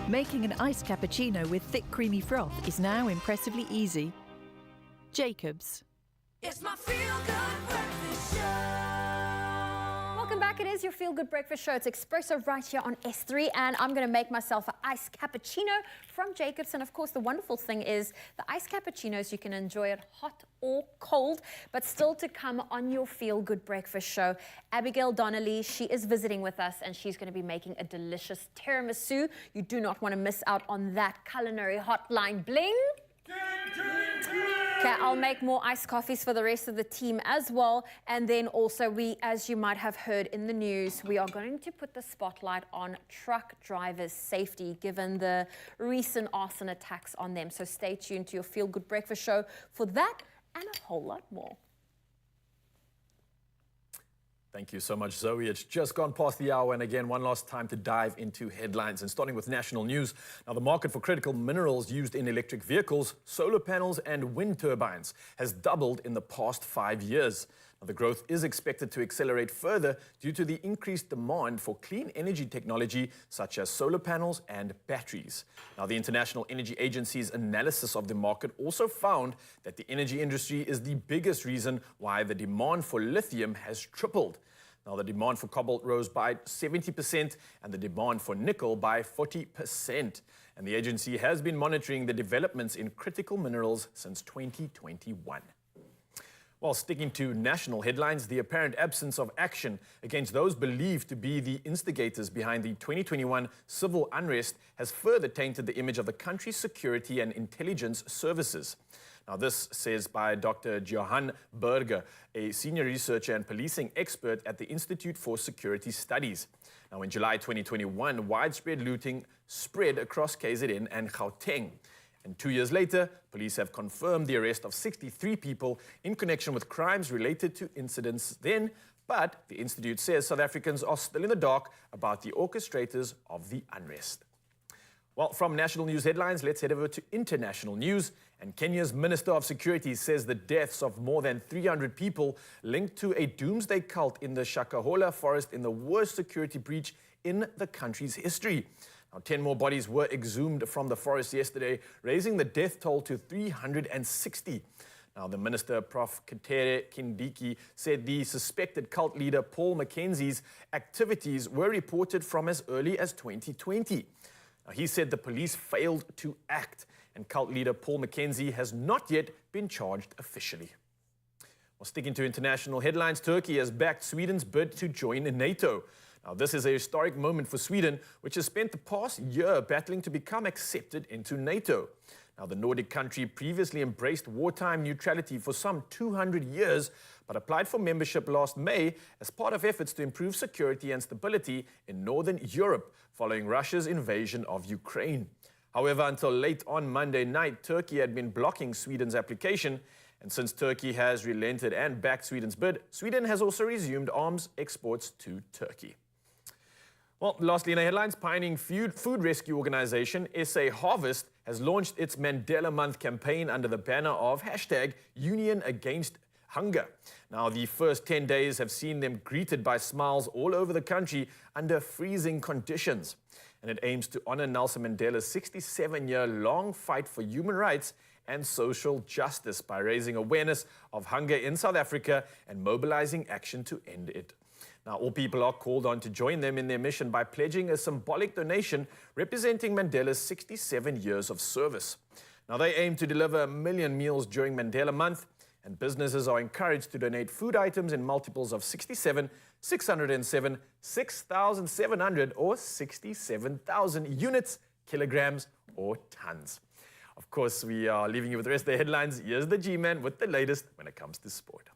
Making an iced cappuccino with thick creamy froth is now impressively easy. Jacobs. It's my feel-good breakfast show. Welcome back. It is your Feel Good Breakfast Show. It's Expresso right here on S3, and I'm going to make myself an iced cappuccino from Jacobs. And of course, the wonderful thing is the iced cappuccinos, you can enjoy it hot or cold, but still to come on your Feel Good Breakfast Show. Abigail Donnelly, she is visiting with us, and she's going to be making a delicious tiramisu. You do not want to miss out on that Culinary Hotline bling. Okay, I'll make more iced coffees for the rest of the team as well. And then also as you might have heard in the news, we are going to put the spotlight on truck drivers' safety given the recent arson attacks on them. So stay tuned to your Feel Good Breakfast Show for that and a whole lot more. Thank you so much, Zoe. It's just gone past the hour, and again, one last time to dive into headlines. And starting with national news. Now, the market for critical minerals used in electric vehicles, solar panels, and wind turbines has doubled in the past 5 years. Now, the growth is expected to accelerate further due to the increased demand for clean energy technology such as solar panels and batteries. Now, the International Energy Agency's analysis of the market also found that the energy industry is the biggest reason why the demand for lithium has tripled. Now, the demand for cobalt rose by 70% and the demand for nickel by 40%. And the agency has been monitoring the developments in critical minerals since 2021. While sticking to national headlines, the apparent absence of action against those believed to be the instigators behind the 2021 civil unrest has further tainted the image of the country's security and intelligence services. Now, this says by Dr. Johan Berger, a senior researcher and policing expert at the Institute for Security Studies. Now, in July 2021, widespread looting spread across KZN and Gauteng. And 2 years later, police have confirmed the arrest of 63 people in connection with crimes related to incidents then, but the Institute says South Africans are still in the dark about the orchestrators of the unrest. Well, from national news headlines, let's head over to international news. And Kenya's Minister of Security says the deaths of more than 300 people linked to a doomsday cult in the Shakahola forest in the worst security breach in the country's history. Now, 10 more bodies were exhumed from the forest yesterday, raising the death toll to 360. Now, the minister, Prof. Katere Kindiki, said the suspected cult leader Paul Mackenzie's activities were reported from as early as 2020. Now, he said the police failed to act, and cult leader Paul Mackenzie has not yet been charged officially. Well, sticking to international headlines, Turkey has backed Sweden's bid to join NATO. Now, this is a historic moment for Sweden, which has spent the past year battling to become accepted into NATO. Now, the Nordic country previously embraced wartime neutrality for some 200 years, but applied for membership last May as part of efforts to improve security and stability in Northern Europe following Russia's invasion of Ukraine. However, until late on Monday night, Turkey had been blocking Sweden's application. And since Turkey has relented and backed Sweden's bid, Sweden has also resumed arms exports to Turkey. Well, lastly in the headlines, pioneering food rescue organization SA Harvest has launched its Mandela Month campaign under the banner of #Union Against Hunger. Now, the first 10 days have seen them greeted by smiles all over the country under freezing conditions. And it aims to honor Nelson Mandela's 67-year-long fight for human rights and social justice by raising awareness of hunger in South Africa and mobilizing action to end it. Now, all people are called on to join them in their mission by pledging a symbolic donation representing Mandela's 67 years of service. Now, they aim to deliver 1 million meals during Mandela Month, and businesses are encouraged to donate food items in multiples of 67, 607, 6,700, or 67,000 units, kilograms, or tons. Of course, we are leaving you with the rest of the headlines. Here's the G-Man with the latest when it comes to sport.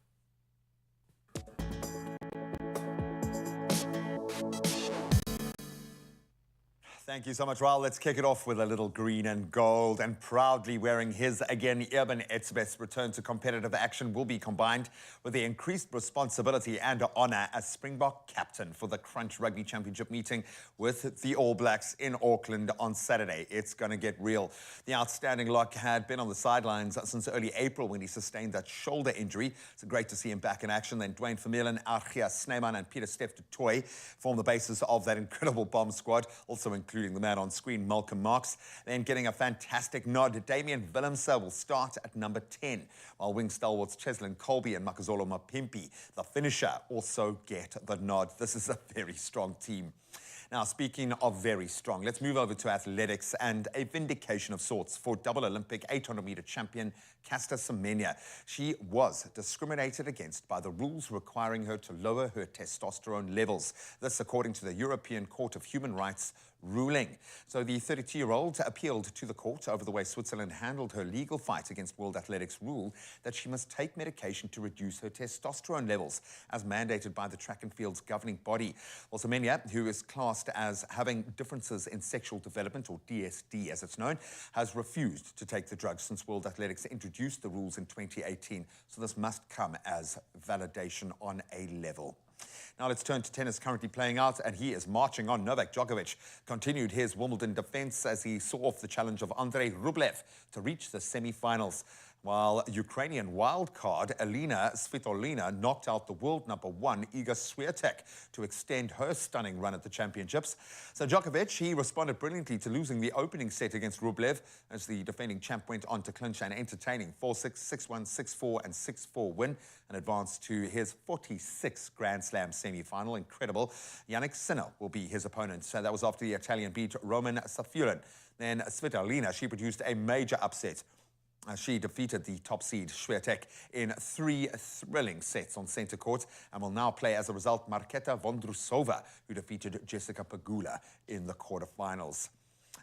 Thank you so much, Raul. Let's kick it off with a little green and gold. And proudly wearing his again, Eben Etzebeth's return to competitive action will be combined with the increased responsibility and honour as Springbok captain for the Crunch Rugby Championship meeting with the All Blacks in Auckland on Saturday. It's going to get real. The outstanding lock had been on the sidelines since early April when he sustained that shoulder injury. It's great to see him back in action. Then Dwayne Vermeulen, Argia Snyman and Peter Steph du Toit form the basis of that incredible bomb squad, also including including the man on screen, Malcolm Marx. Then getting a fantastic nod, Damian Willemse will start at number 10, while wing stalwarts Cheslin Colby and Makazolo Mapimpi, the finisher, also get the nod. This is a very strong team. Now, speaking of very strong, let's move over to athletics and a vindication of sorts for double Olympic 800-meter champion Caster Semenya. She was discriminated against by the rules requiring her to lower her testosterone levels. This according to the European Court of Human Rights ruling. So the 32-year-old appealed to the court over the way Switzerland handled her legal fight against World Athletics' rule that she must take medication to reduce her testosterone levels, as mandated by the track and field's governing body. Well, Semenya, who is classed as having differences in sexual development, or DSD as it's known, has refused to take the drug since World Athletics introduced the rules in 2018. So this must come as validation on a level. Now let's turn to tennis currently playing out, and he is marching on. Novak Djokovic continued his Wimbledon defense as he saw off the challenge of Andrei Rublev to reach the semi-finals, while Ukrainian wildcard Elena Svitolina knocked out the world #1 Iga Swiatek to extend her stunning run at the championships. So Djokovic, he responded brilliantly to losing the opening set against Rublev as the defending champ went on to clinch an entertaining 4-6, 6-1, 6-4 and 6-4 win and advanced to his 46th Grand Slam semi-final. Incredible. Yannick Sinner will be his opponent. So that was after the Italian beat Roman Safulin. Then Svitolina, she produced a major upset. She defeated the top seed Swiatek in 3 thrilling sets on centre court and will now play as a result Marketa Vondrousova, who defeated Jessica Pegula in the quarterfinals.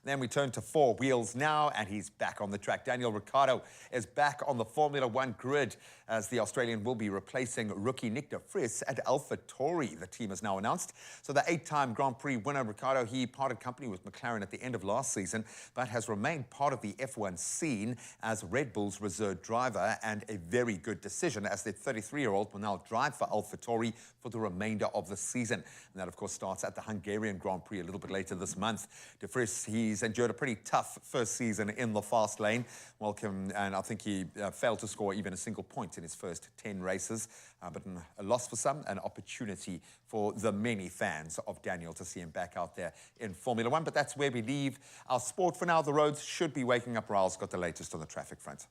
Then we turn to four wheels now, and he's back on the track. Daniel Ricciardo is back on the Formula One grid as the Australian will be replacing rookie Nick de Vries at AlphaTauri, the team has now announced. So the 8-time Grand Prix winner Ricciardo, he parted company with McLaren at the end of last season, but has remained part of the F1 scene as Red Bull's reserve driver, and a very good decision as the 33-year-old will now drive for AlphaTauri for the remainder of the season. And that, of course, starts at the Hungarian Grand Prix a little bit later this month. De Vries, he's endured a pretty tough first season in the fast lane. Welcome, and I think he failed to score even a single point in his first 10 races. But a loss for some, an opportunity for the many fans of Daniel to see him back out there in Formula One. But that's where we leave our sport for now. The roads should be waking up. Raul's got the latest on the traffic front.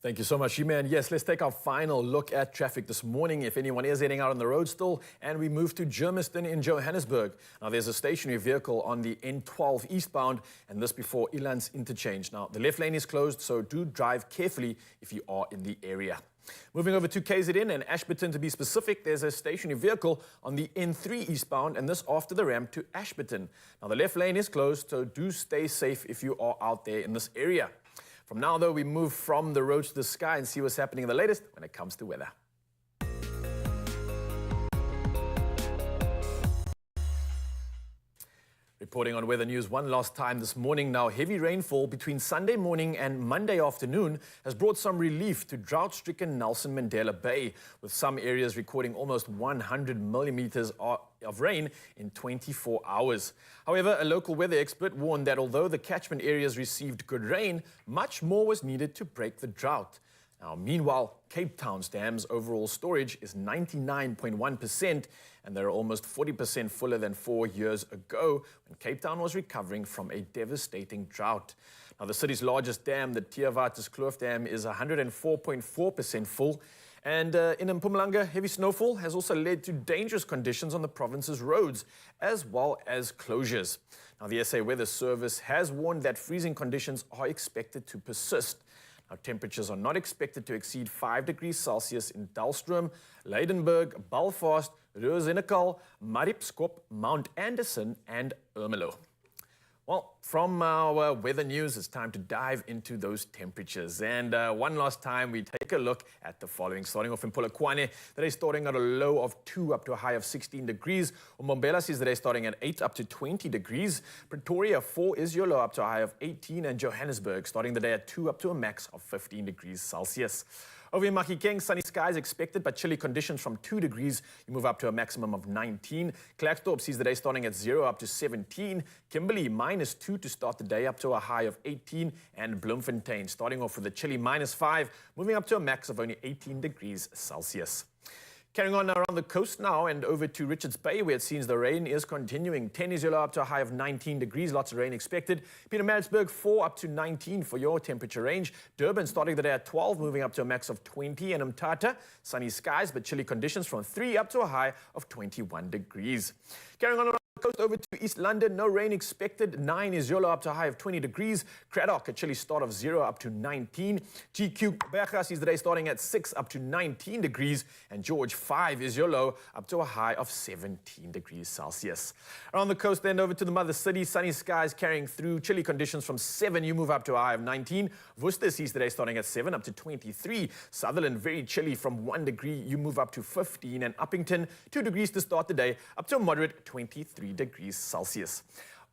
Thank you so much, Shima. And yes, let's take our final look at traffic this morning, if anyone is heading out on the road still. And we move to Germiston in Johannesburg. Now, there's a stationary vehicle on the N12 eastbound, and this before Elands Interchange. Now, the left lane is closed, so do drive carefully if you are in the area. Moving over to KZN and Ashburton to be specific, there's a stationary vehicle on the N3 eastbound, and this after the ramp to Ashburton. Now, the left lane is closed, so do stay safe if you are out there in this area. From now, though, we move from the road to the sky and see what's happening in the latest when it comes to weather. Reporting on weather news one last time this morning. Now, heavy rainfall between Sunday morning and Monday afternoon has brought some relief to drought-stricken Nelson Mandela Bay, with some areas recording almost 100 millimeters of rain in 24 hours. However, a local weather expert warned that although the catchment areas received good rain, much more was needed to break the drought. Now, meanwhile, Cape Town's dam's overall storage is 99.1%, and they're almost 40% fuller than 4 years ago when Cape Town was recovering from a devastating drought. Now, the city's largest dam, the Theewaterskloof Kloof Dam, is 104.4% full. And in Mpumalanga, heavy snowfall has also led to dangerous conditions on the province's roads, as well as closures. Now, the SA Weather Service has warned that freezing conditions are expected to persist. Now, temperatures are not expected to exceed 5 degrees Celsius in Dalstroom, Leidenburg, Belfast, Roosendaal, Mariepskop, Mount Anderson, and Ermelo. Well, from our weather news, it's time to dive into those temperatures. And one last time, we take a look at the following. Starting off in Polokwane, today starting at a low of 2 up to a high of 16 degrees. Mbombela sees today starting at 8 up to 20 degrees. Pretoria, 4 is your low up to a high of 18. And Johannesburg starting the day at 2 up to a max of 15 degrees Celsius. Over in Mahikeng, sunny skies expected, but chilly conditions from 2 degrees. You move up to a maximum of 19. Klerksdorp sees the day starting at 0 up to 17. Kimberley, -2 to start the day up to a high of 18. And Bloemfontein starting off with a chilly -5, moving up to a max of only 18 degrees Celsius. Carrying on around the coast now and over to Richards Bay, where it seems the rain is continuing. 10 is yellow up to a high of 19 degrees. Lots of rain expected. Pietermaritzburg, 4 up to 19 for your temperature range. Durban starting the day at 12, moving up to a max of 20. And Mthatha, sunny skies but chilly conditions from 3 up to a high of 21 degrees. Carrying on around the coast over to East London, no rain expected. 9 is yellow up to a high of 20 degrees. Cradock, a chilly start of 0 up to 19. GQ Berga sees the day starting at 6 up to 19 degrees. And George, 5 is yellow up to a high of 17 degrees Celsius. Around the coast then over to the mother city, sunny skies carrying through. Chilly conditions from 7, you move up to a high of 19. Worcester sees the day starting at 7 up to 23. Sutherland, very chilly from 1 degree, you move up to 15. And Uppington, 2 degrees to start the day, up to a moderate 23 degrees Celsius.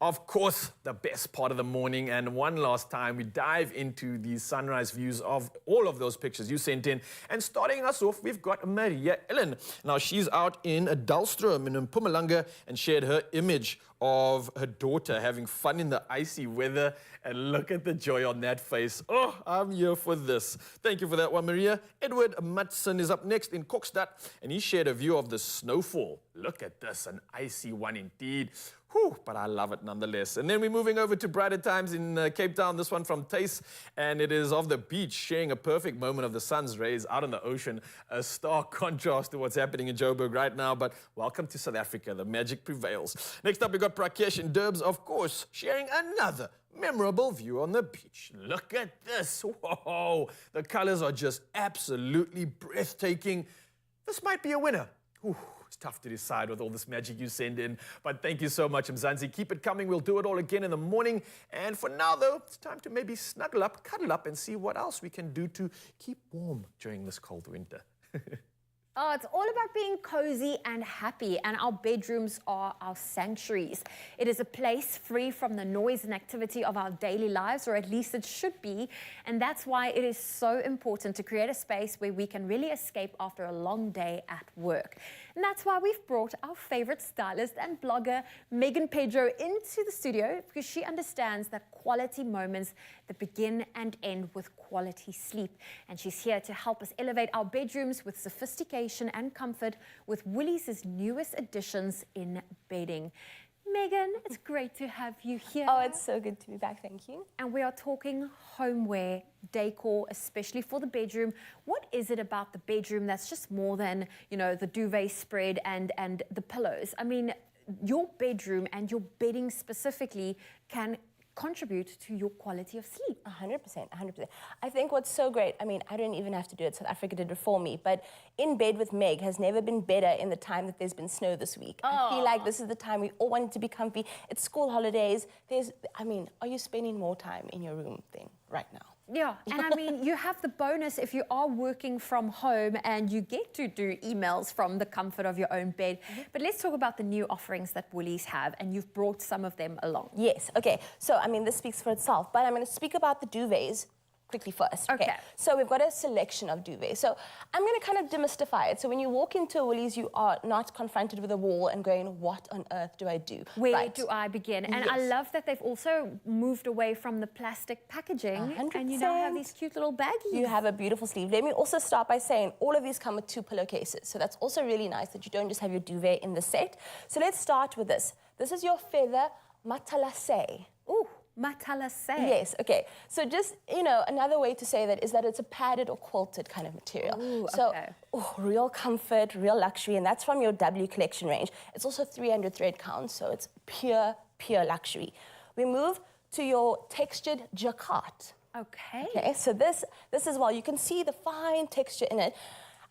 Of course, the best part of the morning, and one last time, we dive into the sunrise views of all of those pictures you sent in. And starting us off, we've got Maria Ellen. Now, she's out in Dalstrom in Mpumalanga and shared her image of her daughter having fun in the icy weather. And look at the joy on that face. Oh, I'm here for this. Thank you for that one, Maria. Edward Matson is up next in Kokstad, and he shared a view of the snowfall. Look at this, an icy one indeed. Whew, but I love it nonetheless. And then we're moving over to brighter times in Cape Town. This one from Tace, and it is of the beach, sharing a perfect moment of the sun's rays out on the ocean. A stark contrast to what's happening in Joburg right now, but welcome to South Africa. The magic prevails. Next up, we got Prakesh in Durbs, of course, sharing another memorable view on the beach. Look at this. Whoa, the colors are just absolutely breathtaking. This might be a winner. Ooh. It's tough to decide with all this magic you send in, but thank you so much, Mzansi. Keep it coming. We'll do it all again in the morning. And for now, though, it's time to maybe snuggle up, cuddle up, and see what else we can do to keep warm during this cold winter. Oh, it's all about being cozy and happy, and our bedrooms are our sanctuaries. It is a place free from the noise and activity of our daily lives, or at least it should be, and that's why it is so important to create a space where we can really escape after a long day at work. And that's why we've brought our favorite stylist and blogger, Megan Pedro, into the studio, because she understands that quality moments that begin and end with quality sleep. And she's here to help us elevate our bedrooms with sophistication and comfort with Woolies' newest additions in bedding. Megan, it's great to have you here. Oh, it's so good to be back, thank you. And we are talking homeware, decor, especially for the bedroom. What is it about the bedroom that's just more than, you know, the duvet spread and the pillows? I mean, your bedroom and your bedding specifically can contribute to your quality of sleep. 100%, 100%. I think what's so great, I mean, I don't even have to do it, South Africa did it for me, but In Bed with Meg has never been better in the time that there's been snow this week. I feel like this is the time we all wanted to be comfy. It's school holidays. Are you spending more time in your room than right now? Yeah, and I mean, you have the bonus if you are working from home and you get to do emails from the comfort of your own bed. But let's talk about the new offerings that Woolies have, and you've brought some of them along. Yes, okay. So, I mean, this speaks for itself, but I'm going to speak about the duvets quickly first. Okay. So we've got a selection of duvets. So I'm going to kind of demystify it. So when you walk into a Woolies, you are not confronted with a wall and going, what on earth do I do? Where do I begin? And I love that they've also moved away from the plastic packaging. 100%. And you now have these cute little baggies. You have a beautiful sleeve. Let me also start by saying all of these come with 2 pillowcases. So that's also really nice that you don't just have your duvet in the set. So let's start with this. This is your feather matelassé. Ooh. Matelassé. Yes, okay. So just, you know, another way to say that is that it's a padded or quilted kind of material. Ooh, so, okay. Real comfort, real luxury, and that's from your W collection range. It's also 300 thread count, so it's pure luxury. We move to your textured jacquard. Okay. Okay, so this is, well, you can see the fine texture in it.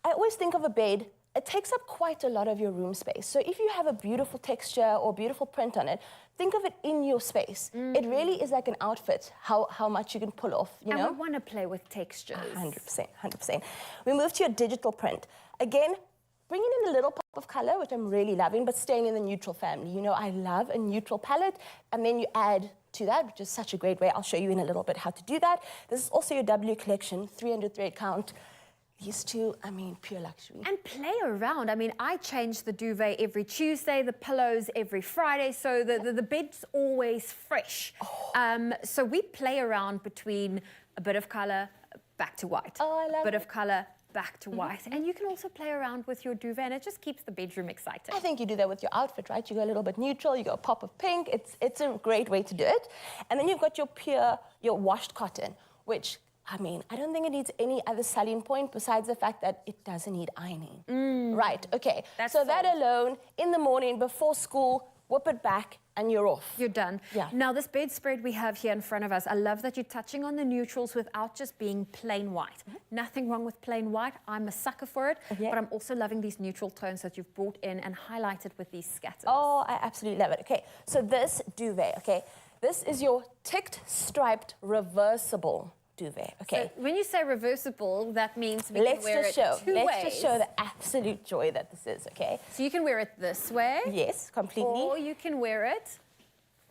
I always think of a bed, it takes up quite a lot of your room space. So if you have a beautiful texture or beautiful print on it, think of it in your space. It really is like an outfit, how much you can pull off, you know? And we want to play with textures. 100%, 100%. We move to your digital print. Again, bringing in a little pop of color, which I'm really loving, but staying in the neutral family. You know, I love a neutral palette, and then you add to that, which is such a great way. I'll show you in a little bit how to do that. This is also your W collection, 300 thread count. These two, I mean, pure luxury. And play around. I mean, I change the duvet every Tuesday, the pillows every Friday, so the bed's always fresh. So we play around between a bit of colour, back to white. Oh, I love bit of colour, back to white. And you can also play around with your duvet, and it just keeps the bedroom exciting. I think you do that with your outfit, right? You go a little bit neutral, you go a pop of pink. It's a great way to do it. And then you've got your washed cotton, which, I mean, I don't think it needs any other selling point besides the fact that it doesn't need ironing. Right, okay. So that alone, in the morning, before school, whip it back, and you're off. You're done. Yeah. Now, this bedspread we have here in front of us, I love that you're touching on the neutrals without just being plain white. Nothing wrong with plain white. I'm a sucker for it. But I'm also loving these neutral tones that you've brought in and highlighted with these scatters. Oh, I absolutely love it. Okay, so this duvet, okay, this is your ticked, striped, reversible duvet, okay? So when you say reversible, that means we Let's can wear just it show. two Let's ways. just show the absolute joy that this is, okay? So you can wear it this way. Yes, completely. Or you can wear it,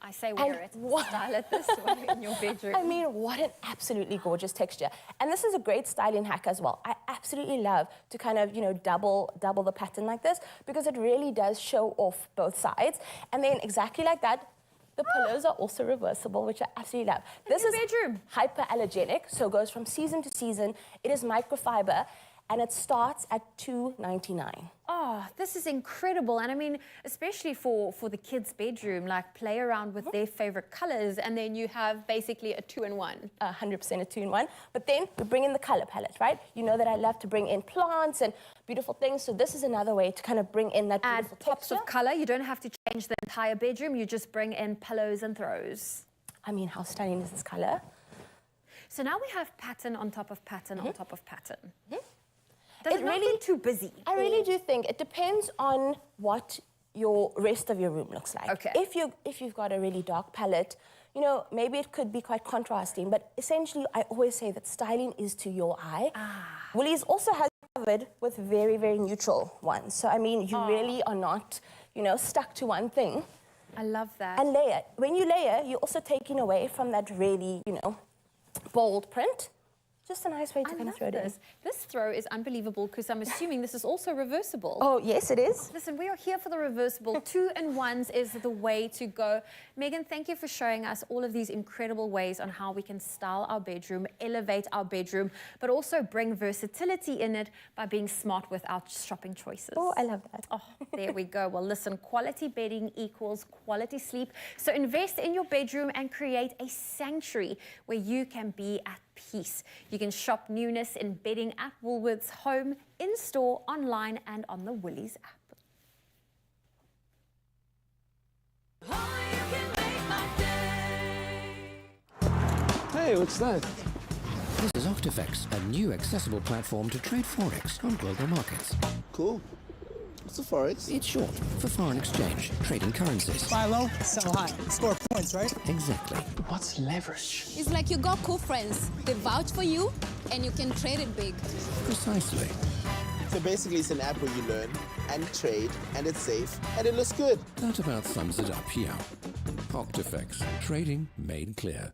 I say wear it, style it this way in your bedroom. I mean, what an absolutely gorgeous texture. And this is a great styling hack as well. I absolutely love to kind of, you know, double the pattern like this because it really does show off both sides. And then exactly like that, the pillows are also reversible, which I absolutely love. This is hyperallergenic, so it goes from season to season. It is microfiber, and it starts at $2.99. Oh, this is incredible. And I mean, especially for the kids' bedroom, like play around with their favorite colors, and then you have basically a 2-in-1. 100% a 2-in-1. But then we bring in the color palette, right? You know that I love to bring in plants and beautiful things, so this is another way to kind of bring in that beautiful pops of color. You don't have to change the entire bedroom. You just bring in pillows and throws. I mean, how stunning is this color? So now we have pattern on top of pattern on top of pattern. Does it really get too busy? I really do think it depends on what your rest of your room looks like. Okay. If you've got a really dark palette, you know, maybe it could be quite contrasting, but essentially I always say that styling is to your eye. Woolies also has covered with very, very neutral ones. So I mean, you really are not, you know, stuck to one thing. I love that. And layer. When you layer, you're also taking away from that really, you know, bold print. Just a nice way to kind of throw it in. This throw is unbelievable because I'm assuming this is also reversible. Oh, yes, it is. Listen, we are here for the reversible. 2-in-1s is the way to go. Megan, thank you for showing us all of these incredible ways on how we can style our bedroom, elevate our bedroom, but also bring versatility in it by being smart with our shopping choices. Oh, I love that. Oh, there we go. Well, listen, quality bedding equals quality sleep. So invest in your bedroom and create a sanctuary where you can be at peace. You can shop newness in bedding at Woolworths, home, in-store, online, and on the Woolies app. Hey, what's that? This is Octifex, a new accessible platform to trade Forex on global markets. Cool. What's a Forex? It's short for foreign exchange, trading currencies. Buy low, sell high. Score points, right? Exactly. What's leverage? It's like you got cool friends. They vouch for you, and you can trade it big. Precisely. So basically it's an app where you learn and trade, and it's safe, and it looks good. That about sums it up here. Octifex, trading made clear.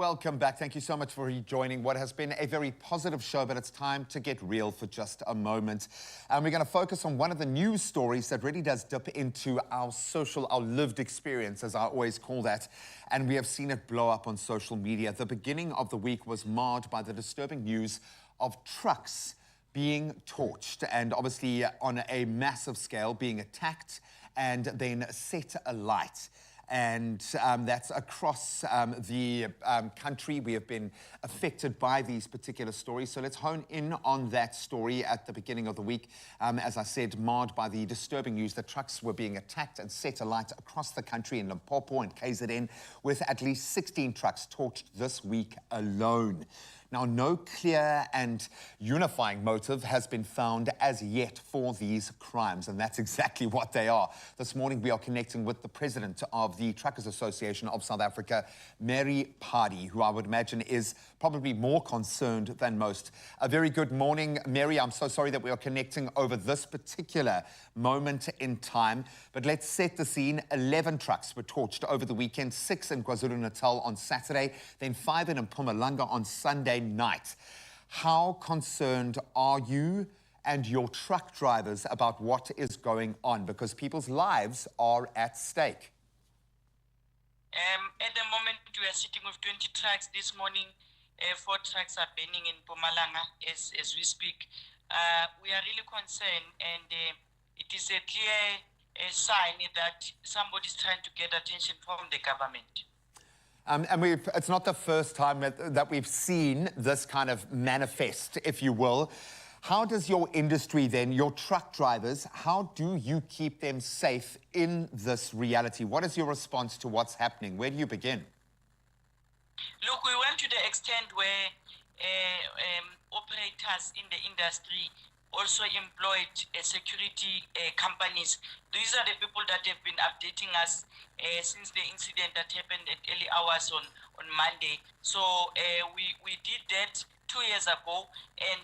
welcome back. Thank you so much for rejoining what has been a very positive show, but it's time to get real for just a moment. And we're going to focus on one of the news stories that really does dip into our our lived experience, as I always call that. And we have seen it blow up on social media. The beginning of the week was marred by the disturbing news of trucks being torched and obviously on a massive scale being attacked and then set alight. And that's across the country. We have been affected by these particular stories. So let's hone in on that story at the beginning of the week. As I said, marred by the disturbing news that trucks were being attacked and set alight across the country in Limpopo and KZN, with at least 16 trucks torched this week alone. Now, no clear and unifying motive has been found as yet for these crimes, and that's exactly what they are. This morning, we are connecting with the president of the Truckers Association of South Africa, Mary Pardee, who I would imagine is probably more concerned than most. A very good morning, Mary. I'm so sorry that we are connecting over this particular moment in time, but let's set the scene. 11 trucks were torched over the weekend, 6 in KwaZulu-Natal on Saturday, then 5 in Mpumalanga on Sunday night. How concerned are you and your truck drivers about what is going on? Because people's lives are at stake. At the moment, we are sitting with 20 trucks. This morning, 4 trucks are burning in Mpumalanga as we speak. We are really concerned, and it is a clear sign that somebody is trying to get attention from the government. And it's not the first time that we've seen this kind of manifest, if you will. How does your industry then, your truck drivers, how do you keep them safe in this reality? What is your response to what's happening? Where do you begin? Look, we went to the extent where operators in the industry also employed security companies. These are the people that have been updating us since the incident that happened at early hours on Monday. So we did that 2 years ago, and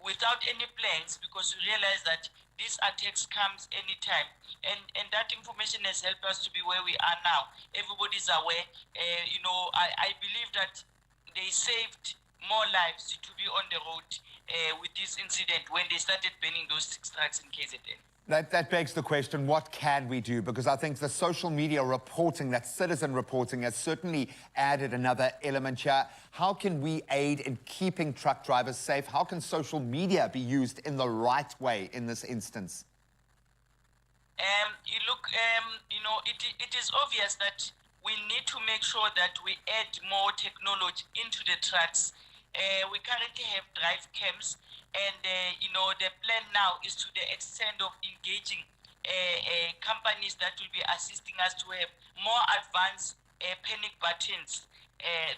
without any plans, because we realized that these attacks comes anytime, and that information has helped us to be where we are now. Everybody's aware. I believe that they saved more lives to be on the road with this incident when they started burning those 6 trucks in KZN. That begs the question, what can we do? Because I think the social media reporting, that citizen reporting, has certainly added another element here. How can we aid in keeping truck drivers safe? How can social media be used in the right way in this instance? It is obvious that we need to make sure that we add more technology into the trucks. We currently have drive cams, and the plan now is to the extent of engaging companies that will be assisting us to have more advanced panic buttons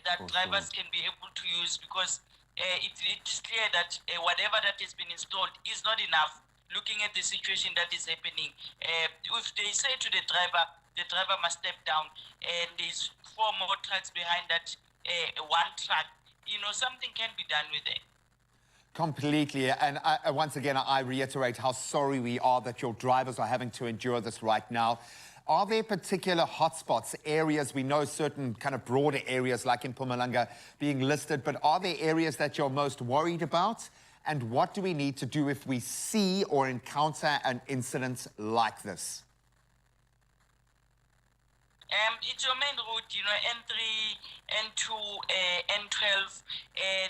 that drivers can be able to use, because it's clear that whatever that has been installed is not enough. Looking at the situation that is happening, if they say to the driver must step down, and there's 4 more trucks behind that 1 truck, something can be done with it. Completely. And once again, I reiterate how sorry we are that your drivers are having to endure this right now. Are there particular hotspots, areas? We know certain kind of broader areas like in Mpumalanga being listed, but are there areas that you're most worried about? And what do we need to do if we see or encounter an incident like this? It's your main route, N3, N2, N12,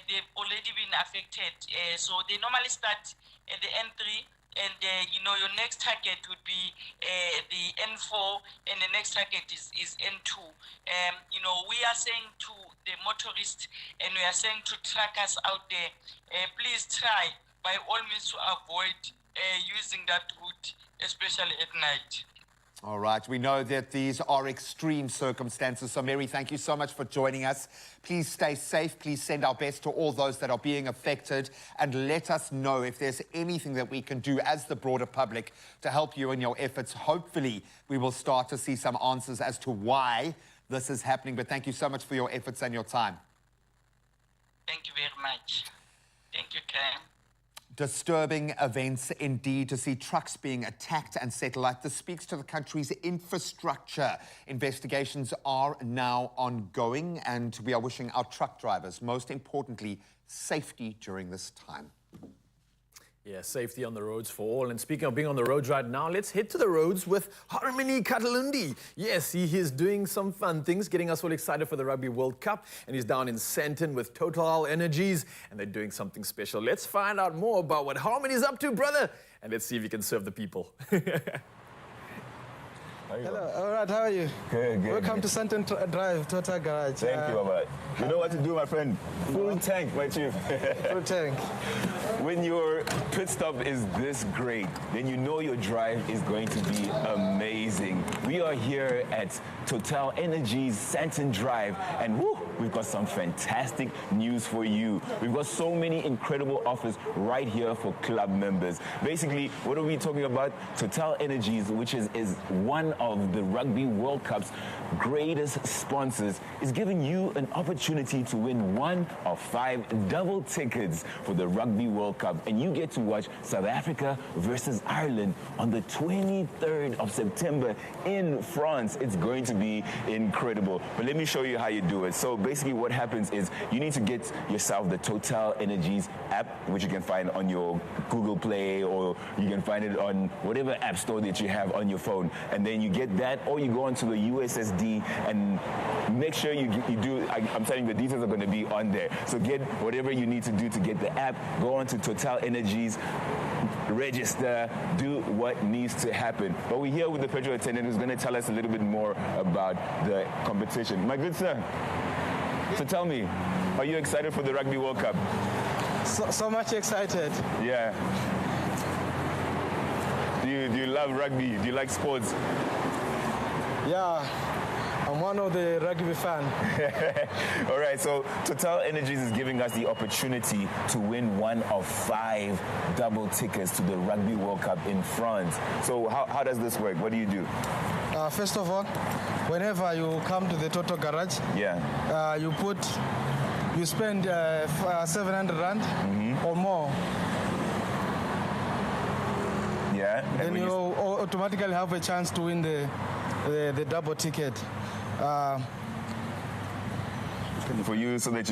they've already been affected. So they normally start at the N3, and your next target would be the N4, and the next target is N2. We are saying to the motorists, and we are saying to truckers out there, please try by all means to avoid using that route, especially at night. All right, we know that these are extreme circumstances. So, Mary, thank you so much for joining us. Please stay safe. Please send our best to all those that are being affected. And let us know if there's anything that we can do as the broader public to help you in your efforts. Hopefully, we will start to see some answers as to why this is happening. But thank you so much for your efforts and your time. Thank you very much. Thank you, Cam. Disturbing events indeed to see trucks being attacked and set alight. This speaks to the country's infrastructure. Investigations are now ongoing, and we are wishing our truck drivers, most importantly, safety during this time. Yeah, safety on the roads for all. And speaking of being on the roads right now, let's head to the roads with Harmony Katalundi. Yes, he is doing some fun things, getting us all excited for the Rugby World Cup. And he's down in Sandton with Total Energies, and they're doing something special. Let's find out more about what Harmony's up to, brother. And let's see if he can serve the people. Hello, all right, how are you? Good. Welcome to Santon Drive, Total Garage. Thank you, Baba. You know what to do, my friend? Full tank, my chief. Full tank. When your pit stop is this great, then you know your drive is going to be amazing. We are here at Total Energies Santon Drive, and woo, we've got some fantastic news for you. We've got so many incredible offers right here for club members. Basically, what are we talking about? Total Energies, which is one of the Rugby World Cup's greatest sponsors, is giving you an opportunity to win one of 5 double tickets for the Rugby World Cup. And you get to watch South Africa versus Ireland on the 23rd of September in France. It's going to be incredible. But let me show you how you do it. So basically what happens is you need to get yourself the Total Energies app, which you can find on your Google Play, or you can find it on whatever app store that you have on your phone. And then you get that, or you go onto the USSD and make sure you do. I'm telling you, the details are going to be on there. So get whatever you need to do to get the app, go on to Total Energies, register, do what needs to happen. But we're here with the petrol attendant who's going to tell us a little bit more about the competition. My good sir, so tell me, are you excited for the Rugby World Cup? So much excited. Yeah. Do you love rugby? Do you like sports? Yeah, I'm one of the rugby fan. All right, so Total Energies is giving us the opportunity to win one of 5 double tickets to the Rugby World Cup in France. So how does this work? What do you do? First of all, whenever you come to the Total Garage, you spend 700 rand or more. Yeah. Then you automatically have a chance to win the double ticket. For you, so that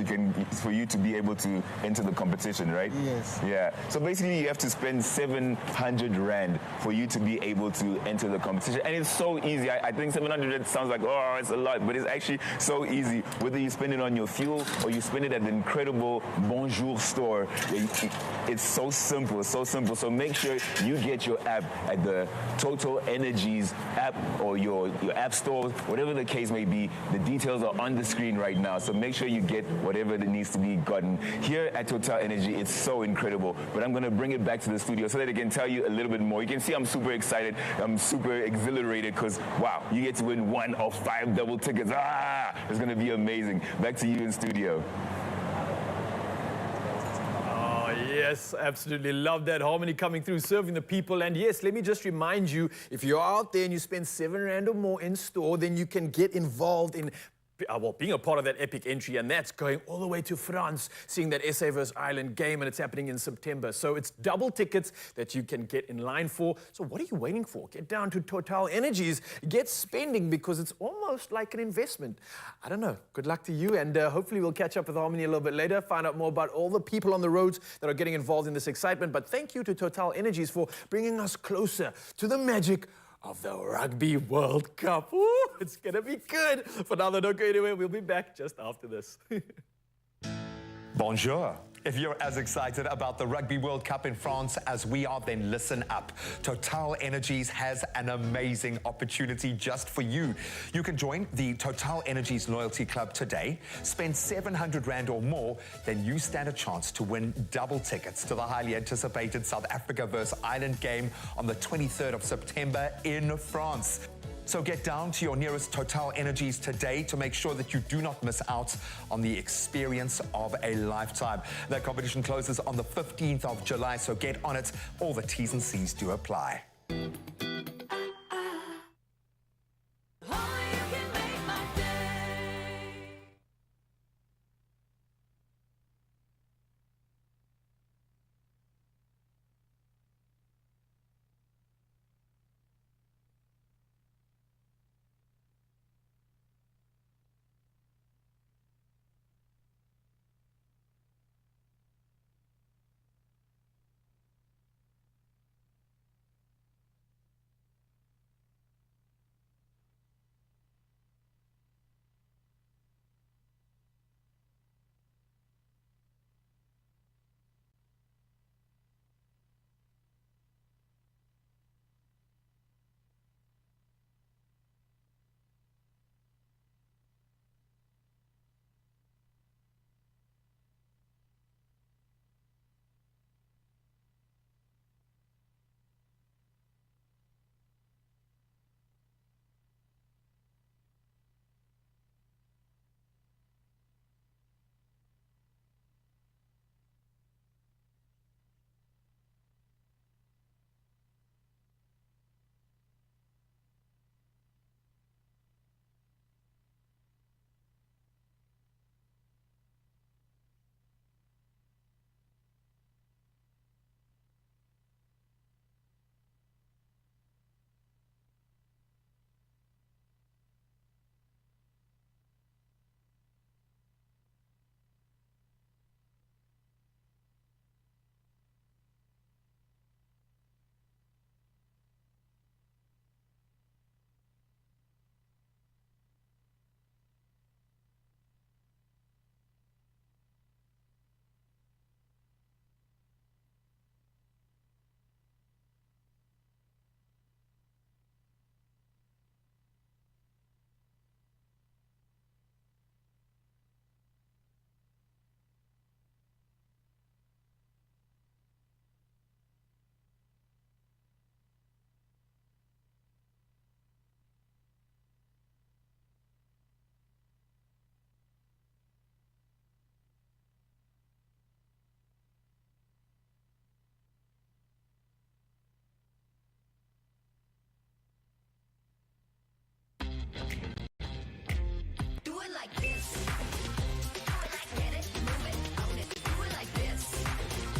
for you to be able to enter the competition, right? Yes. Yeah. So basically, you have to spend 700 rand for you to be able to enter the competition, and it's so easy. I think 700 sounds like, oh, it's a lot, but it's actually so easy. Whether you spend it on your fuel or you spend it at the incredible Bonjour store, it's so simple, so simple. So make sure you get your app at the Total Energies app or your app store, whatever the case may be. The details are on the screen right now. So make sure you get whatever that needs to be gotten. Here at Total Energy, it's so incredible. But I'm going to bring it back to the studio so that I can tell you a little bit more. You can see I'm super excited. I'm super exhilarated because, wow, you get to win one of 5 double tickets. It's going to be amazing. Back to you in studio. Yes, absolutely love that. Harmony coming through, serving the people. And yes, let me just remind you, if you're out there and you spend 7 rand or more in store, then you can get involved in being a part of that epic entry, and that's going all the way to France, seeing that SA vs Ireland game, and it's happening in September. So it's double tickets that you can get in line for. So what are you waiting for? Get down to Total Energies, get spending, because it's almost like an investment. I don't know. Good luck to you, and hopefully we'll catch up with Harmony a little bit later, find out more about all the people on the roads that are getting involved in this excitement. But thank you to Total Energies for bringing us closer to the magic of the Rugby World Cup. Ooh, it's going to be good. For now, don't go anywhere. We'll be back just after this. Bonjour. If you're as excited about the Rugby World Cup in France as we are, then listen up. Total Energies has an amazing opportunity just for you. You can join the Total Energies Loyalty Club today. Spend 700 rand or more, then you stand a chance to win double tickets to the highly anticipated South Africa vs Ireland game on the 23rd of September in France. So get down to your nearest Total Energies today to make sure that you do not miss out on the experience of a lifetime. That competition closes on the 15th of July, so get on it. All the T's and C's do apply.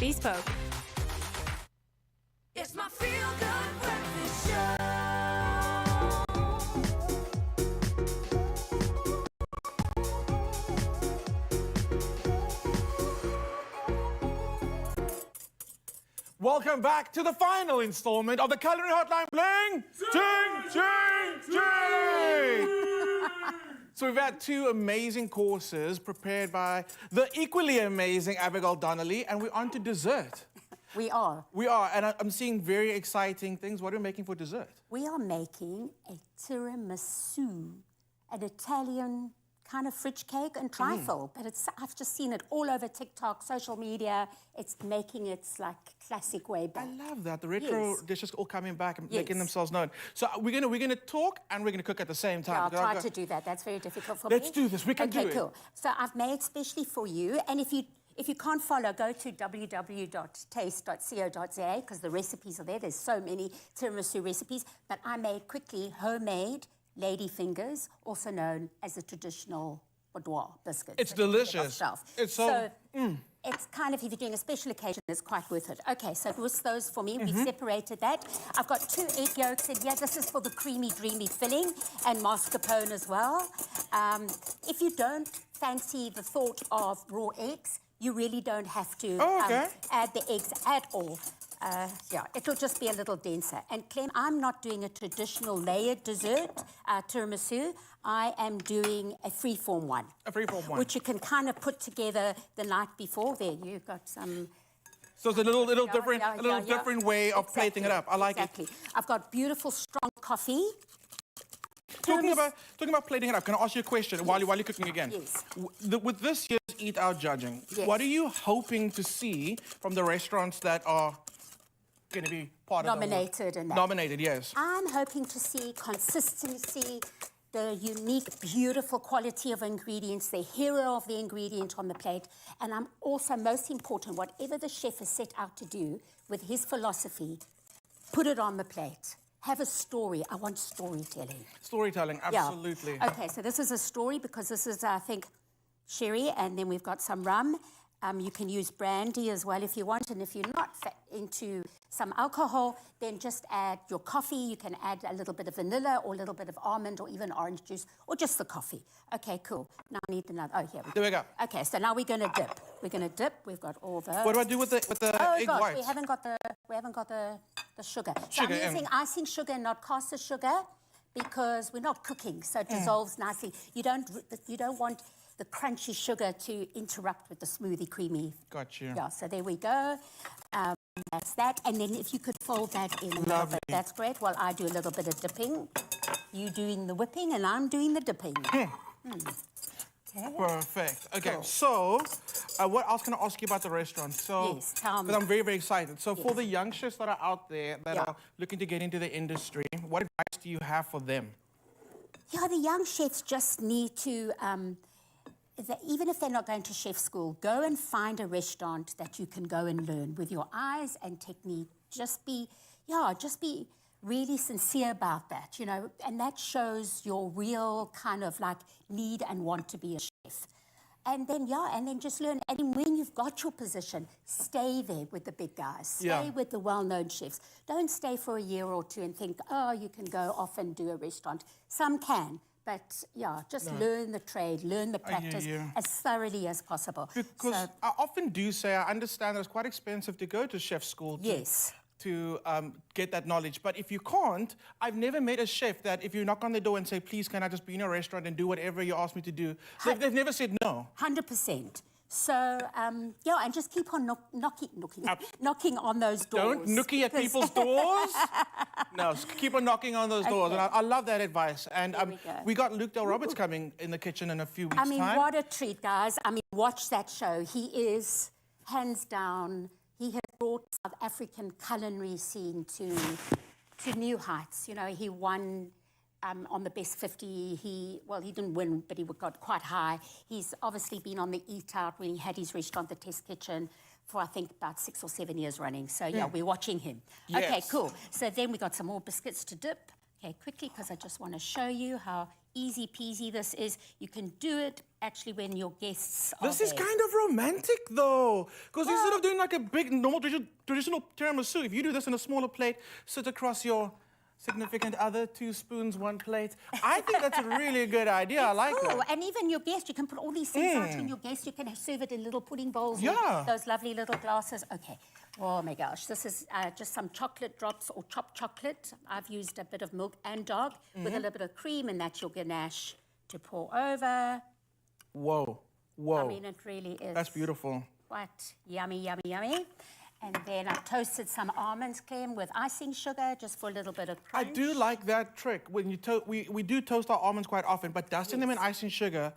Bespoke. It's my feel-good breakfast show. Welcome back to the final installment of the Culinary Hotline. Bling! Ching! Ching! Ching! So we've had two amazing courses prepared by the equally amazing Abigail Donnelly, and we're on to dessert. We are. We are, and I'm seeing very exciting things. What are we making for dessert? We are making a tiramisu, an Italian kind of fridge cake and trifle. But I've just seen it all over TikTok, social media. It's making its like classic way back. I love that. The retro dishes all coming back and making themselves known. So we're gonna talk and we're gonna cook at the same time. Yeah, I'll try to do that. That's very difficult for me. Let's do this. We can do it. Okay, cool. So I've made specially for you, and if you can't follow, go to www.taste.co.za because the recipes are there. There's so many tiramisu recipes. But I made quickly homemade lady fingers, also known as the traditional boudoir biscuit. It's delicious. It's so it's kind of, if you're doing a special occasion, it's quite worth it. Okay, so whisk those for me. We've separated that. I've got 2 egg yolks in here. This is for the creamy, dreamy filling, and mascarpone as well. If you don't fancy the thought of raw eggs, you really don't have to add the eggs at all. Yeah, it'll just be a little denser. And Clem, I'm not doing a traditional layered dessert, tiramisu. I am doing a freeform one. A freeform one. Which you can kind of put together the night before. There, you've got some... So it's a little different way of plating it up. I like it. I've got beautiful, strong coffee. Talking about plating it up, can I ask you a question while you're cooking again? Yes. With this year's Eat Out judging, what are you hoping to see from the restaurants that are going to be part nominated of and that? Nominated, yes. I'm hoping to see consistency, the unique, beautiful quality of ingredients, the hero of the ingredient on the plate, and I'm also, most important, whatever the chef has set out to do with his philosophy, put it on the plate. Have a story. I want storytelling. Storytelling, absolutely. Yeah. Okay, so this is a story because this is, I think, sherry, and then we've got some rum. You can use brandy as well if you want, and if you're not into some alcohol, then just add your coffee. You can add a little bit of vanilla or a little bit of almond or even orange juice or just the coffee. Okay, cool. Now I need another. Oh, here we go. There we go. Okay, so now we're going to dip. We're going to dip. We've got all the... What do I do with the egg whites? We haven't got the sugar. So I'm using icing sugar, not caster sugar, because we're not cooking, so it dissolves nicely. You don't want the crunchy sugar to interrupt with the smoothie, creamy. Got you. Yeah, so there we go. That's that. And then if you could fold that in a little bit, that's great. Well, I do a little bit of dipping. You doing the whipping, and I'm doing the dipping. Okay. Perfect. Okay, cool. So what else can I ask you about the restaurant? So, yes, tell me. Because I'm very, very excited. So for the young chefs that are out there that are looking to get into the industry, what advice do you have for them? Yeah, the young chefs just need to... even if they're not going to chef school, go and find a restaurant that you can go and learn with your eyes and technique. Just be really sincere about that, you know, and that shows your real kind of like need and want to be a chef. And then, just learn. And then when you've got your position, stay there with the big guys. Stay with the well-known chefs. Don't stay for a year or two and think, oh, you can go off and do a restaurant. Some can. But, just learn the trade, learn the practice as thoroughly as possible. Because I often do say, I understand it's quite expensive to go to chef school to get that knowledge. But if you can't, I've never met a chef that if you knock on the door and say, please, can I just be in a restaurant and do whatever you ask me to do, they've never said no. 100%. So, and just keep on knocking on those doors. Don't nookie at people's doors. No, keep on knocking on those doors. And I love that advice. And we got Luke Del Roberts coming in the kitchen in a few weeks' time. I mean, what a treat, guys. I mean, watch that show. He is, hands down, he has brought South African culinary scene to new heights. You know, he won... on the Best 50, he didn't win, but he got quite high. He's obviously been on the Eat Out when he had his restaurant, the Test Kitchen, for I think about 6 or 7 years running. So we're watching him. Yes. Okay, cool. So then we got some more biscuits to dip. Okay, quickly, because I just want to show you how easy peasy this is. You can do it actually when your guests are This is there. kind of romantic, though, because instead of doing like a big, normal, traditional tiramisu, if you do this in a smaller plate, sit across your significant other, 2 spoons, 1 plate. I think that's a really good idea. I like cool. that. And even your guest, you can put all these things out on your guest. You can serve it in little pudding bowls or those lovely little glasses. Okay. Oh my gosh, this is just some chocolate drops or chopped chocolate. I've used a bit of milk and dark with a little bit of cream, and that's your ganache to pour over. Whoa, whoa. I mean, it really is. That's beautiful. Quite yummy, yummy, yummy. And then I've toasted some almonds, Clem, with icing sugar, just for a little bit of crunch. I do like that trick. When you we do toast our almonds quite often, but dusting them in icing sugar,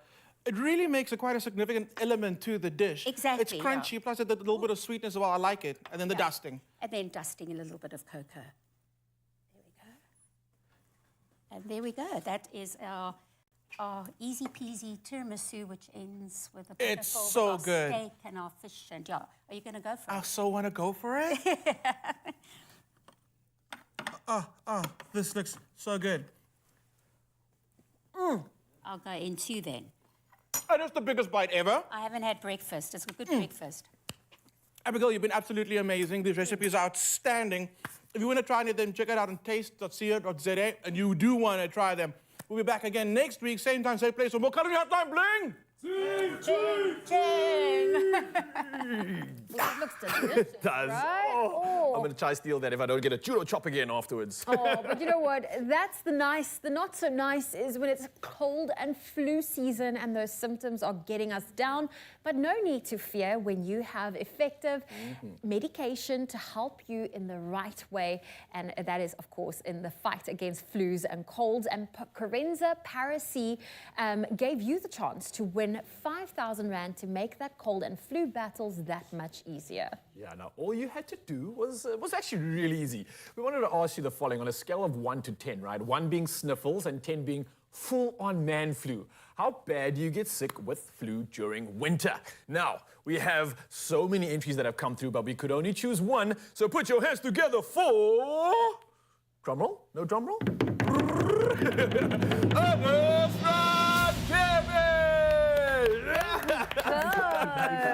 it really makes quite a significant element to the dish. Exactly, It's crunchy, plus a little bit of sweetness as well. I like it. And then the dusting. And then dusting a little bit of cocoa. There we go. And there we go. That is our easy peasy tiramisu, which ends with a bit so of our good. steak and our fish. And yeah, are you going to go for it? I so want to go for it. This looks so good. I'll go in 2 then. And it's the biggest bite ever. I haven't had breakfast. It's a good breakfast. Abigail, you've been absolutely amazing. These recipes are outstanding. If you want to try any of them, check it out on taste.co.za, and you do want to try them. We'll be back again next week, same time, same place, for more Culinary Hotline Bling! Ching, ching! It looks delicious, It does. right? Oh, I'm going to try to steal that if I don't get a judo chop again afterwards. Oh, but you know what? That's the nice. The not so nice is when it's cold and flu season and those symptoms are getting us down. But no need to fear when you have effective medication to help you in the right way. And that is, of course, in the fight against flus and colds. And Carenza Parisi gave you the chance to win 5,000 Rand to make that cold and flu battles that much easier. Yeah, now all you had to do was actually really easy. We wanted to ask you the following on a scale of 1 to 10, right? 1 being sniffles and 10 being full-on man flu. How bad do you get sick with flu during winter? Now, we have so many entries that have come through, but we could only choose one. So put your hands together for... Drum roll? No drum roll?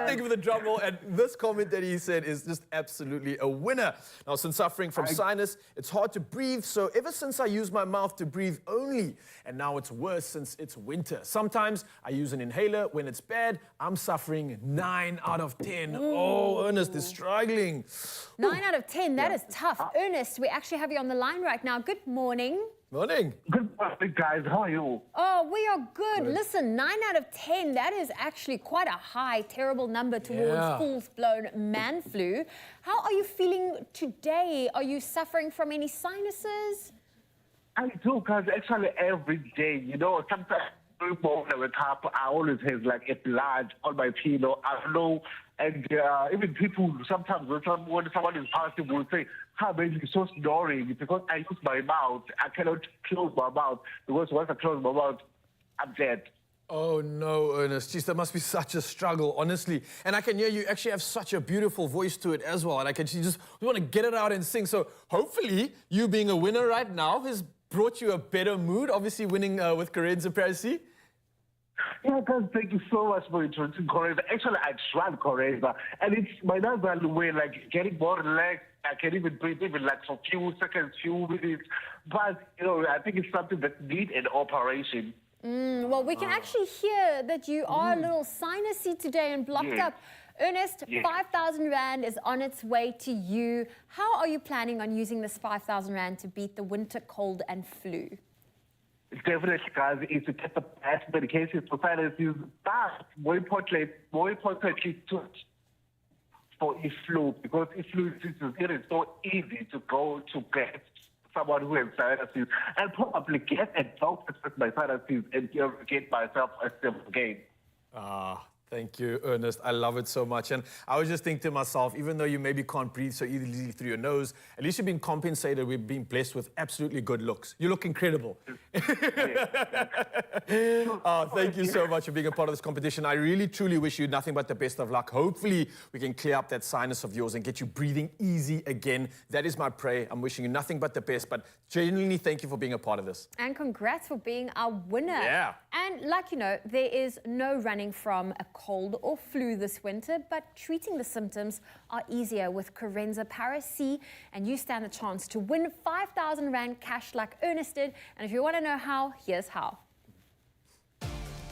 Thank you for the drum roll. And this comment that he said is just absolutely a winner. Now, since suffering from sinus, it's hard to breathe. So ever since I use my mouth to breathe only, and now it's worse since it's winter. Sometimes I use an inhaler. When it's bad, I'm suffering 9 out of 10. Oh, Ernest is struggling. 9 out of 10, that is tough. Ernest, we actually have you on the line right now. Good morning. Morning. Good morning, guys. How are you? Oh, we are good. Listen, 9 out of 10, that is actually quite a high, terrible number towards full-blown man flu. How are you feeling today? Are you suffering from any sinuses? I do, guys. Actually, every day, you know, sometimes every morning I wake up, I always have like a blood on my pillow. I don't know. And even people, sometimes when someone is passing, will say, how maybe you're so snoring because I use my mouth. I cannot close my mouth because once I close my mouth, I'm dead. Oh no, Ernest. Jeez, that must be such a struggle, honestly. And I can hear you actually have such a beautiful voice to it as well. And I can just want to get it out and sing. So hopefully, you being a winner right now has brought you a better mood, obviously winning with Carenza Parisi. Yeah, guys, thank you so much for introducing Carenza. Actually, I tried Carenza, and it's my number way, like getting more relaxed. I can even breathe even like for a few seconds, few minutes. But, you know, I think it's something that needs an operation. Well, we can actually hear that you are a little sinusy today and blocked up. Ernest, 5,000 Rand is on its way to you. How are you planning on using this 5,000 Rand to beat the winter cold and flu? Definitely, guys, is to get the best medication for sinuses, but more importantly to for a flu, because a flu it is so easy to go to get someone who has sinuses and probably get a doctor with my sinuses and get myself a step again. Thank you, Ernest. I love it so much. And I was just thinking to myself, even though you maybe can't breathe so easily through your nose, at least you've been compensated. We've been blessed with absolutely good looks. You look incredible. Thank you so much for being a part of this competition. I really, truly wish you nothing but the best of luck. Hopefully, we can clear up that sinus of yours and get you breathing easy again. That is my prayer. I'm wishing you nothing but the best. But genuinely, thank you for being a part of this. And congrats for being our winner. Yeah. And like you know, there is no running from a cold or flu this winter, but treating the symptoms are easier with Corenza Para-C, and you stand a chance to win 5,000 Rand cash like Ernest did. And if you want to know how, here's how.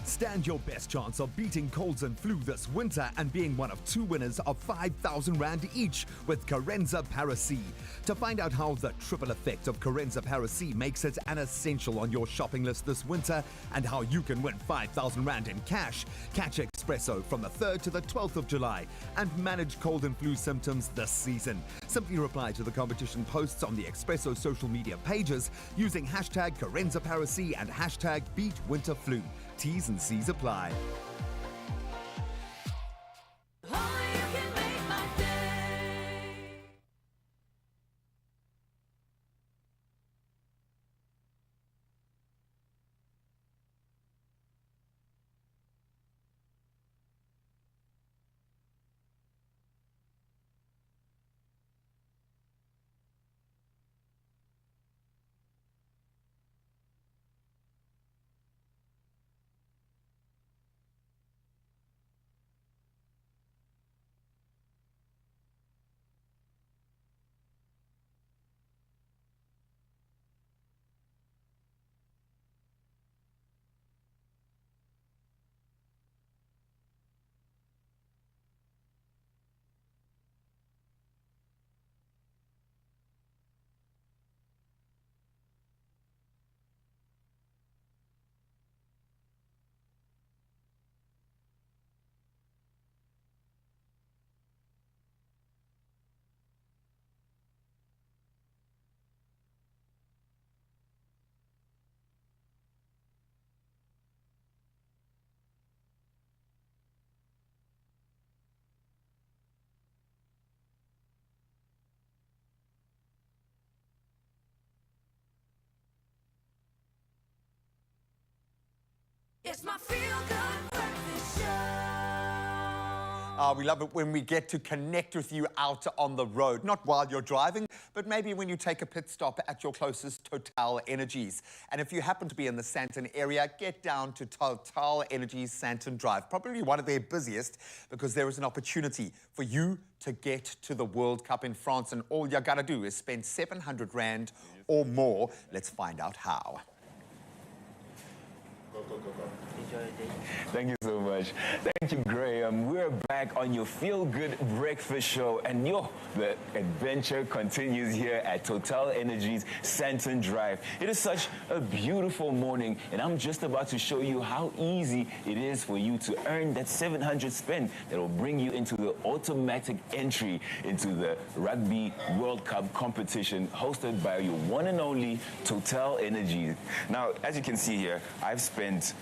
Stand your best chance of beating colds and flu this winter and being one of 2 winners of 5,000 Rand each with Corenza Para-C. To find out how the triple effect of Corenza Para-C makes it an essential on your shopping list this winter and how you can win 5,000 Rand in cash, catch Expresso from the 3rd to the 12th of July and manage cold and flu symptoms this season. Simply reply to the competition posts on the Expresso social media pages using hashtag Corenza Para-C and hashtag BeatWinterFlu. T's and C's apply. It's my feel-good breakfast show. We love it when we get to connect with you out on the road, not while you're driving, but maybe when you take a pit stop at your closest Total Energies. And if you happen to be in the Sandton area, get down to Total Energies Sandton Drive, probably one of their busiest, because there is an opportunity for you to get to the World Cup in France, and all you gotta do is spend 700 Rand or more. Let's find out how. Thank you so much. Thank you, Graham. We're back on your feel-good breakfast show, and the adventure continues here at Total Energies Sandton Drive. It is such a beautiful morning, and I'm just about to show you how easy it is for you to earn that 700 spin that will bring you into the automatic entry into the Rugby World Cup competition hosted by your one and only Total Energies. Now, as you can see here, I've spent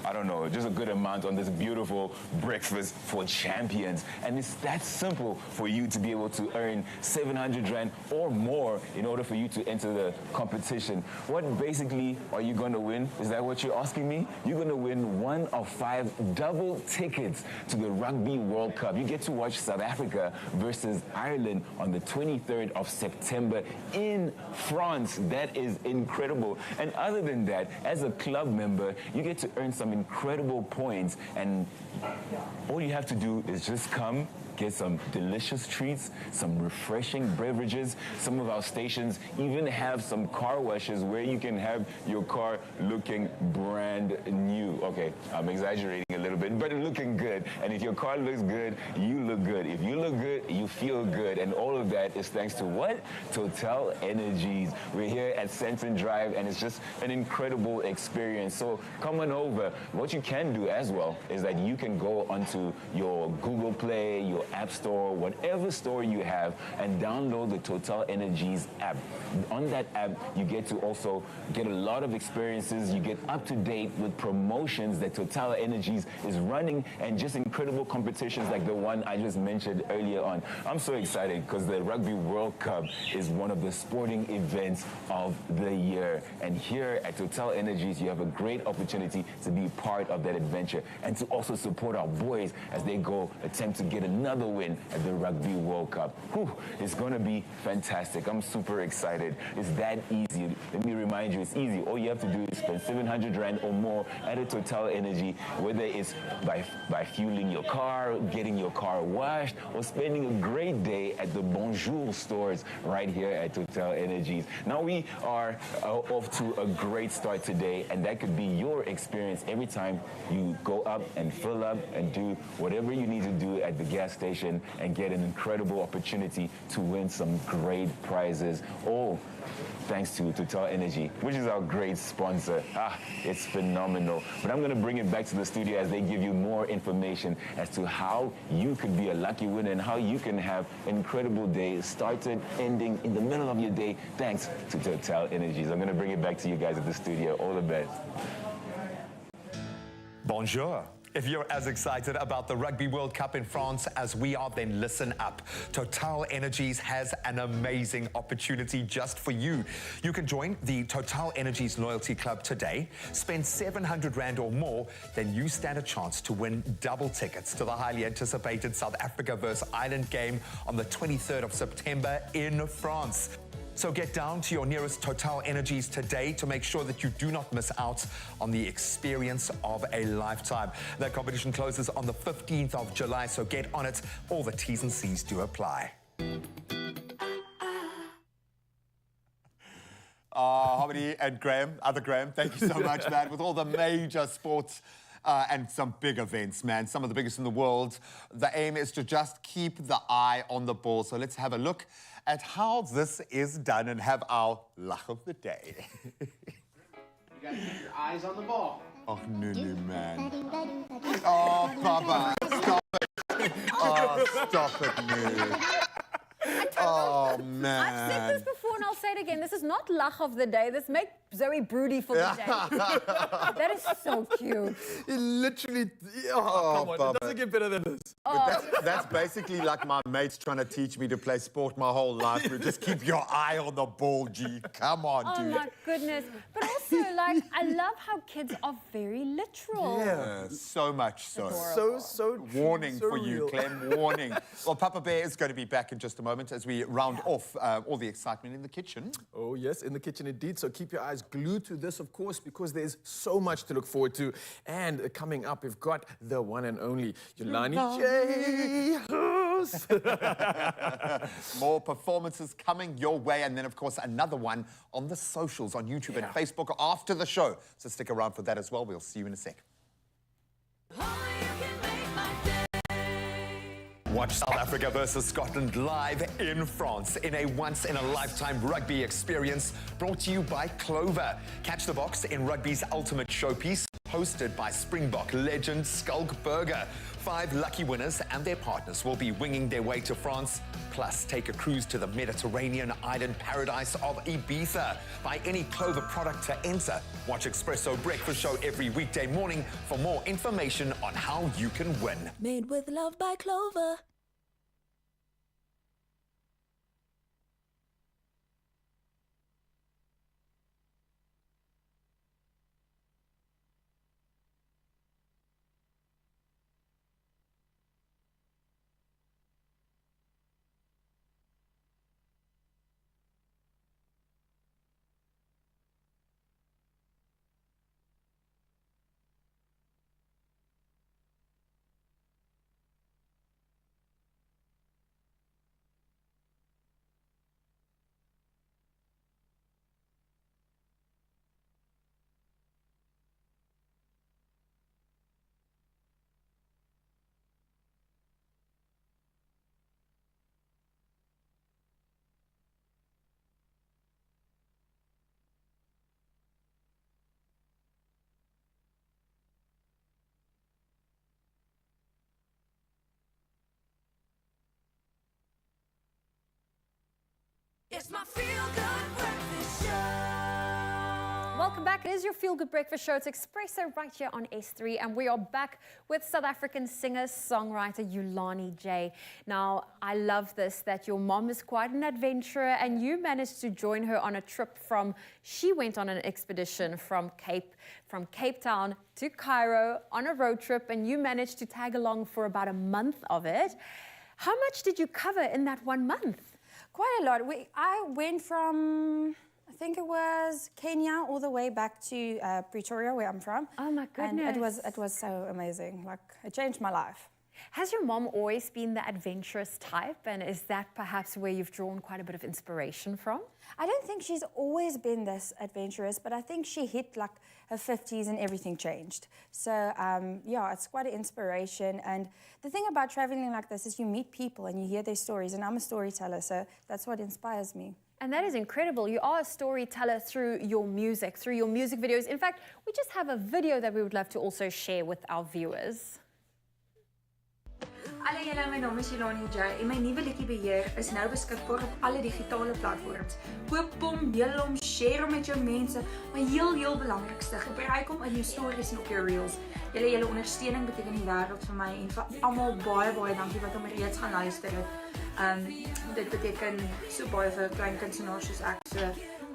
I don't know, just a good amount on this beautiful breakfast for champions. And it's that simple for you to be able to earn 700 Rand or more in order for you to enter the competition. What basically are you going to win? Is that what you're asking me? You're going to win 1 of 5 double tickets to the Rugby World Cup. You get to watch South Africa versus Ireland on the 23rd of September in France. That is incredible. And other than that, as a club member, you get to earn some incredible points, and all you have to do is just come, get some delicious treats, some refreshing beverages. Some of our stations even have some car washes where you can have your car looking brand new. Okay, I'm exaggerating a little bit, but looking good. And if your car looks good, you look good. If you look good, you feel good. And all of that is thanks to what? Total Energies. We're here at Sandton Drive, and it's just an incredible experience. So come on over. What you can do as well is that you can go onto your Google Play, your App Store, whatever store you have, and download the Total Energies app. On that app, you get to also get a lot of experiences. You get up to date with promotions that Total Energies is running and just incredible competitions like the one I just mentioned earlier on. I'm so excited because the Rugby World Cup is one of the sporting events of the year. And here at Total Energies, you have a great opportunity to be part of that adventure and to also support our boys as they go attempt to get another win at the Rugby World Cup. Whew, it's going to be fantastic. I'm super excited. It's that easy. Let me remind you, it's easy. All you have to do is spend 700 Rand or more at a Total Energy, whether it's by fueling your car, getting your car washed, or spending a great day at the Bonjour stores right here at Total Energies. Now we are off to a great start today, and that could be your experience every time you go up and fill up and do whatever you need to do at the gas station and get an incredible opportunity to win some great prizes. All thanks to Total Energy, which is our great sponsor. It's phenomenal. But I'm going to bring it back to the studio as they give you more information as to how you could be a lucky winner and how you can have an incredible day started, ending in the middle of your day thanks to Total Energies. I'm going to bring it back to you guys at the studio. All the best. Bonjour. If you're as excited about the Rugby World Cup in France as we are, then listen up. Total Energies has an amazing opportunity just for you. You can join the Total Energies Loyalty Club today. Spend 700 Rand or more, then you stand a chance to win double tickets to the highly anticipated South Africa versus Ireland game on the 23rd of September in France. So get down to your nearest Total Energies today to make sure that you do not miss out on the experience of a lifetime. That competition closes on the 15th of July, so get on it. All the T's and C's do apply. Harmony and Graham, other Graham, thank you so much, man, with all the major sports and some big events, man, some of the biggest in the world. The aim is to just keep the eye on the ball. So let's have a look at how this is done and have our luck of the day. You gotta keep your eyes on the ball. Oh, Nunu, man. Oh, Papa, stop it. Oh, stop it, Nunu. Oh, man. I've said this before and I'll say it again. This is not luck of the day. This make Zoe broody for the day. That is so cute. It literally, come on, Baba. it doesn't get better than this. That's basically like my mates trying to teach me to play sport my whole life. Just keep your eye on the ball, G. Come on, dude. Oh my goodness. But also, like, I love how kids are very literal. Yeah, so much so. So warning so for you, real. Clem, warning. Well, Papa Bear is going to be back in just a moment as we round off all the excitement in the kitchen. Oh, yes, in the kitchen indeed. So keep your eyes glued to this, of course, because there's so much to look forward to. And coming up, we've got the one and only Yolani J. More performances coming your way. And then, of course, another one on the socials, on YouTube and Facebook after the show. So stick around for that as well. We'll see you in a sec. Watch South Africa versus Scotland live in France in a once-in-a-lifetime rugby experience brought to you by Clover. Catch the Box in rugby's ultimate showpiece, hosted by Springbok legend Skulk Burger. 5 lucky winners and their partners will be winging their way to France. Plus, take a cruise to the Mediterranean island paradise of Ibiza. Buy any Clover product to enter. Watch Expresso Breakfast Show every weekday morning for more information on how you can win. Made with love by Clover. It's my feel-good breakfast show. Welcome back. It is your Feel Good Breakfast Show. It's Expresso right here on S3, and we are back with South African singer-songwriter Yulani J. Now, I love this, that your mom is quite an adventurer, and you managed to join her on a trip she went on an expedition from Cape Town to Cairo on a road trip, and you managed to tag along for about a month of it. How much did you cover in that 1 month? Quite a lot. I went from, I think it was Kenya all the way back to Pretoria, where I'm from. Oh my goodness. And it was so amazing. Like, it changed my life. Has your mom always been the adventurous type, and is that perhaps where you've drawn quite a bit of inspiration from? I don't think she's always been this adventurous, but I think she hit like her 50s and everything changed. So yeah, it's quite an inspiration. And the thing about traveling like this is you meet people and you hear their stories, and I'm a storyteller, so that's what inspires me. And that is incredible. You are a storyteller through your music videos. In fact, we just have a video that we would love to also share with our viewers. Hallo julle, my naam is Yulani J en my nuwe liedjie Beheer is nou beskikbaar op alle digitale platforms. Koop hom, deel hom, share hom met jou mense, maar heel belangrikste, gebruik hom in jou stories en op jou reels. Julle ondersteuning beteken die wêreld vir my en vir almal baie dankie wat hom reeds gaan luister het. Dit beteken so baie vir klein kunstenaars soos ek. So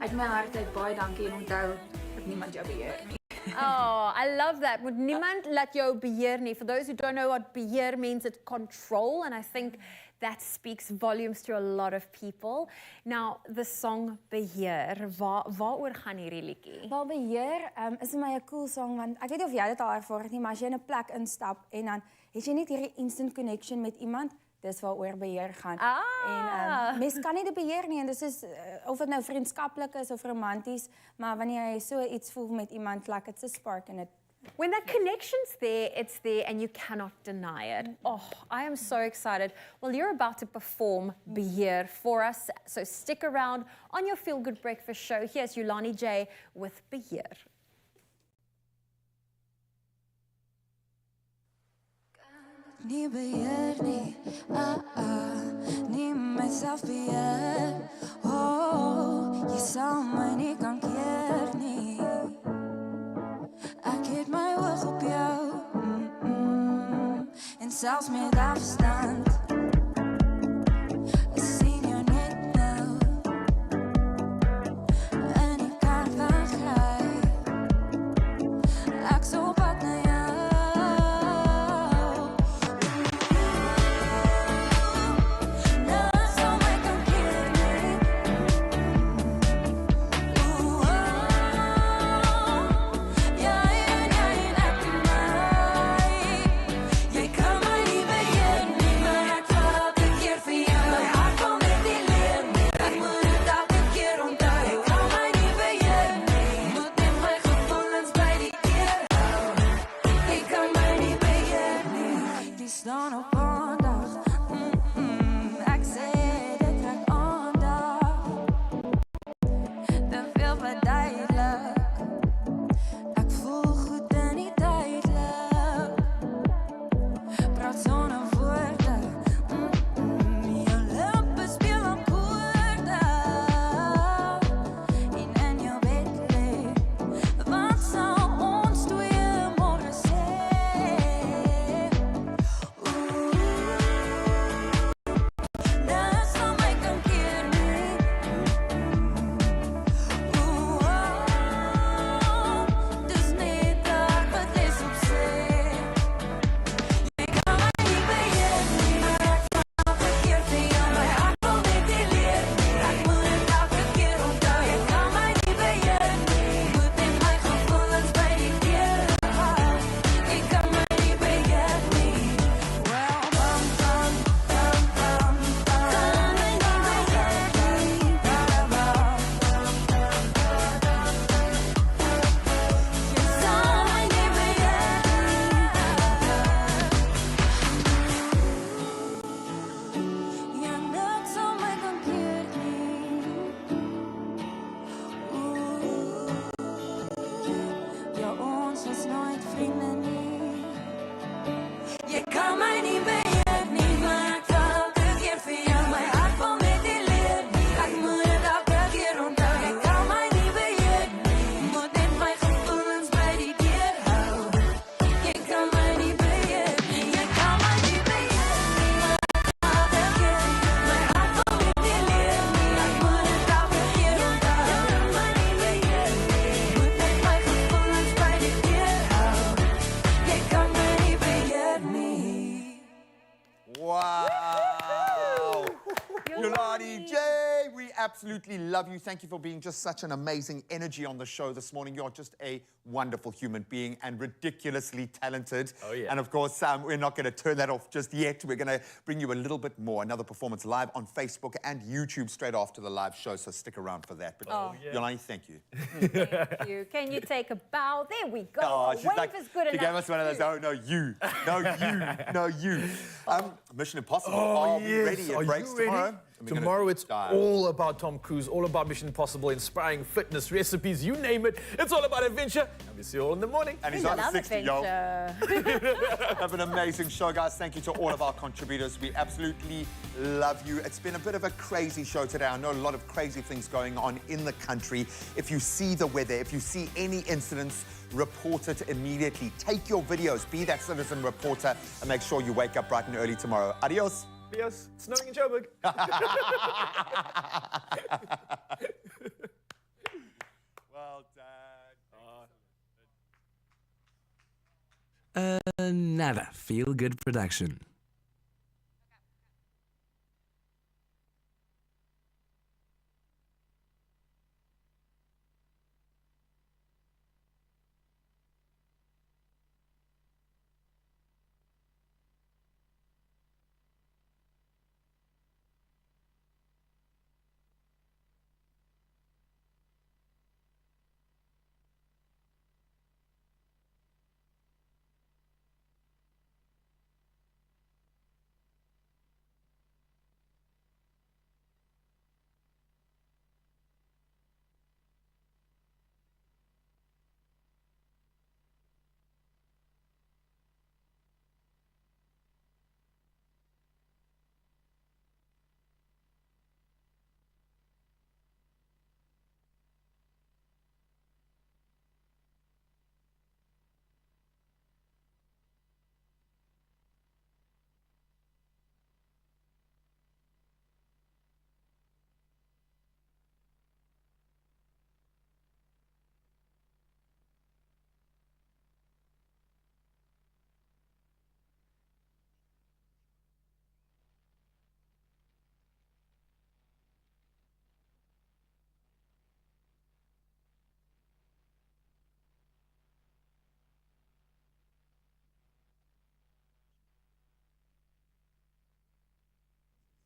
uit my hart uit baie dankie en onthou dat niemand jou beheer nie. Oh, I love that. Moet niemand laat jou beheer nie. For those who don't know what beheer means, it's control, and I think that speaks volumes to a lot of people. Now, the song Beheer, waaroor gaan hierdie liedjie? Wel, Beheer is vir my 'n cool song, want ek weet nie of jy dit al ervaar het nie, maar as jy in 'n plek instap en dan het jy net hierdie instant connection met iemand, dis waaroor beheer gaan. En mens kan nie die beheer nie, en dis is of dit nou vriendskaplik is of romanties, maar wanneer jy so iets voel met iemand, like it's a spark in it. When that connection's there, it's there and you cannot deny it. Oh, I am so excited. Well, you're about to perform Beheer for us, so stick around on your Feel Good Breakfast show. Here's Yulani J with Beheer. Nie beheer nie, nie myself beheer. Oh, jy sal my nie kan keer nie. Ek het my oog op jou, en selfs met afstand. Ek sien jou net nou, en ek kan wegry. Ek sal pad na jou. Dan op aandag, ek sê dit trek aandag. Te veel verduidelik, ek voel goed en nie duidelik. Praat sonder woorde, jou lippe speel op koorde. En in jou bed lê, wat sal ons twee môre sê? absolutely love you. Thank you for being just such an amazing energy on the show this morning. You're just a wonderful human being and ridiculously talented. Oh, yeah. And of course, we're not going to turn that off just yet. We're going to bring you a little bit more. Another performance live on Facebook and YouTube straight after the live show, so stick around for that. But Yolani, thank you. Thank you. Can you take a bow? There we go. Oh, A she's wave like, is good she enough. gave us one of those, oh, no, you. No, you. No, you. Mission Impossible. Oh, Are we yes. ready? Are It you breaks ready? tomorrow. Tomorrow it's all about Tom Cruise, all about Mission Impossible, inspiring fitness, recipes, you name it. It's all about adventure. And we see you all in the morning. And he's on 60, yo. Have an amazing show, guys. Thank you to all of our contributors. We absolutely love you. It's been a bit of a crazy show today. I know a lot of crazy things going on in the country. If you see the weather, if you see any incidents, report it immediately. Take your videos, be that citizen reporter, and make sure you wake up bright and early tomorrow. Adios. Adios. It's snowing in Joburg. Well done. Another feel-good production.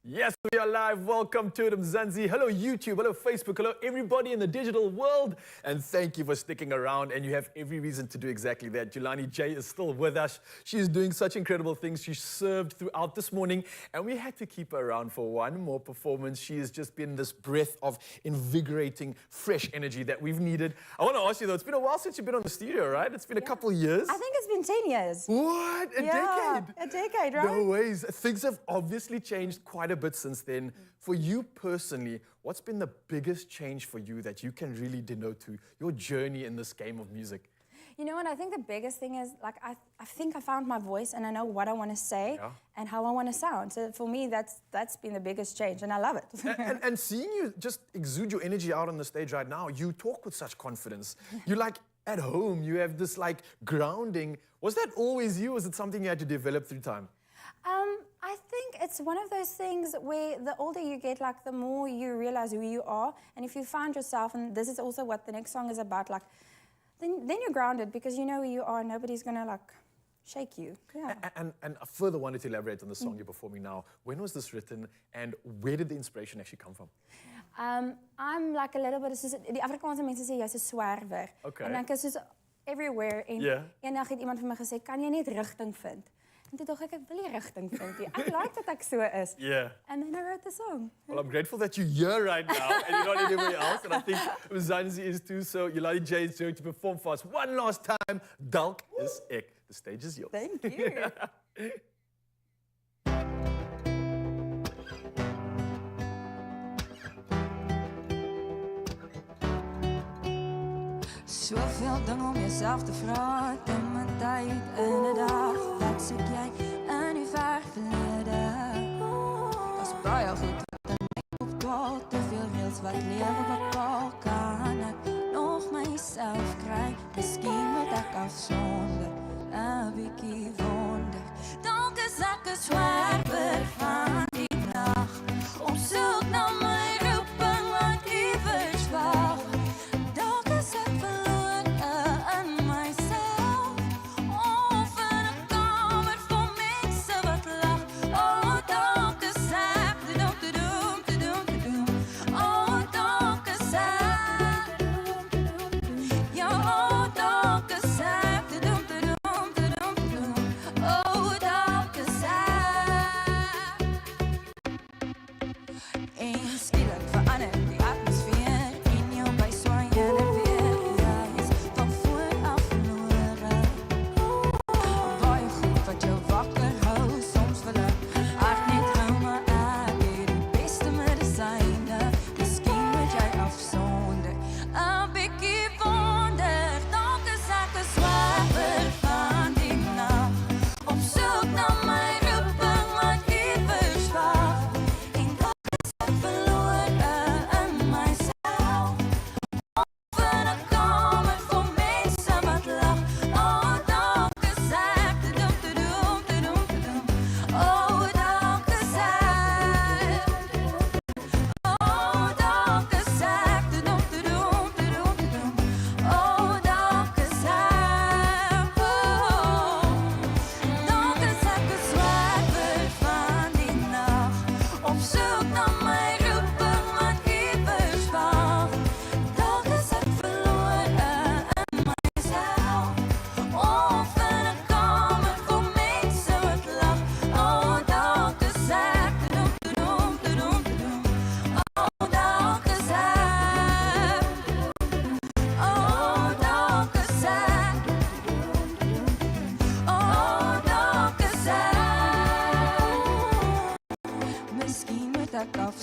Yes, we are live. Welcome to them, Zanzi. Hello, YouTube. Hello, Facebook. Hello, everybody in the digital world. And thank you for sticking around. And you have every reason to do exactly that. Julani J is still with us. She is doing such incredible things. She served throughout this morning. And we had to keep her around for one more performance. She has just been this breath of invigorating, fresh energy that we've needed. I want to ask you, though, it's been a while since you've been on the studio, right? It's been a couple years. I think it's been 10 years. What? A decade? A decade, right? No ways. Things have obviously changed quite a bit since then. For you personally, what's been the biggest change for you that you can really denote to your journey in this game of music? You know what, I think the biggest thing is, like, I think I found my voice and I know what I want to say and how I want to sound. So for me, that's been the biggest change and I love it. and seeing you just exude your energy out on the stage right now, you talk with such confidence. You're like at home, you have this like grounding. Was that always you? Was it something you had to develop through time? I think it's one of those things where the older you get, like, the more you realize who you are. And if you find yourself, and this is also what the next song is about, like, then you're grounded because you know who you are. Nobody's going to, like, shake you. Yeah. And I further wanted to elaborate on the song you're performing now. When was this written and where did the inspiration actually come from? I'm like a little bit, die Afrikaanse mense sê jy's 'n swerwer. Okay. En ek is soos everywhere en eendag het iemand vir my gesê, kan jy net rigting vind? En toe dink ek wil nie rigting vind nie. Ek like dat ek so is. Yeah. And then I wrote the song. Well, I'm grateful that you're here right now and you're not anywhere else. And I think Zanzi is too. So Yolani J is going to perform for us one last time. Dalk is ek. The stage is yours. Thank you. Zoveel dingen om jezelf te vragen. In mijn tijd, in de dag. Wat zoek jij in die ver verleden? Dat is baie goed wat in my kop dwaal. Te veel reels wat leven bepaal. Kan ek nog myself kry? Miskien moet ek afsonder. 'n bietjie wonder. Dalk is ek 'n swerwer van die nag. Op soek na my roeping.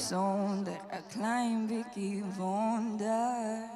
zone dat ek klein bietjie wonder.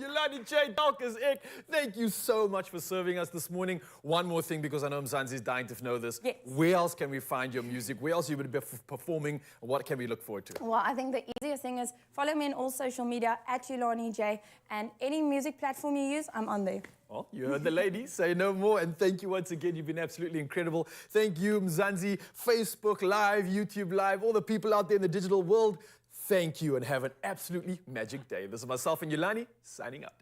Yolani J. Dalkers Ek, thank you so much for serving us this morning. One more thing, because I know Mzansi is dying to know this. Yes. Where else can we find your music? Where else you will be performing? What can we look forward to? Well, I think the easiest thing is follow me on all social media at Yolani J, and any music platform you use, I'm on there. Well, you heard the lady. Say no more. And thank you once again. You've been absolutely incredible. Thank you, Mzansi, Facebook Live, YouTube Live, all the people out there in the digital world. Thank you and have an absolutely magic day. This is myself and Yolani signing out.